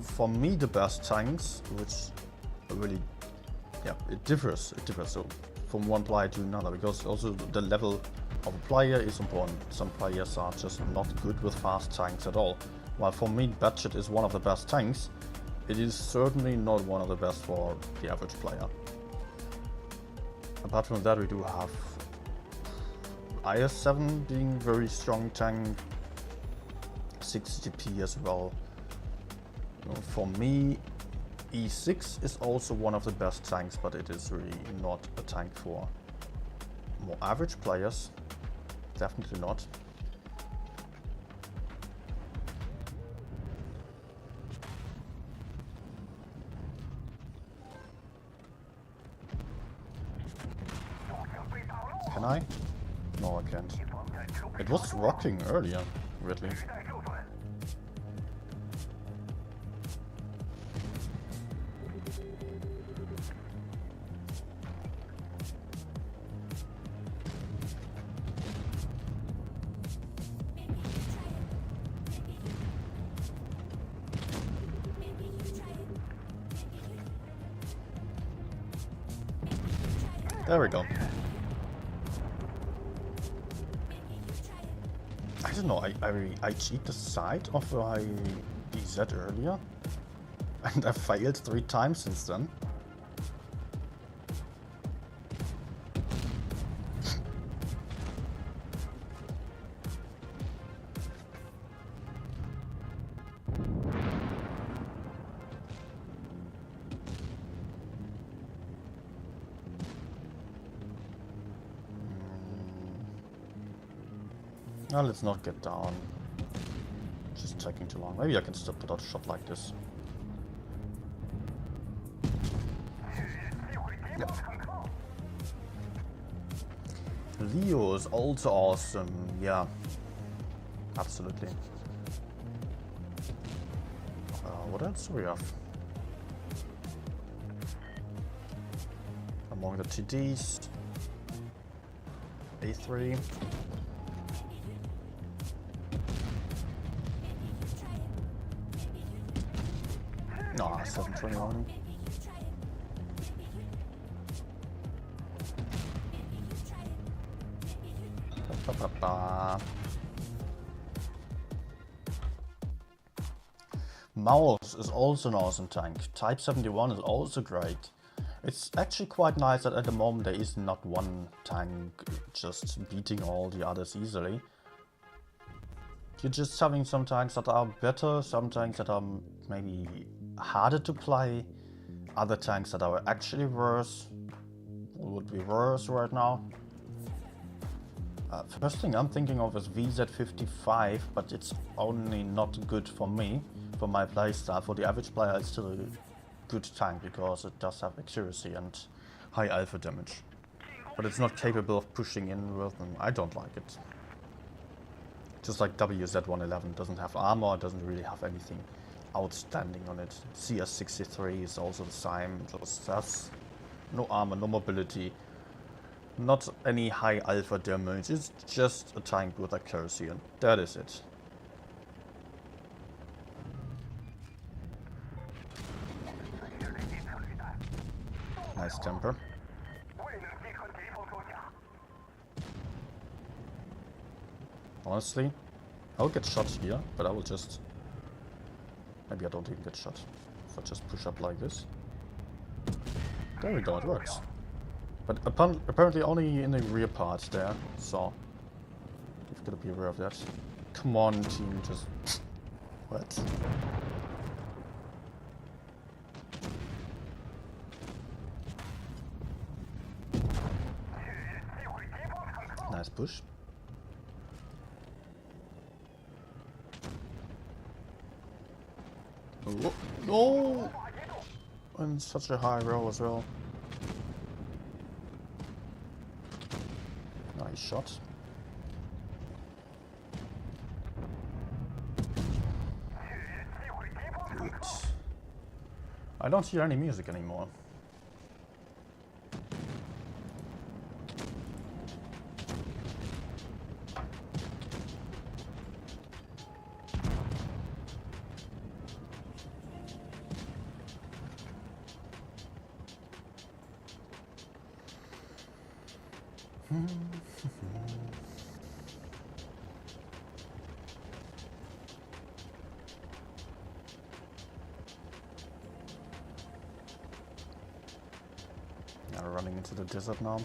For me, the best tanks, which really, yeah, it differs. So from one player to another, because also the level of a player is important. Some players are just not good with fast tanks at all. While for me, Budget is one of the best tanks, it is certainly not one of the best for the average player. Apart from that, we do have IS-7 being a very strong tank, 60p as well. For me, E6 is also one of the best tanks, but it is really not a tank for more average players. Definitely not. Can I? No, I can't. It was rocking earlier, weirdly. There we go. I don't know, I cheated the side of my BZ earlier, and I failed 3 times since then. Now let's not get down. Just taking too long. Maybe I can still put out a shot like this. Yep. Leo is also awesome. Yeah, absolutely. What else do we have? Among the TDs, A3. No, 721. Mouse is also an awesome tank. Type 71 is also great. It's actually quite nice that at the moment there is not one tank just beating all the others easily. You're just having some tanks that are better, some tanks that are maybe harder to play, other tanks that are actually worse, would be worse right now. First thing I'm thinking of is BZ-75, but it's only not good for me, for my playstyle. For the average player it's still a good tank because it does have accuracy and high alpha damage. But it's not capable of pushing in with them. I don't like it. Just like WZ-111 doesn't have armor, doesn't really have anything outstanding on it. CS-63 is also the same, just has no armor, no mobility, not any high alpha damage, it's just a tank with accuracy, and that is it. Nice temper. Honestly, I'll get shot here, but I will just... Maybe I don't even get shot. If I just push up like this. There we go, it works. But apparently only in the rear part there, so... You've got to be aware of that. Come on, team, just... What? Nice push. Oh, no! And such a high roll as well. Nice shot. Good. I don't hear any music anymore. Now we're running into the desert now.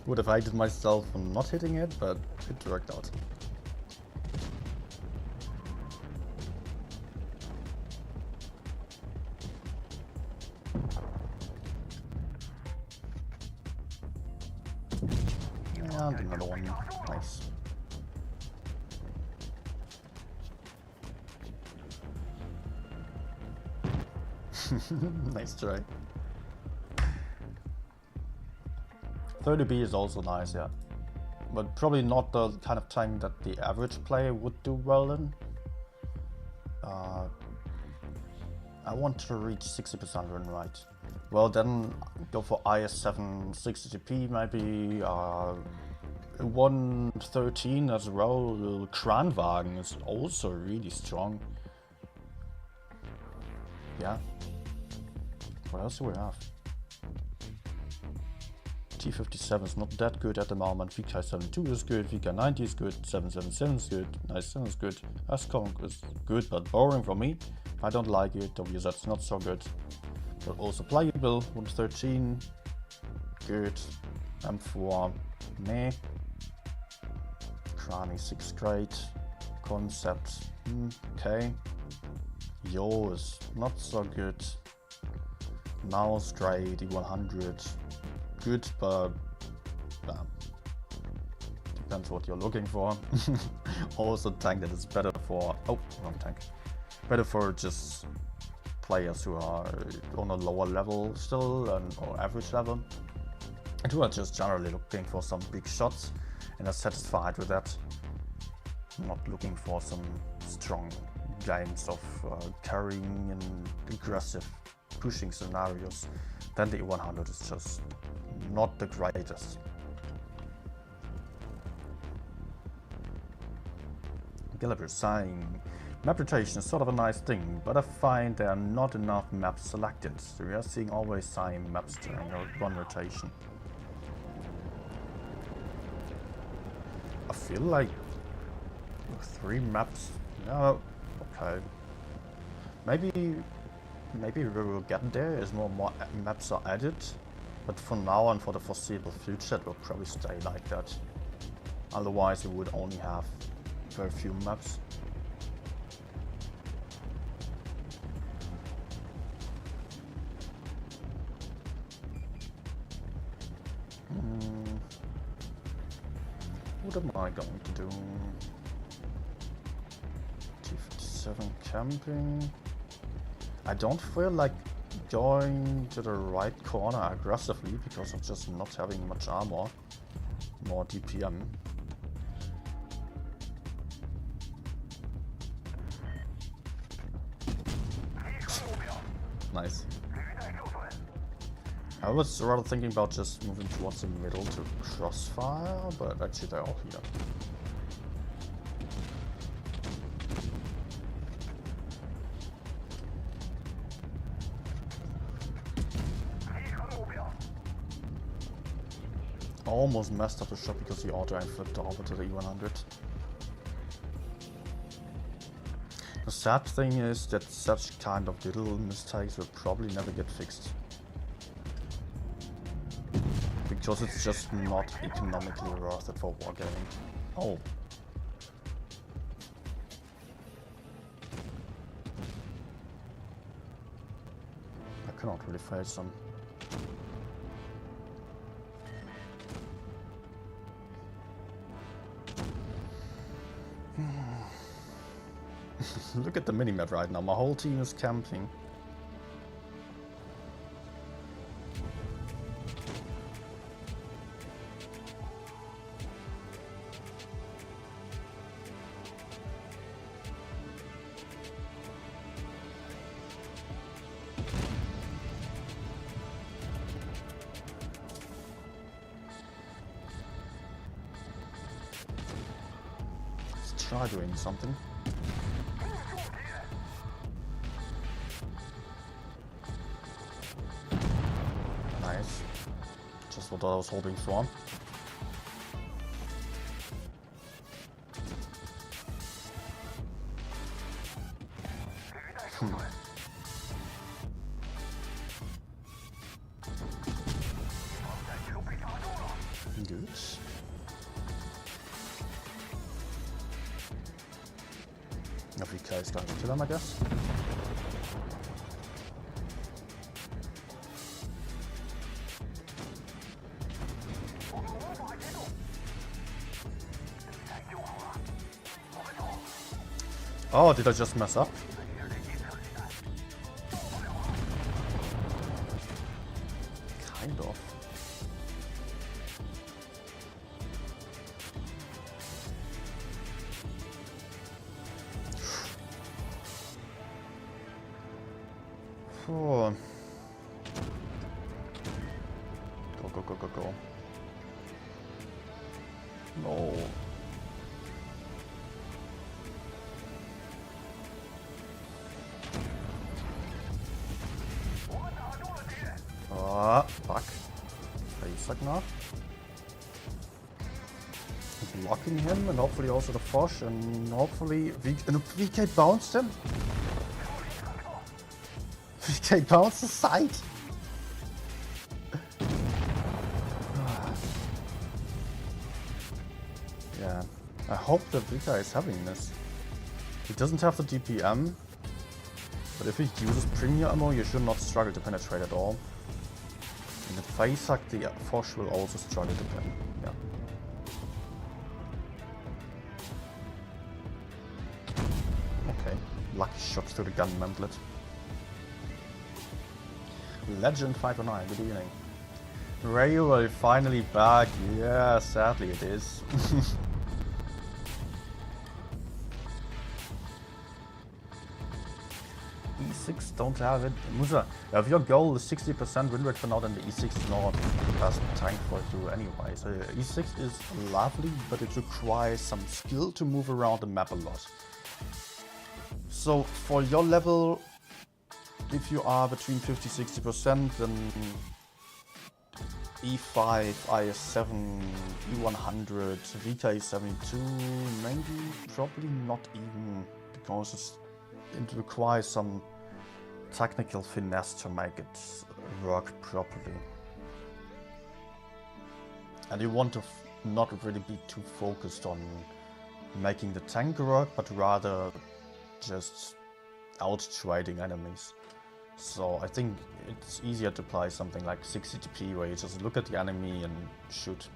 Would have hated myself for not hitting it, but it worked out. And another one. Nice. Nice try. 30B is also nice, yeah. But probably not the kind of time that the average player would do well in. I want to reach 60% run rate. Well, then go for IS-7 60GP, maybe 113 as well. Kranwagen is also really strong. Yeah. What else do we have? T57 is not that good at the moment. VK72 is good, VK90 is good, 777 is good, Nice 7 is good, S-Conk is good but boring for me. I don't like it, WZ not so good. But also playable, 113, good, M4, meh. Crani 6 great, Concept, okay. Yo is not so good. Mouse great, E100, good, but depends what you're looking for. Also tank that is better for, oh, wrong tank. Better for just players who are on a lower level still, or average level, and who are just generally looking for some big shots and are satisfied with that. Not looking for some strong games of carrying and aggressive pushing scenarios. Then the E100 is just not the greatest. Gallagher saying, map rotation is sort of a nice thing, but I find there are not enough maps selected. So we are seeing always same maps during one rotation. I feel like 3 maps, yeah, okay. Maybe we will get there as more maps are added, but for now and for the foreseeable future it will probably stay like that. Otherwise we would only have very few maps. What am I going to do? T57 camping. I don't feel like going to the right corner aggressively because of just not having much armor. More DPM. Nice. I was rather thinking about just moving towards the middle to crossfire, but actually they're all here. almost messed up the shot because the auto-aim flipped over to the E100. The sad thing is that such kind of little mistakes will probably never get fixed. Because it's just not economically worth it for wargaming. Oh. I cannot really face them. Look at the minimap right now. My whole team is camping. Let's try doing something. Nice. Just what I was hoping for. Good. VK is going to kill him, I guess. Oh, did I just mess up? Kind of. Oh. Go, go, go, go, go. No. Ah, fuck. Face now. Blocking him and hopefully also the Fosh and hopefully VK bounced him. VK bounced the side. Yeah, I hope that VK is having this. He doesn't have the DPM, but if he uses premium ammo, you should not struggle to penetrate at all. And the face hack, the Fosh will also struggle to pen. Yeah. Okay, lucky shot through the gun mantlet. Legend 509, good evening. Railway finally back. Yeah, sadly it is. E6 don't have it. Musa, if your goal is 60% win rate for now, then the E6 is not the best tank for you anyway. So E6 is lovely, but it requires some skill to move around the map a lot. So for your level, if you are between 50-60%, then E5, IS7, E100, VK72, maybe, probably not even, because it requires some technical finesse to make it work properly. And you want to not really be too focused on making the tank work, but rather just out-trading enemies. So I think it's easier to play something like 60TP where you just look at the enemy and shoot.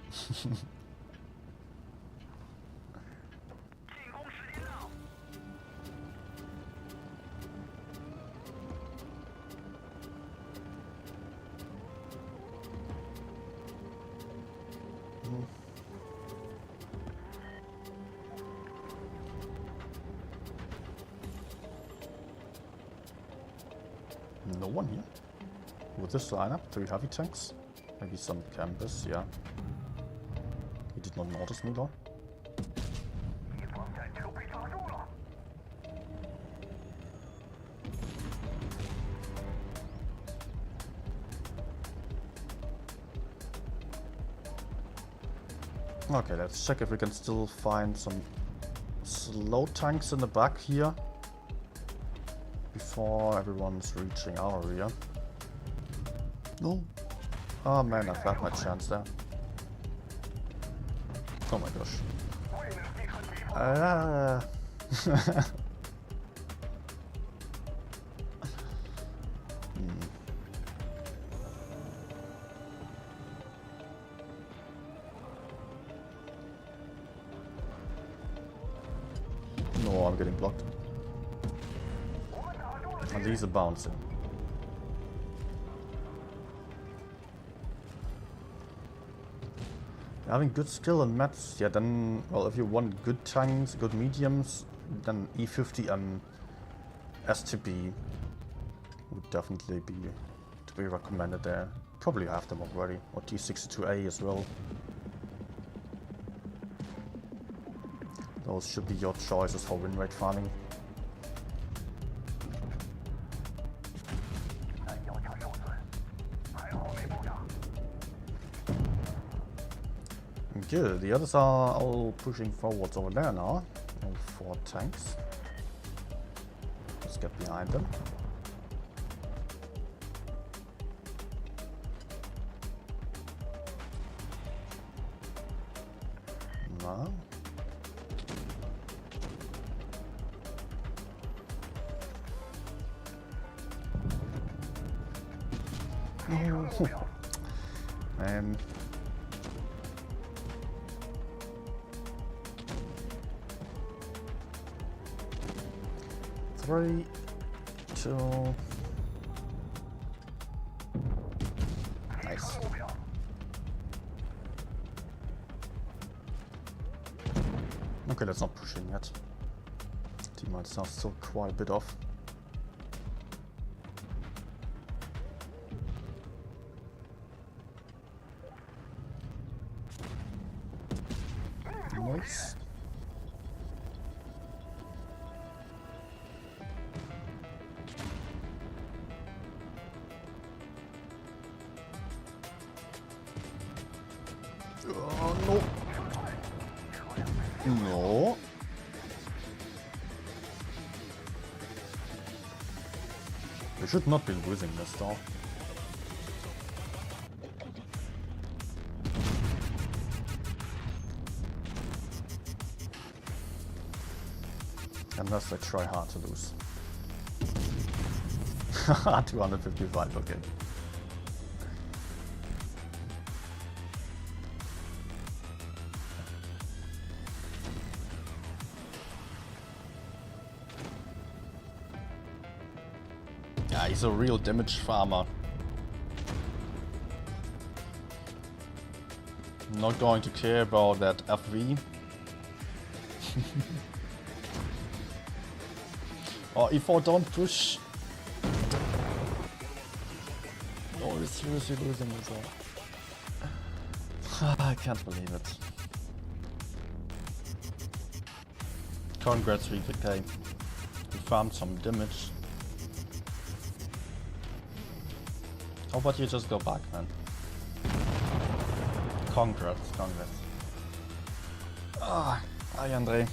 No one here. With this lineup, 3 heavy tanks, maybe some campers, yeah. He did not notice me though. Okay, let's check if we can still find some slow tanks in the back here before everyone's reaching our area. No. Oh man, I've had my chance there. Oh my gosh. No, I'm getting blocked. And these are bouncing. Having good skill on mats, yeah, then, well, if you want good tanks, good mediums, then E50 and STB would definitely be to be recommended there. Probably have them already, or T62A as well. Those should be your choices for win rate farming. Good, the others are all pushing forwards over there now. All 4 tanks. Let's get behind them. No. Man. Three, 2. Nice. Okay, that's not pushing yet. Teammates are still quite a bit off. Nice. Oh no. No. We should not be losing this though. Unless I try hard to lose. 255, okay. Yeah, he's a real damage farmer. Not going to care about that FV. Or if I don't push. Oh, we're seriously losing this all. I can't believe it. Congrats, VPK. You farmed some damage. How about you just go back, man? Congrats, congrats. Ah, hi, Andre.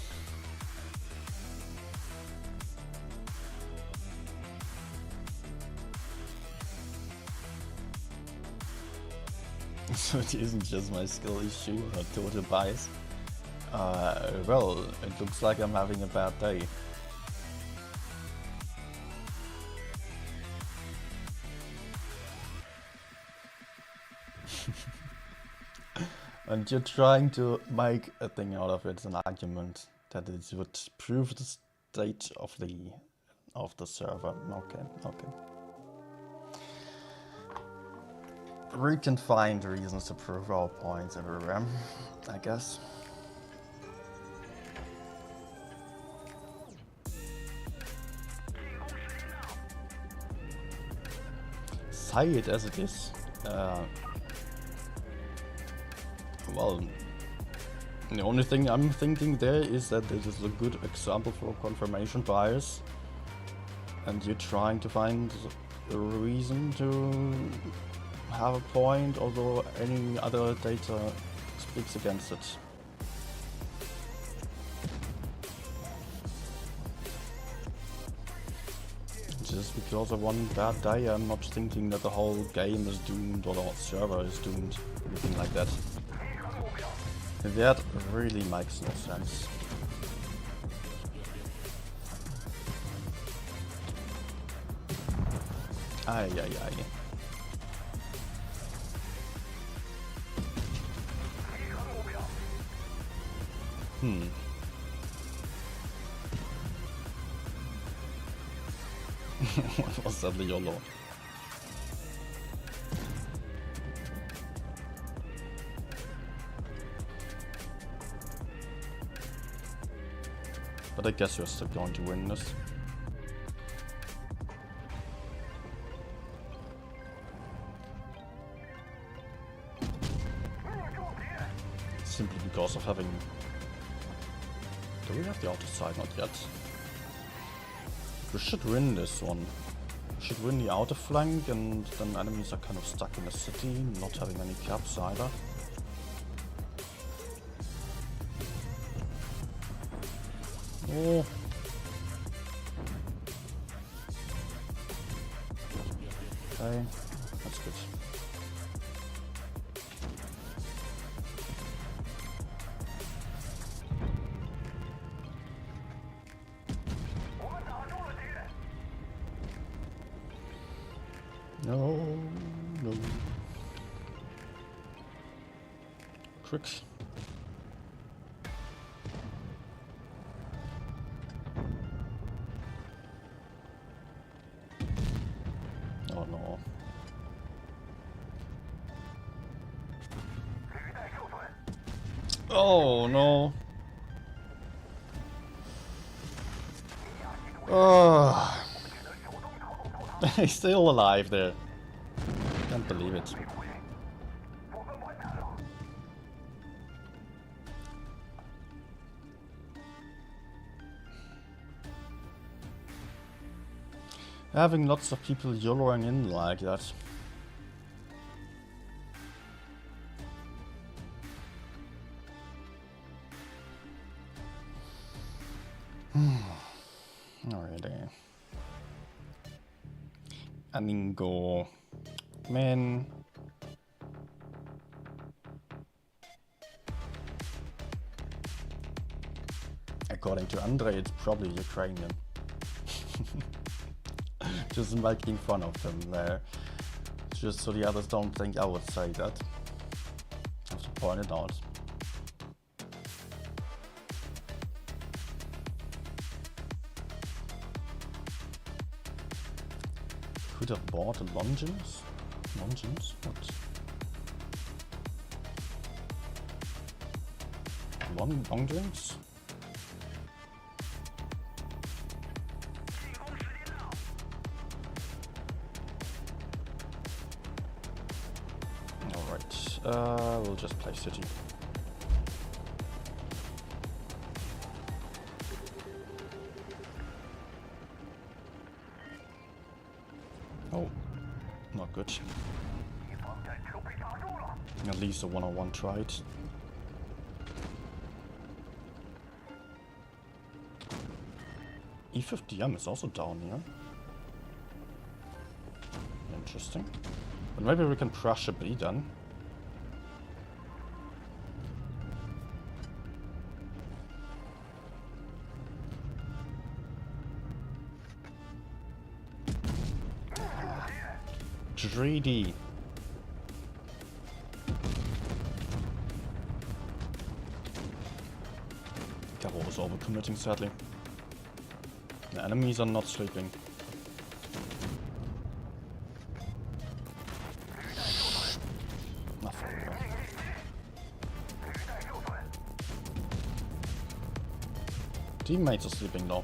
So it isn't just my skill issue or total bias. Well, it looks like I'm having a bad day. And you're trying to make a thing out of it, an argument that it would prove the state of the server. Okay, okay. We can find reasons to prove our points everywhere, I guess. Say it as it is. Well, the only thing I'm thinking there is that it is a good example for confirmation bias, and you're trying to find a reason to have a point, although any other data speaks against it. this because of one bad day. I'm not thinking that the whole game is doomed or the whole server is doomed, anything like that. That really makes no sense. Ay, ay, ay. What was that, the YOLO? But I guess you're still going to win this. Simply because of having... Do we have the outer side? Not yet. We should win this one. We should win the outer flank, and then enemies are kind of stuck in the city, not having any caps either. Oh. Okay, that's good. No, no. Tricks. Oh no. Oh no. Oh. He's still alive there. Can't believe it. Having lots of people YOLOing in like that. Alrighty. Amingo. Man. According to Andre, it's probably Ukrainian. Just making fun of him there. Just so the others don't think I would say that. I have to point it out. Could have bought a Longines? Longines? What? Long drinks? Alright, we'll just play City. Oh, not good. At least a 1-on-1 tried. E50M is also down here. Interesting. But maybe we can crush a B then. Greedy. Caro is overcommitting, sadly. The enemies are not sleeping. Nothing. Teammates are sleeping though.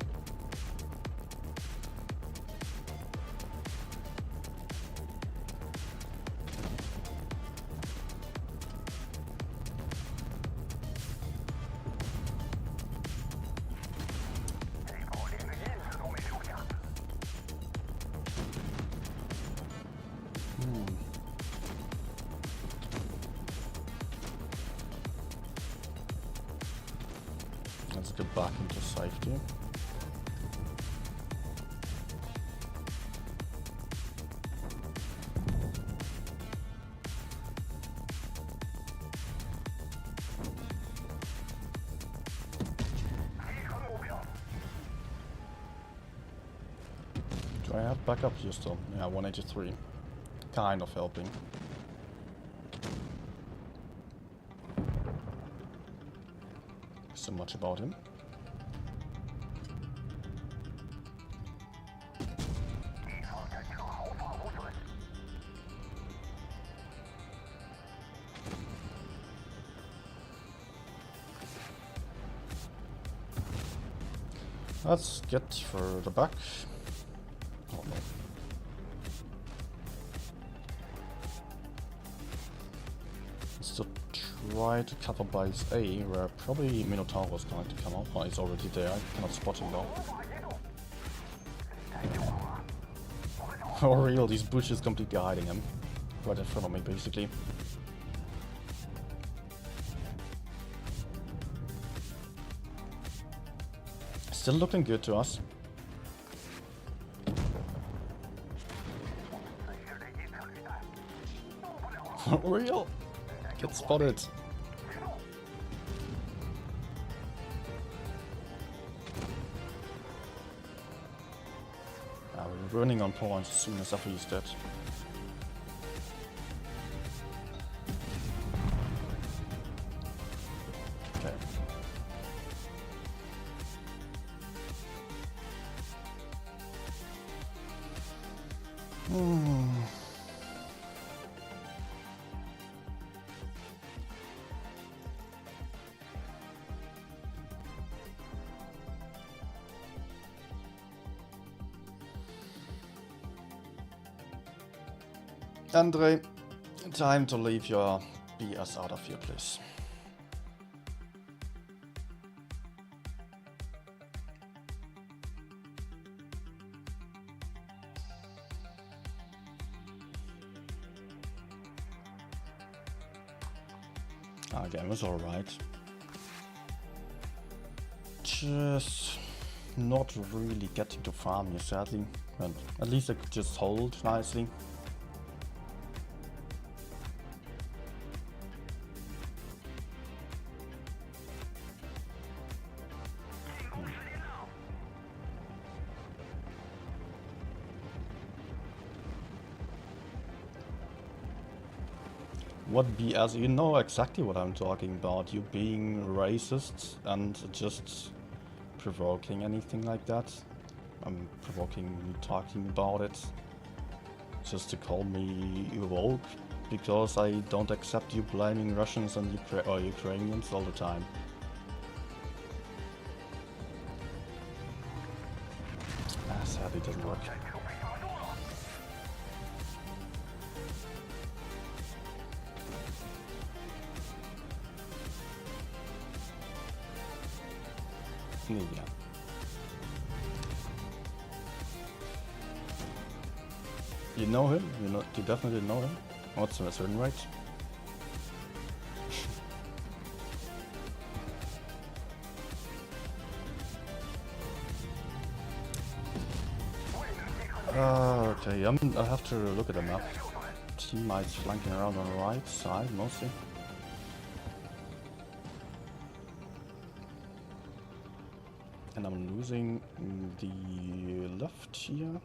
Let's get back into safety. Do I have backup here still? Yeah, 183. Kind of helping. So much about him. Let's get further back. Oh no. Let's just try to cover base A, where probably Minotaur is going to come up. Oh, he's already there. I cannot spot him though. For real, these bushes completely hiding him. Right in front of me, basically. Still looking good to us. For real? Get spotted. We're running on points as soon as Effie is dead. Okay. Andre, time to leave your BS out of here, please. Our game was alright. Just not really getting to farm here, sadly. But at least I could just hold nicely. What BS? You know exactly what I'm talking about. You being racist and just provoking anything like that. I'm provoking you talking about it. Just to call me woke because I don't accept you blaming Russians and Ukrainians all the time. Sadly it doesn't work. Yeah. You know him? You definitely know him? What's a certain right? Okay, I have to look at the map. Teammates flanking around on the right side mostly. And I'm losing the left here.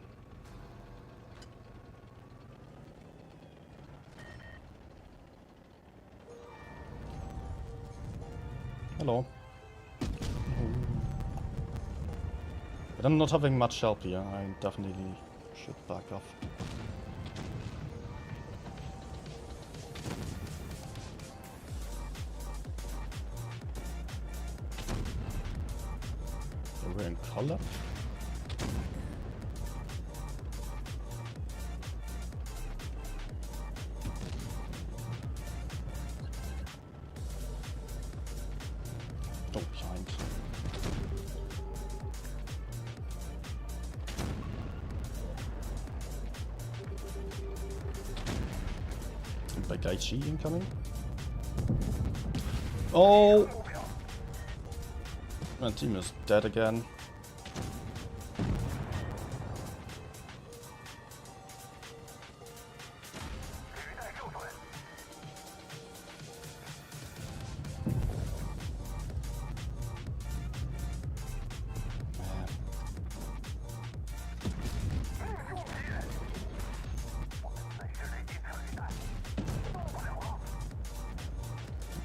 Hello. But I'm not having much help here. I definitely should back off. We're in color. Don't behind. Bagaichi incoming. Oh! My team is dead again.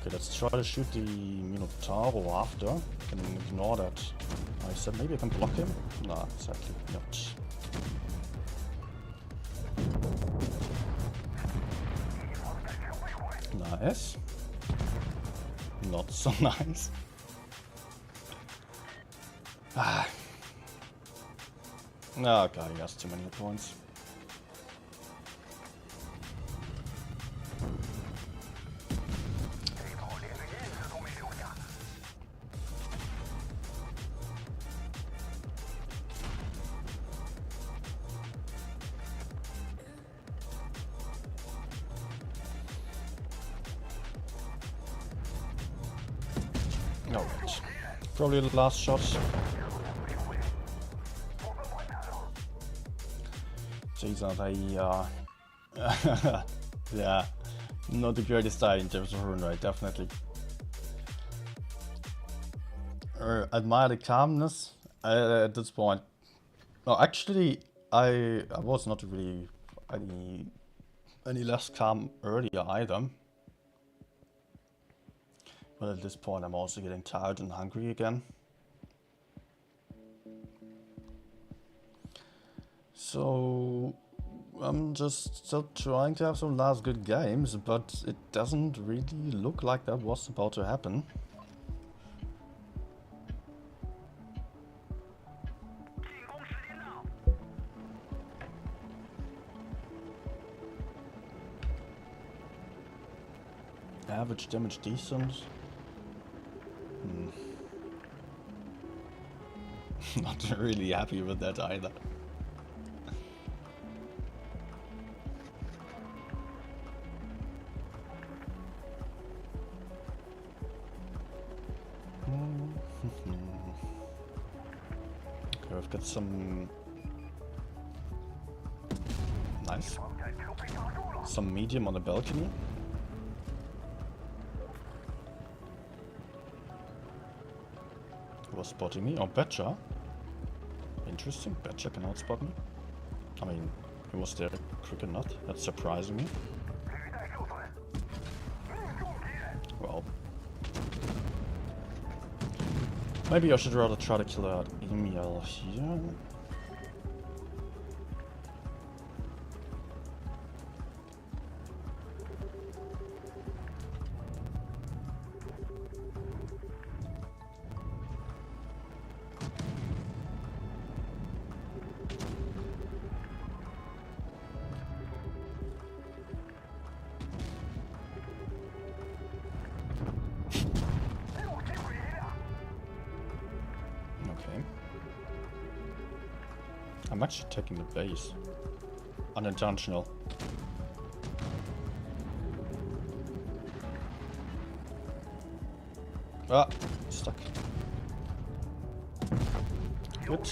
Okay, let's try to shoot the Minotauro after. I can ignore that. I said maybe I can block him? Nah, exactly not. Nice. Not so nice. Ah. Okay, he has too many points. Alright. Probably the last shot. These are the yeah, not the greatest side in terms of run rate, definitely. Admire the calmness at this point. No, actually, I was not really any less calm earlier either. But at this point, I'm also getting tired and hungry again. So I'm just still trying to have some last good games, but it doesn't really look like that was about to happen. Average damage decent. Not really happy with that either. Okay, I've got some nice, some medium on the balcony. Who was spotting me? Oh, Betcha. Interesting. Betcha can outspot me. I mean, he was there quick enough. That's surprising me. Well, maybe I should rather try to kill out Emil here. I'm actually taking the base. Unintentional. Ah, stuck. Good.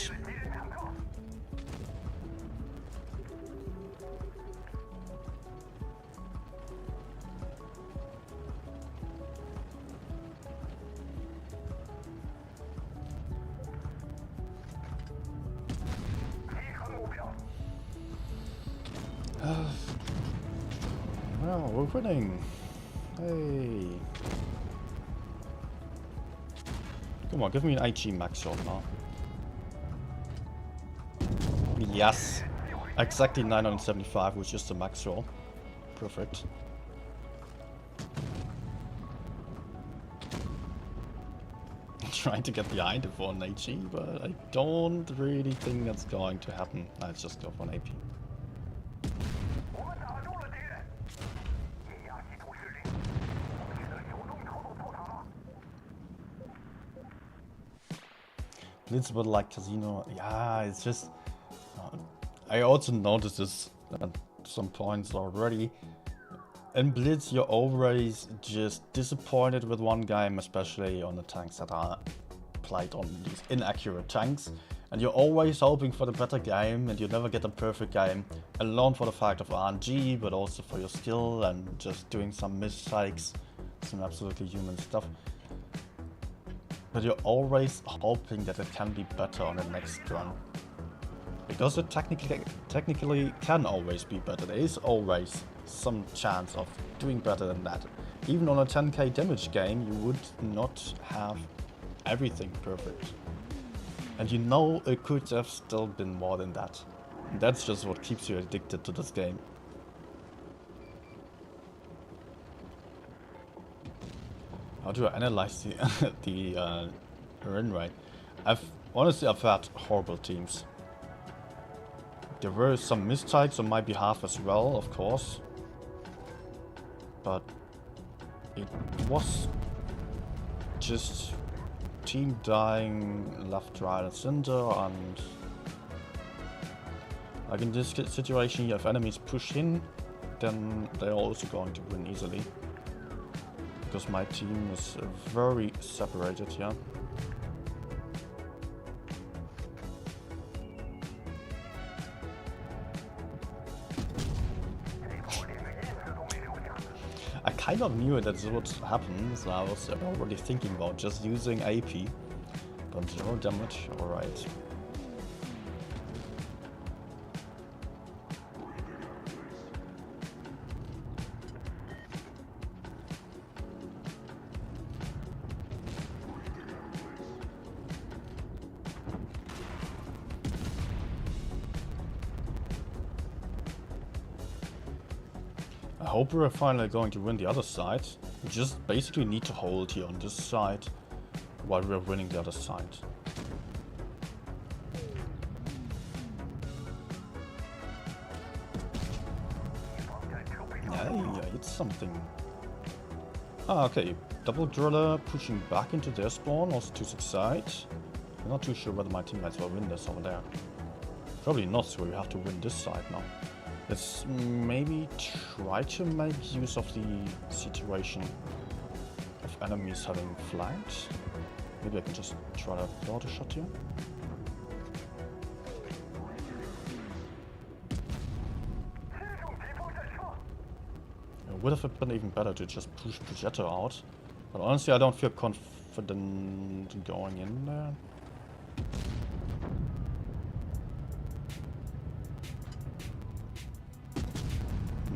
Well, we're winning. Hey. Come on, give me an HE max shot now. Yes. Exactly 975, which is the max roll. Perfect. Trying to get behind it for an HE, but I don't really think that's going to happen. Let's just go for an AP. Blitz, but like Casino, yeah, it's just... I also noticed this at some points already. In Blitz, you're always just disappointed with one game, especially on the tanks that are played on these inaccurate tanks. And you're always hoping for the better game, and you never get a perfect game. Alone for the fact of RNG, but also for your skill and just doing some mistakes, some absolutely human stuff. But you're always hoping that it can be better on the next run. Because it technically can always be better. There is always some chance of doing better than that. even on a 10k damage game, you would not have everything perfect. And you know it could have still been more than that. And that's just what keeps you addicted to this game. How do I analyze the the win rate? Honestly I've had horrible teams. There were some mistakes on my behalf as well, of course. But it was just team dying left, right and center, and like in this situation here, if enemies push in, then they're also going to win easily. Because my team is very separated here. I kind of knew that this would happen, so I was already thinking about just using AP. But 0 damage, alright. I hope we're finally going to win the other side. We just basically need to hold here on this side while we're winning the other side. Yeah, it's something. Ah, okay. Double driller pushing back into their spawn, also to succeed. I'm not too sure whether my teammates will win this over there. Probably not, so we have to win this side now. Let's maybe try to make use of the situation of enemies having flanked. Maybe I can just try to block a shot here. It would have been even better to just push Projector out. But honestly, I don't feel confident going in there.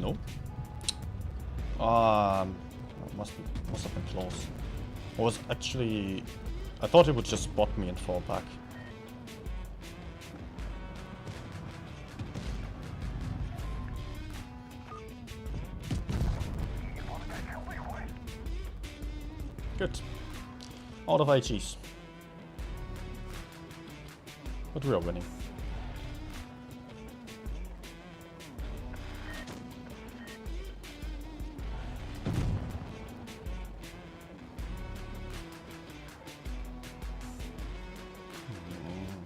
Nope. Must have been close. I was actually... I thought it would just spot me and fall back. Good. Out of HEs. But we are winning.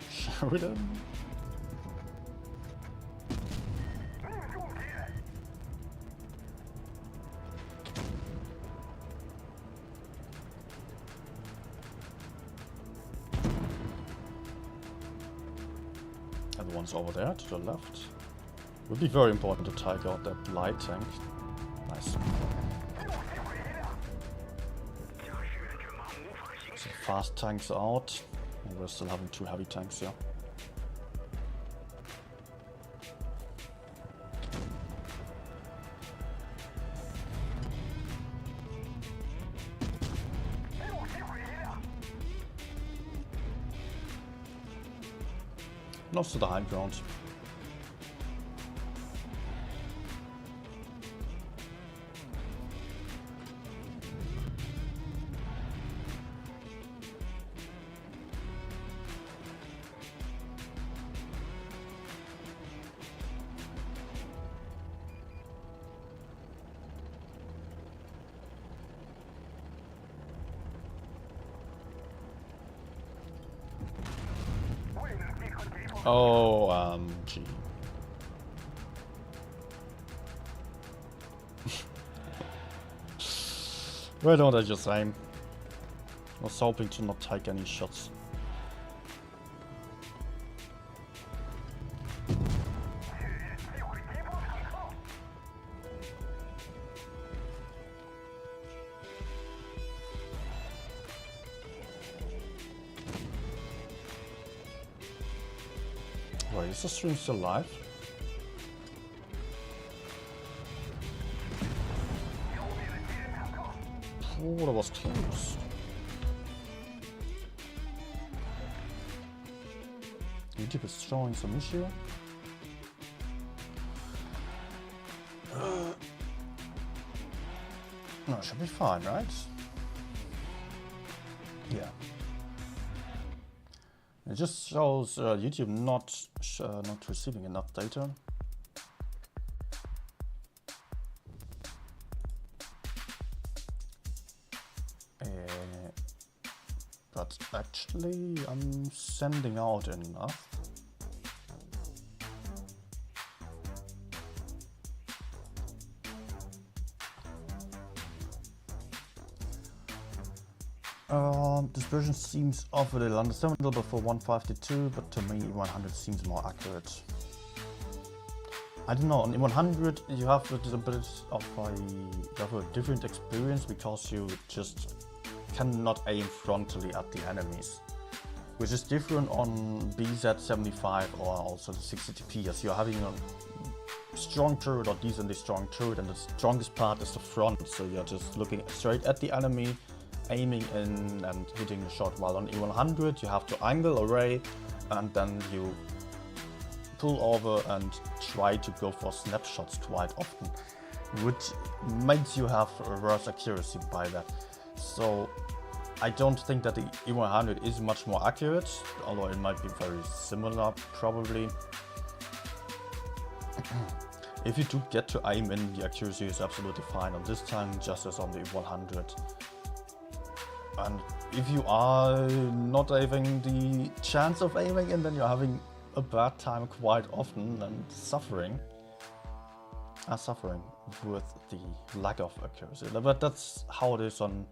Sheridan? And the one's over there to the left. Would be very important to take out that light tank. Nice. So fast tanks out. And we're still having 2 heavy tanks here. Lost to the high ground. Oh, gee. Why don't I just aim? I was hoping to not take any shots. Wait, is the stream still live? Oh, that was close. YouTube is showing some issue. No, it should be fine, right? Yeah. It just shows YouTube not receiving enough data. But actually, I'm sending out enough. This version seems off a little understandable for 152, but to me 100 seems more accurate. I don't know, on 100 you have a bit of a different experience because you just cannot aim frontally at the enemies, which is different on BZ-75 or also the 60TP, as you're having a strong turret or decently strong turret, and the strongest part is the front, so you're just looking straight at the enemy, aiming in and hitting the shot, while on E100 you have to angle array and then you pull over and try to go for snapshots quite often, which makes you have a worse accuracy by that. So I don't think that the E100 is much more accurate, although it might be very similar probably. If you do get to aim in, the accuracy is absolutely fine on this tank, just as on the E100. And if you are not having the chance of aiming in, then you're having a bad time quite often and suffering with the lack of accuracy. But that's how it is on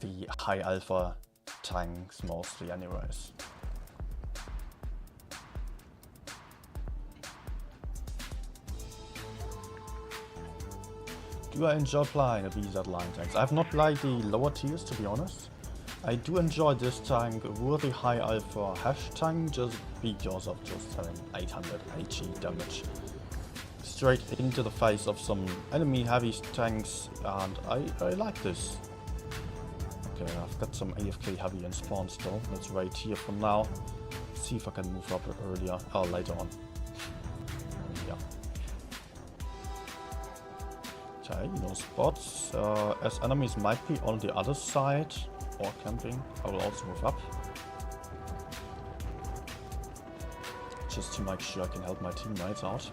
the high alpha tanks mostly anyways. Do I enjoy playing the BZ line tanks? I have not played the lower tiers, to be honest. I do enjoy this tank with the high alpha HESH tank just because of just having 800 HE damage straight into the face of some enemy heavy tanks, and I like this. Okay, I've got some AFK heavy in spawn still. Let's wait here for now. See if I can move up earlier or later on. Yeah. Okay, no spots. As enemies might be on the other side or camping, I will also move up. Just to make sure I can help my teammates out.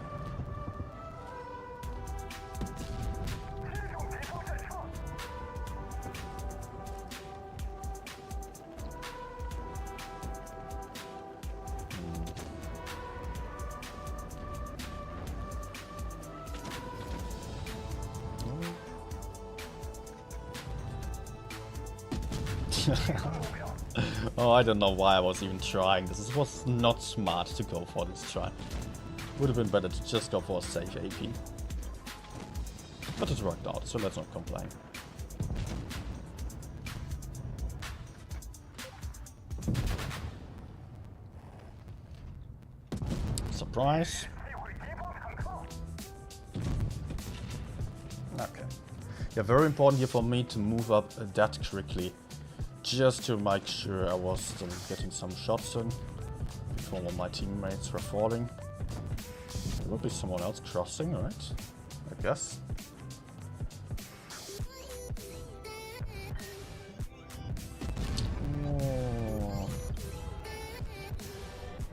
Oh, I don't know why I was even trying this. It was not smart to go for this try. Would have been better to just go for a safe AP. But it worked out, so let's not complain. Surprise. Okay. Yeah, very important here for me to move up that quickly. Just to make sure I was still getting some shots in before all my teammates were falling. There will be someone else crossing, right? I guess. Oh.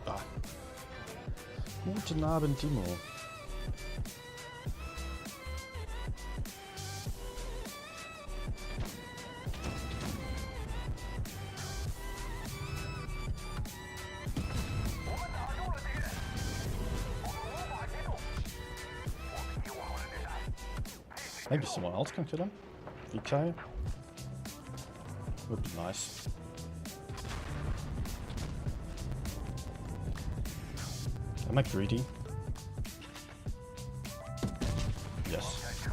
Ah. Guten Abend, Timo. Maybe someone else can kill him. VK. Would be nice. Am I greedy? Yes.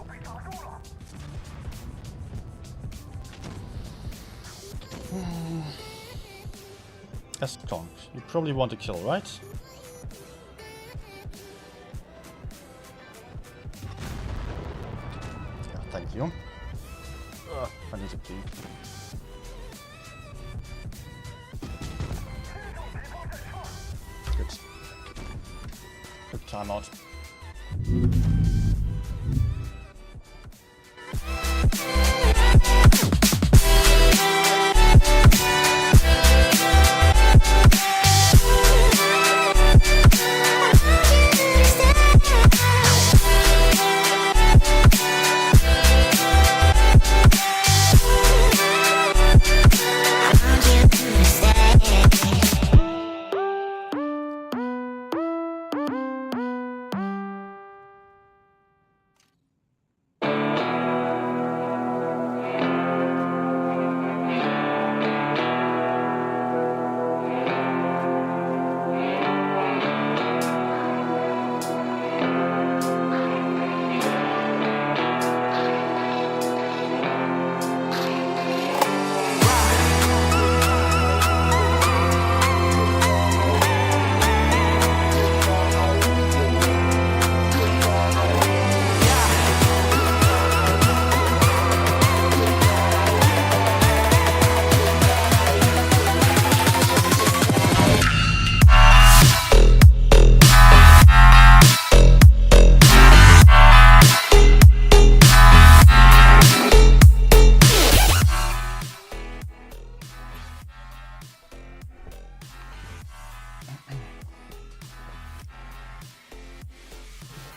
S-Conk. You probably want to kill, right? Thank you. I need a key. Good. Good timeout.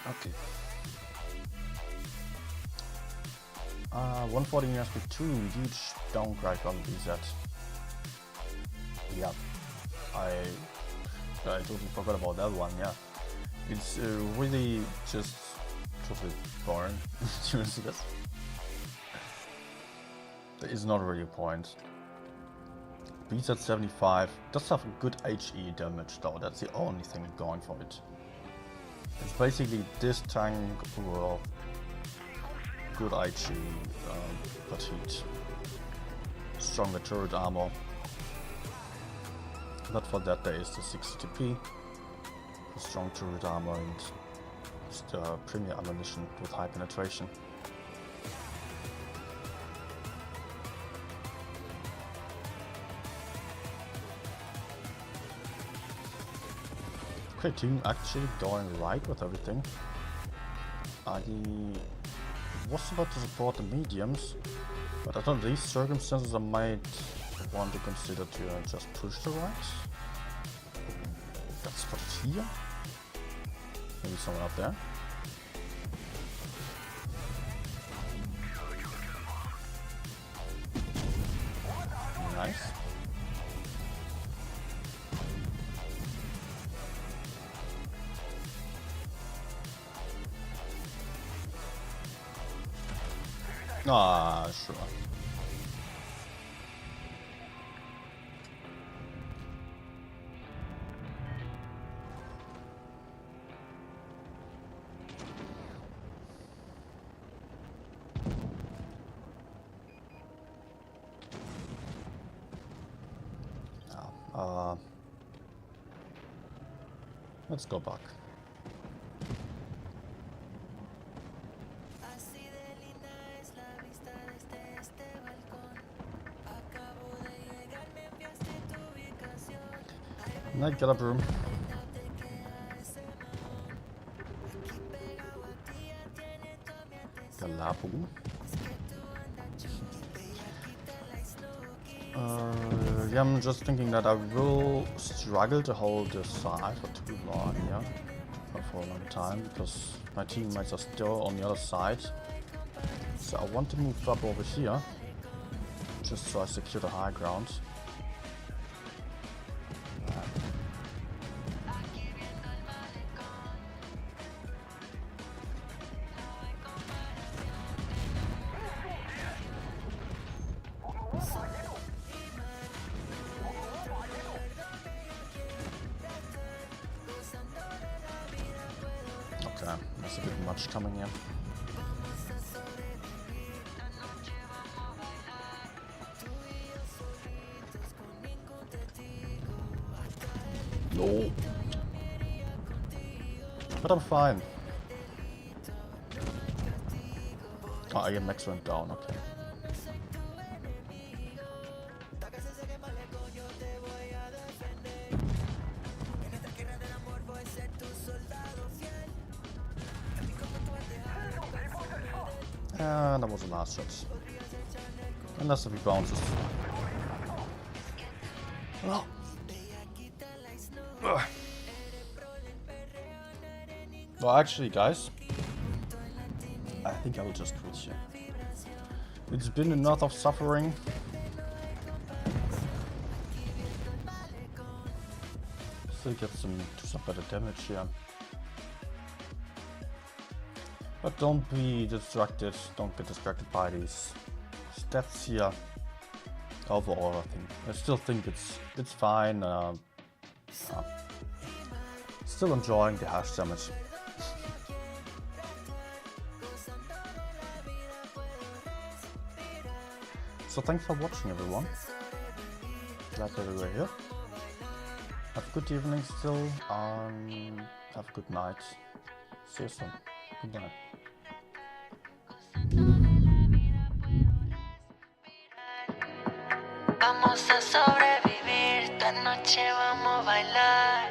Okay. 140 years with 2 huge downgrade on BZ. Yeah, I totally forgot about that one. Yeah, it's really just totally boring to use this. There is not really a point. BZ-75 does have a good HE damage though, that's the only thing going for it. It's basically this tank with good HE, fatigue, stronger turret armor. But for that there is the 60 TP, the strong turret armor and the premier ammunition with high penetration. Okay, team actually going right with everything. I was about to support the mediums, but under these circumstances I might want to consider to just push the right. That's spotted here. Maybe someone up there. Nice. Ah, sure. Let's go back. Night, get up room. Galabu. Yeah, I'm just thinking that I will struggle to hold this side for too long, yeah, for a long time, because my teammates are still on the other side. So I want to move up over here, just so I secure the high ground. Okay, that's a bit much coming in. No. But I'm fine. Oh, AMX went down, okay. And that was the last shot. Unless if he bounces. Oh. Ugh. Well, actually, guys, I think I will just quit here. It's been enough of suffering. Still get some better damage here. But don't be distracted. Don't get distracted by these stats here. Overall, I still think it's fine. Still enjoying the HESH damage. So thanks for watching, everyone. Glad that you were here. Have a good evening still, have a good night. See you soon. Good night. Vamos a sobrevivir, esta noche vamos a bailar.